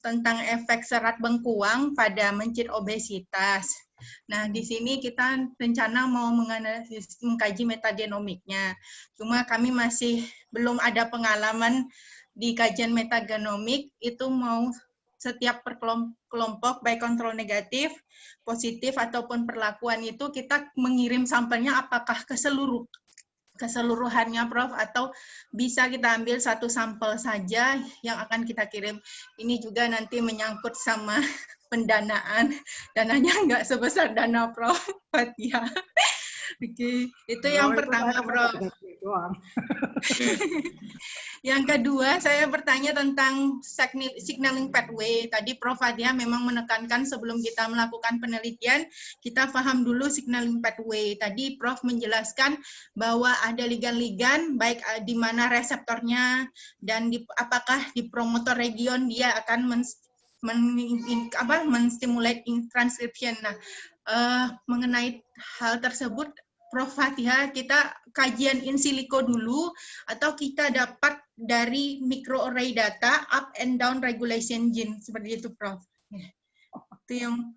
tentang efek serat bengkuang pada mencegah obesitas. Nah, di sini kita rencana mau menganalisis, mengkaji metagenomiknya. Cuma kami masih belum ada pengalaman di kajian metagenomik, itu mau setiap kelompok, baik kontrol negatif, positif, ataupun perlakuan itu kita mengirim sampelnya apakah keseluruhannya, Prof, atau bisa kita ambil satu sampel saja yang akan kita kirim. Ini juga nanti menyangkut sama pendanaan. Dananya nggak sebesar dana Prof. Fatihah. Oke, itu yang pertama, Prof. Yang kedua, saya bertanya tentang signaling pathway. Tadi Prof. Fatihah memang menekankan sebelum kita melakukan penelitian, kita paham dulu signaling pathway. Tadi Prof. menjelaskan bahwa ada ligan-ligan, baik di mana reseptornya, dan apakah di promotor region dia akan menstimulate transcription. Nah, mengenai hal tersebut, Prof. Fatihah, kita kajian in silico dulu, atau kita dapat dari microarray data up and down regulation gene, seperti itu, Prof. Itu yang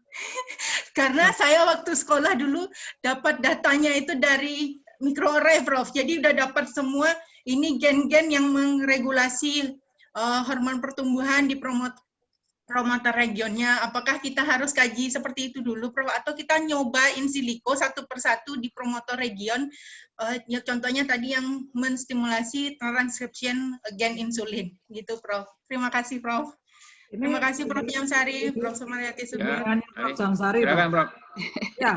karena saya waktu sekolah dulu dapat datanya itu dari microarray, Prof. Jadi udah dapat semua ini gen-gen yang meregulasi hormon pertumbuhan di promoter regionnya. Apakah kita harus kaji seperti itu dulu, Prof, atau kita nyoba in silico satu persatu di promoter region? Ya, contohnya tadi yang menstimulasi transcription gen insulin, gitu, Prof. Terima kasih, Prof. Terima kasih Prof. Jamsari, Prof. Sumaryati sudah. Prof. Jamsari. Silakan, Prof. Ya.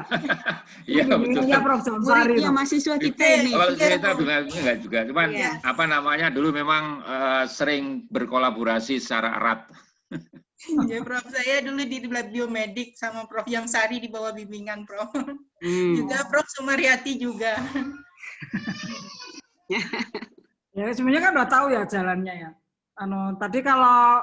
Iya, betul. Iya, Prof. Jamsari. Muridnya mahasiswa kita ini. Kalau kita enggak juga, cuman apa namanya dulu memang sering berkolaborasi secara erat. Ya, Prof. Saya dulu di lab biomedik sama Prof. Jamsari di bawah bimbingan Prof. Juga Prof. Sumaryati juga. Ya, sebenarnya kan udah tahu ya jalannya ya. Tadi kalau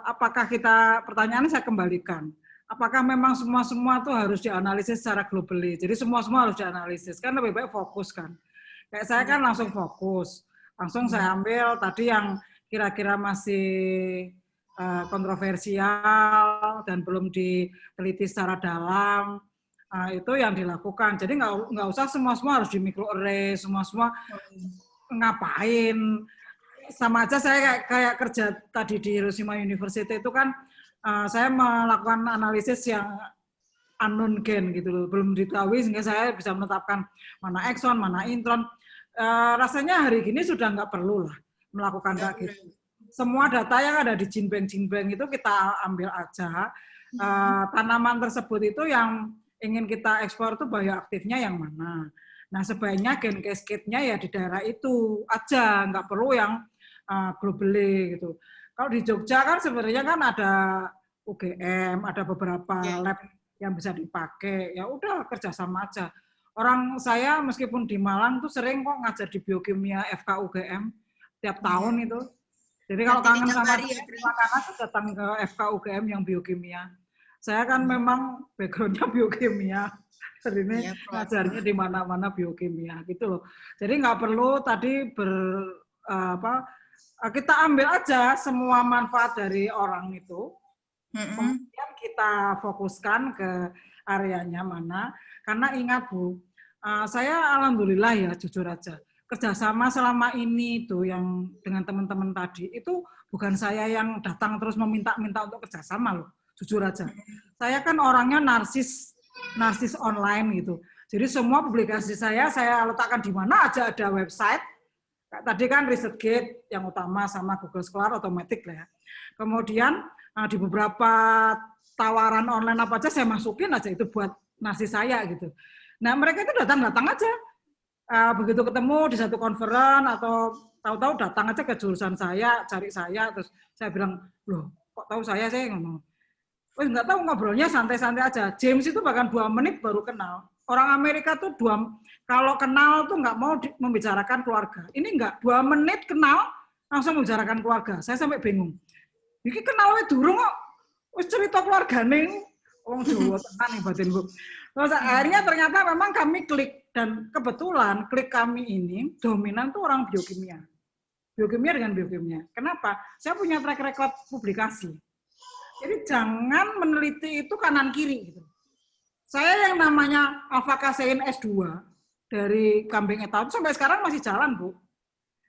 apakah kita pertanyaannya saya kembalikan. Apakah memang semua tuh harus dianalisis secara globally? Jadi semua harus dianalisis kan lebih baik fokus kan. Kayak saya kan langsung fokus. Langsung saya ambil tadi yang kira-kira masih kontroversial dan belum diteliti secara dalam. Itu yang dilakukan. Jadi nggak usah semua harus di microarray, semua ngapain. Sama aja saya kayak kerja tadi di Hiroshima University itu kan saya melakukan analisis yang unknown gain gitu loh, belum diketahui sehingga saya bisa menetapkan mana exon, mana intron. Rasanya hari gini sudah nggak perlu lah melakukan kayak gitu. Semua data yang ada di GenBank itu kita ambil aja. Tanaman tersebut itu yang ingin kita ekspor itu bioaktifnya yang mana. Nah sebaiknya gen cascade-nya ya di daerah itu aja, nggak perlu yang globally gitu. Kalau di Jogja kan sebenarnya kan ada UGM, ada beberapa lab yang bisa dipakai. Ya udah kerjasama aja. Orang saya meskipun di Malang tuh sering kok ngajar di biokimia FKUGM tiap tahun itu. Jadi kalau kangen sama makanan datang ke FKUGM yang biokimia. Saya kan memang background-nya biokimia. Jadi ini ngajarnya di mana-mana biokimia gitu loh. Jadi nggak perlu tadi kita ambil aja semua manfaat dari orang itu, kemudian kita fokuskan ke areanya mana. Karena ingat Bu, saya alhamdulillah ya jujur aja, kerjasama selama ini tuh yang dengan teman-teman tadi itu bukan saya yang datang terus meminta-minta untuk kerjasama loh, jujur aja. Saya kan orangnya narsis online gitu. Jadi semua publikasi saya letakkan di mana aja ada website. Tadi kan ResearchGate yang utama sama Google Scholar otomatis lah ya. Kemudian di beberapa tawaran online apa aja saya masukin aja itu buat nasi saya gitu. Nah mereka itu datang aja. Begitu ketemu di satu conference atau tahu-tahu datang aja ke jurusan saya, cari saya, terus saya bilang, loh kok tahu saya ngomong. Nggak tahu ngobrolnya santai-santai aja. James itu bahkan 2 menit baru kenal. Orang Amerika tuh kalau kenal tuh nggak mau membicarakan keluarga. Ini nggak, 2 menit kenal langsung membicarakan keluarga. Saya sampai bingung. Ini kenal durung kok, wis cerita keluarga nih. Orang Jawa tenan nih batinku. Terus akhirnya ternyata memang kami klik dan kebetulan klik kami ini dominan tuh orang biokimia. Biokimia dengan biokimia. Kenapa? Saya punya track record publikasi. Jadi jangan meneliti itu kanan kiri gitu. Saya yang namanya alpha kasein S2 dari Kambing et al. Sampai sekarang masih jalan, Bu.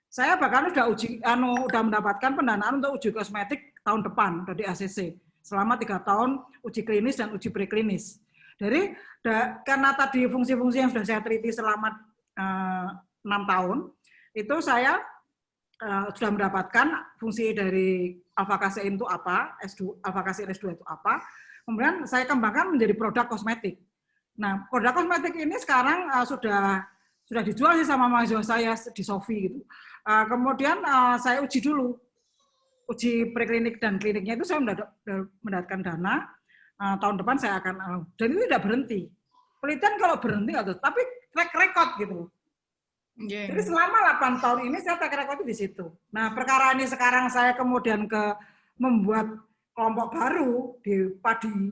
Saya bahkan udah mendapatkan pendanaan untuk uji kosmetik tahun depan dari ACC. Selama 3 tahun uji klinis dan uji preklinis. Jadi karena tadi fungsi-fungsi yang sudah saya teliti selama 6 tahun, itu saya sudah mendapatkan fungsi dari alpha kasein itu apa, alpha kasein S2 itu apa. Kemudian saya kembangkan menjadi produk kosmetik. Nah, produk kosmetik ini sekarang sudah dijual sih sama mahasiswa saya di Sofi gitu. Kemudian saya uji dulu, uji preklinik dan kliniknya itu saya mendapatkan dana. Tahun depan saya akan, dan itu tidak berhenti. Penelitian kalau berhenti nggak tuh, tapi track record gitu. Jadi selama 8 tahun ini saya track record di situ. Nah, perkara ini sekarang saya kemudian membuat kelompok baru di padi,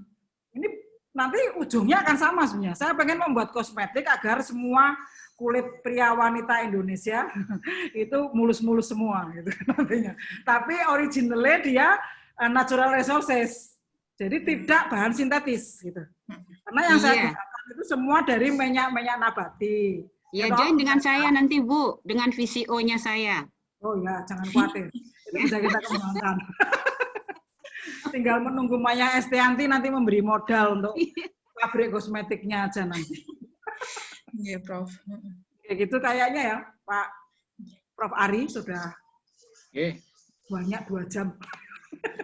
ini nanti ujungnya akan sama sebenarnya. Saya pengen membuat kosmetik agar semua kulit pria wanita Indonesia itu mulus-mulus semua gitu nantinya. Tapi originalnya dia natural resources, jadi tidak bahan sintetis gitu. Karena yang saya gunakan itu semua dari minyak nabati. Ya, join dengan saya nanti Bu, dengan VCO-nya saya. Oh ya, jangan khawatir, itu bisa kita kembangkan. Tinggal menunggu Maya Estianti nanti memberi modal untuk pabrik kosmetiknya aja nanti. Iya, Prof. Kayak gitu kayaknya ya, Pak Prof Ari sudah banyak 2 jam.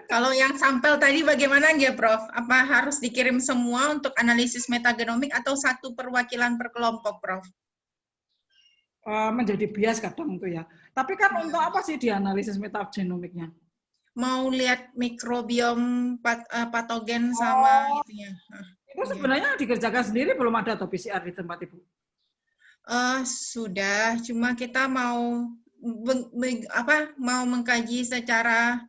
Kalau yang sampel tadi bagaimana ya, Prof? Apa harus dikirim semua untuk analisis metagenomik atau satu perwakilan per kelompok, Prof? Menjadi bias kadang itu ya. Tapi kan untuk apa sih dianalisis metagenomiknya? Mau lihat mikrobiom patogen sama itunya. Itu sebenarnya dikerjakan sendiri, belum ada atau PCR di tempat Ibu? Sudah, cuma kita mau mau mengkaji secara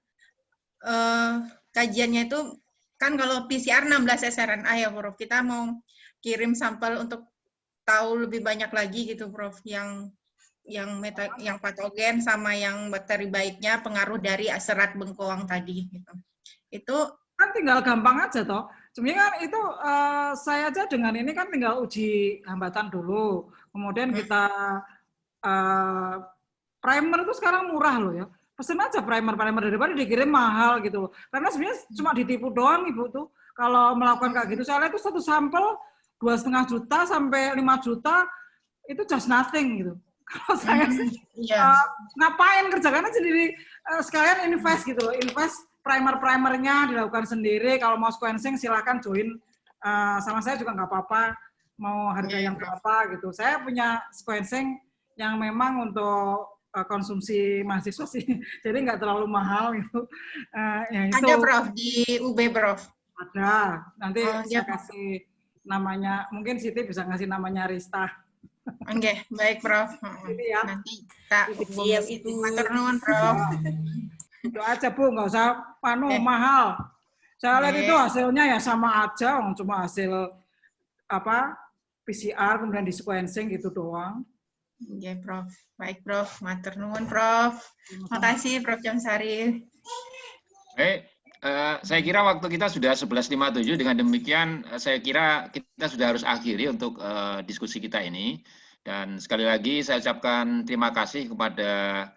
kajiannya itu kan kalau PCR 16 sRNA ya, Prof. Kita mau kirim sampel untuk tahu lebih banyak lagi gitu, Prof. Yang patogen sama yang bakteri baiknya, pengaruh dari serat bengkoang tadi gitu. Itu kan tinggal gampang aja toh. Sebenarnya kan itu saya aja dengan ini kan tinggal uji hambatan dulu. Kemudian kita primer itu sekarang murah loh ya. Pesen aja primer daripada dikirim mahal gitu loh. Karena sebenarnya cuma ditipu doang Ibu tuh. Kalau melakukan kayak gitu, saya lihat itu satu sampel 2,5 juta sampai 5 juta itu just nothing gitu. Kalau saya sih ngapain kerjakannya sendiri, sekalian invest gitu loh, invest primernya dilakukan sendiri. Kalau mau sequencing silakan join sama saya juga nggak apa-apa, mau harga yang berapa gitu. Saya punya sequencing yang memang untuk konsumsi mahasiswa sih, jadi nggak terlalu mahal gitu. Ya itu. Ada Prof di UB, Prof? Ada, nanti saya kasih namanya, mungkin Siti bisa ngasih namanya Rista. Oke, baik Prof. Ya. Nanti kita itu maturnuun, Prof. Itu aja Bu, nggak usah mahal. Saya lihat itu hasilnya ya sama aja, cuma hasil PCR kemudian di sequencing gitu doang. Oke, Prof. Baik, Prof. Maturnuun, Prof. Makasih, Prof. Jamsari. Baik, saya kira waktu kita sudah 11.57. Dengan demikian, saya kira kita sudah harus akhiri untuk diskusi kita ini. Dan sekali lagi saya ucapkan terima kasih kepada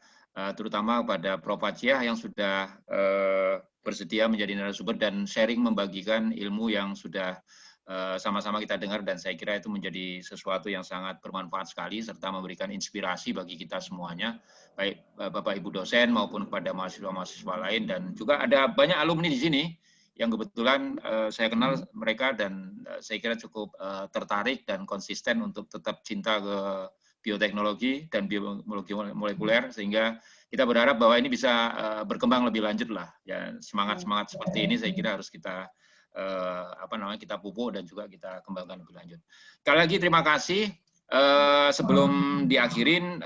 terutama kepada Prof. Fathia yang sudah bersedia menjadi narasumber dan sharing membagikan ilmu yang sudah sama-sama kita dengar, dan saya kira itu menjadi sesuatu yang sangat bermanfaat sekali serta memberikan inspirasi bagi kita semuanya, baik Bapak Ibu dosen maupun kepada mahasiswa-mahasiswa lain, dan juga ada banyak alumni di sini yang kebetulan saya kenal mereka dan saya kira cukup tertarik dan konsisten untuk tetap cinta ke bioteknologi dan biologi molekuler, sehingga kita berharap bahwa ini bisa berkembang lebih lanjut lah. Ya, semangat-semangat seperti ini saya kira harus kita kita pupuk dan juga kita kembangkan lebih lanjut. Sekali lagi terima kasih. Sebelum diakhirin,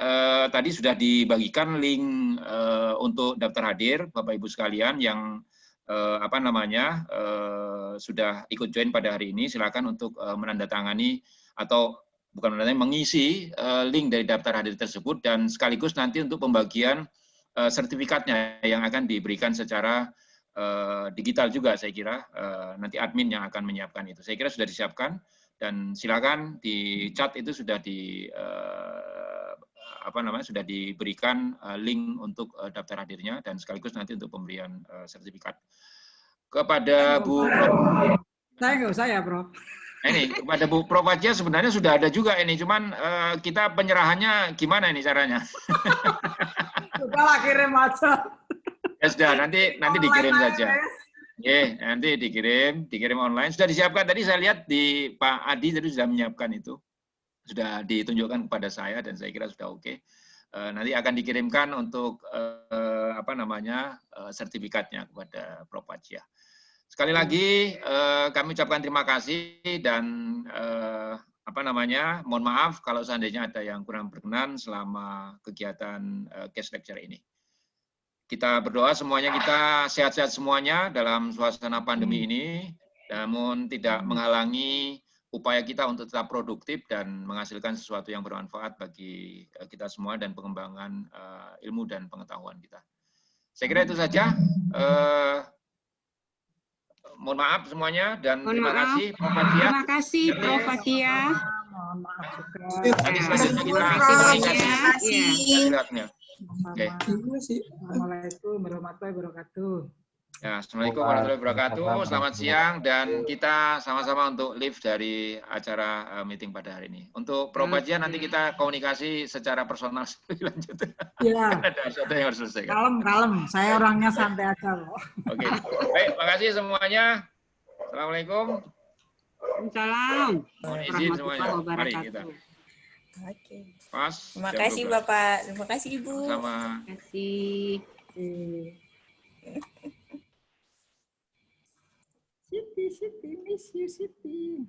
tadi sudah dibagikan link untuk daftar hadir Bapak Ibu sekalian yang sudah ikut join pada hari ini. Silakan untuk menandatangani atau bukan menandatangani, mengisi link dari daftar hadir tersebut, dan sekaligus nanti untuk pembagian sertifikatnya yang akan diberikan secara digital juga, saya kira nanti admin yang akan menyiapkan itu. Saya kira sudah disiapkan, dan silakan di chat itu sudah sudah diberikan link untuk daftar hadirnya, dan sekaligus nanti untuk pemberian sertifikat. Kepada Bu Saya nggak usah ya, Bro. Ini kepada Bu Prof Fathia sebenarnya sudah ada juga ini, cuman kita penyerahannya gimana ini caranya? Sudahlah, kirim aja. Ya sudah, nanti dikirim saja. Nanti dikirim online. Sudah disiapkan tadi, saya lihat di Pak Adi tadi sudah menyiapkan itu. Sudah ditunjukkan kepada saya dan saya kira sudah oke. Nanti akan dikirimkan untuk sertifikatnya kepada Prof Fathia. Sekali lagi kami ucapkan terima kasih dan mohon maaf kalau seandainya ada yang kurang berkenan selama kegiatan guest lecture ini. Kita berdoa semuanya kita sehat-sehat semuanya dalam suasana pandemi ini, namun tidak menghalangi upaya kita untuk tetap produktif dan menghasilkan sesuatu yang bermanfaat bagi kita semua dan pengembangan ilmu dan pengetahuan kita. Saya kira itu saja. Mohon maaf semuanya dan terima kasih Prof Fathia. Terima kasih Prof Fathia. Mohon maaf juga. Nanti selanjutnya kita Assalamualaikum warahmatullahi wabarakatuh. Ya, Assalamualaikum warahmatullahi wabarakatuh. Selamat siang dan kita sama-sama untuk live dari acara meeting pada hari ini. Untuk Prof. Fajia nanti kita komunikasi secara personal lebih lanjut. Iya. Ada sesuatu yang harus selesai. Kalem. Saya orangnya santai aja loh. Oke. Baik, makasih semuanya. Assalamualaikum. Salam. Mohon izin semuanya. Mari kita. Oke. Pas. Terima kasih Bapak. Terima kasih Ibu. Sama. Terima kasih. Siti, miss you, Siti.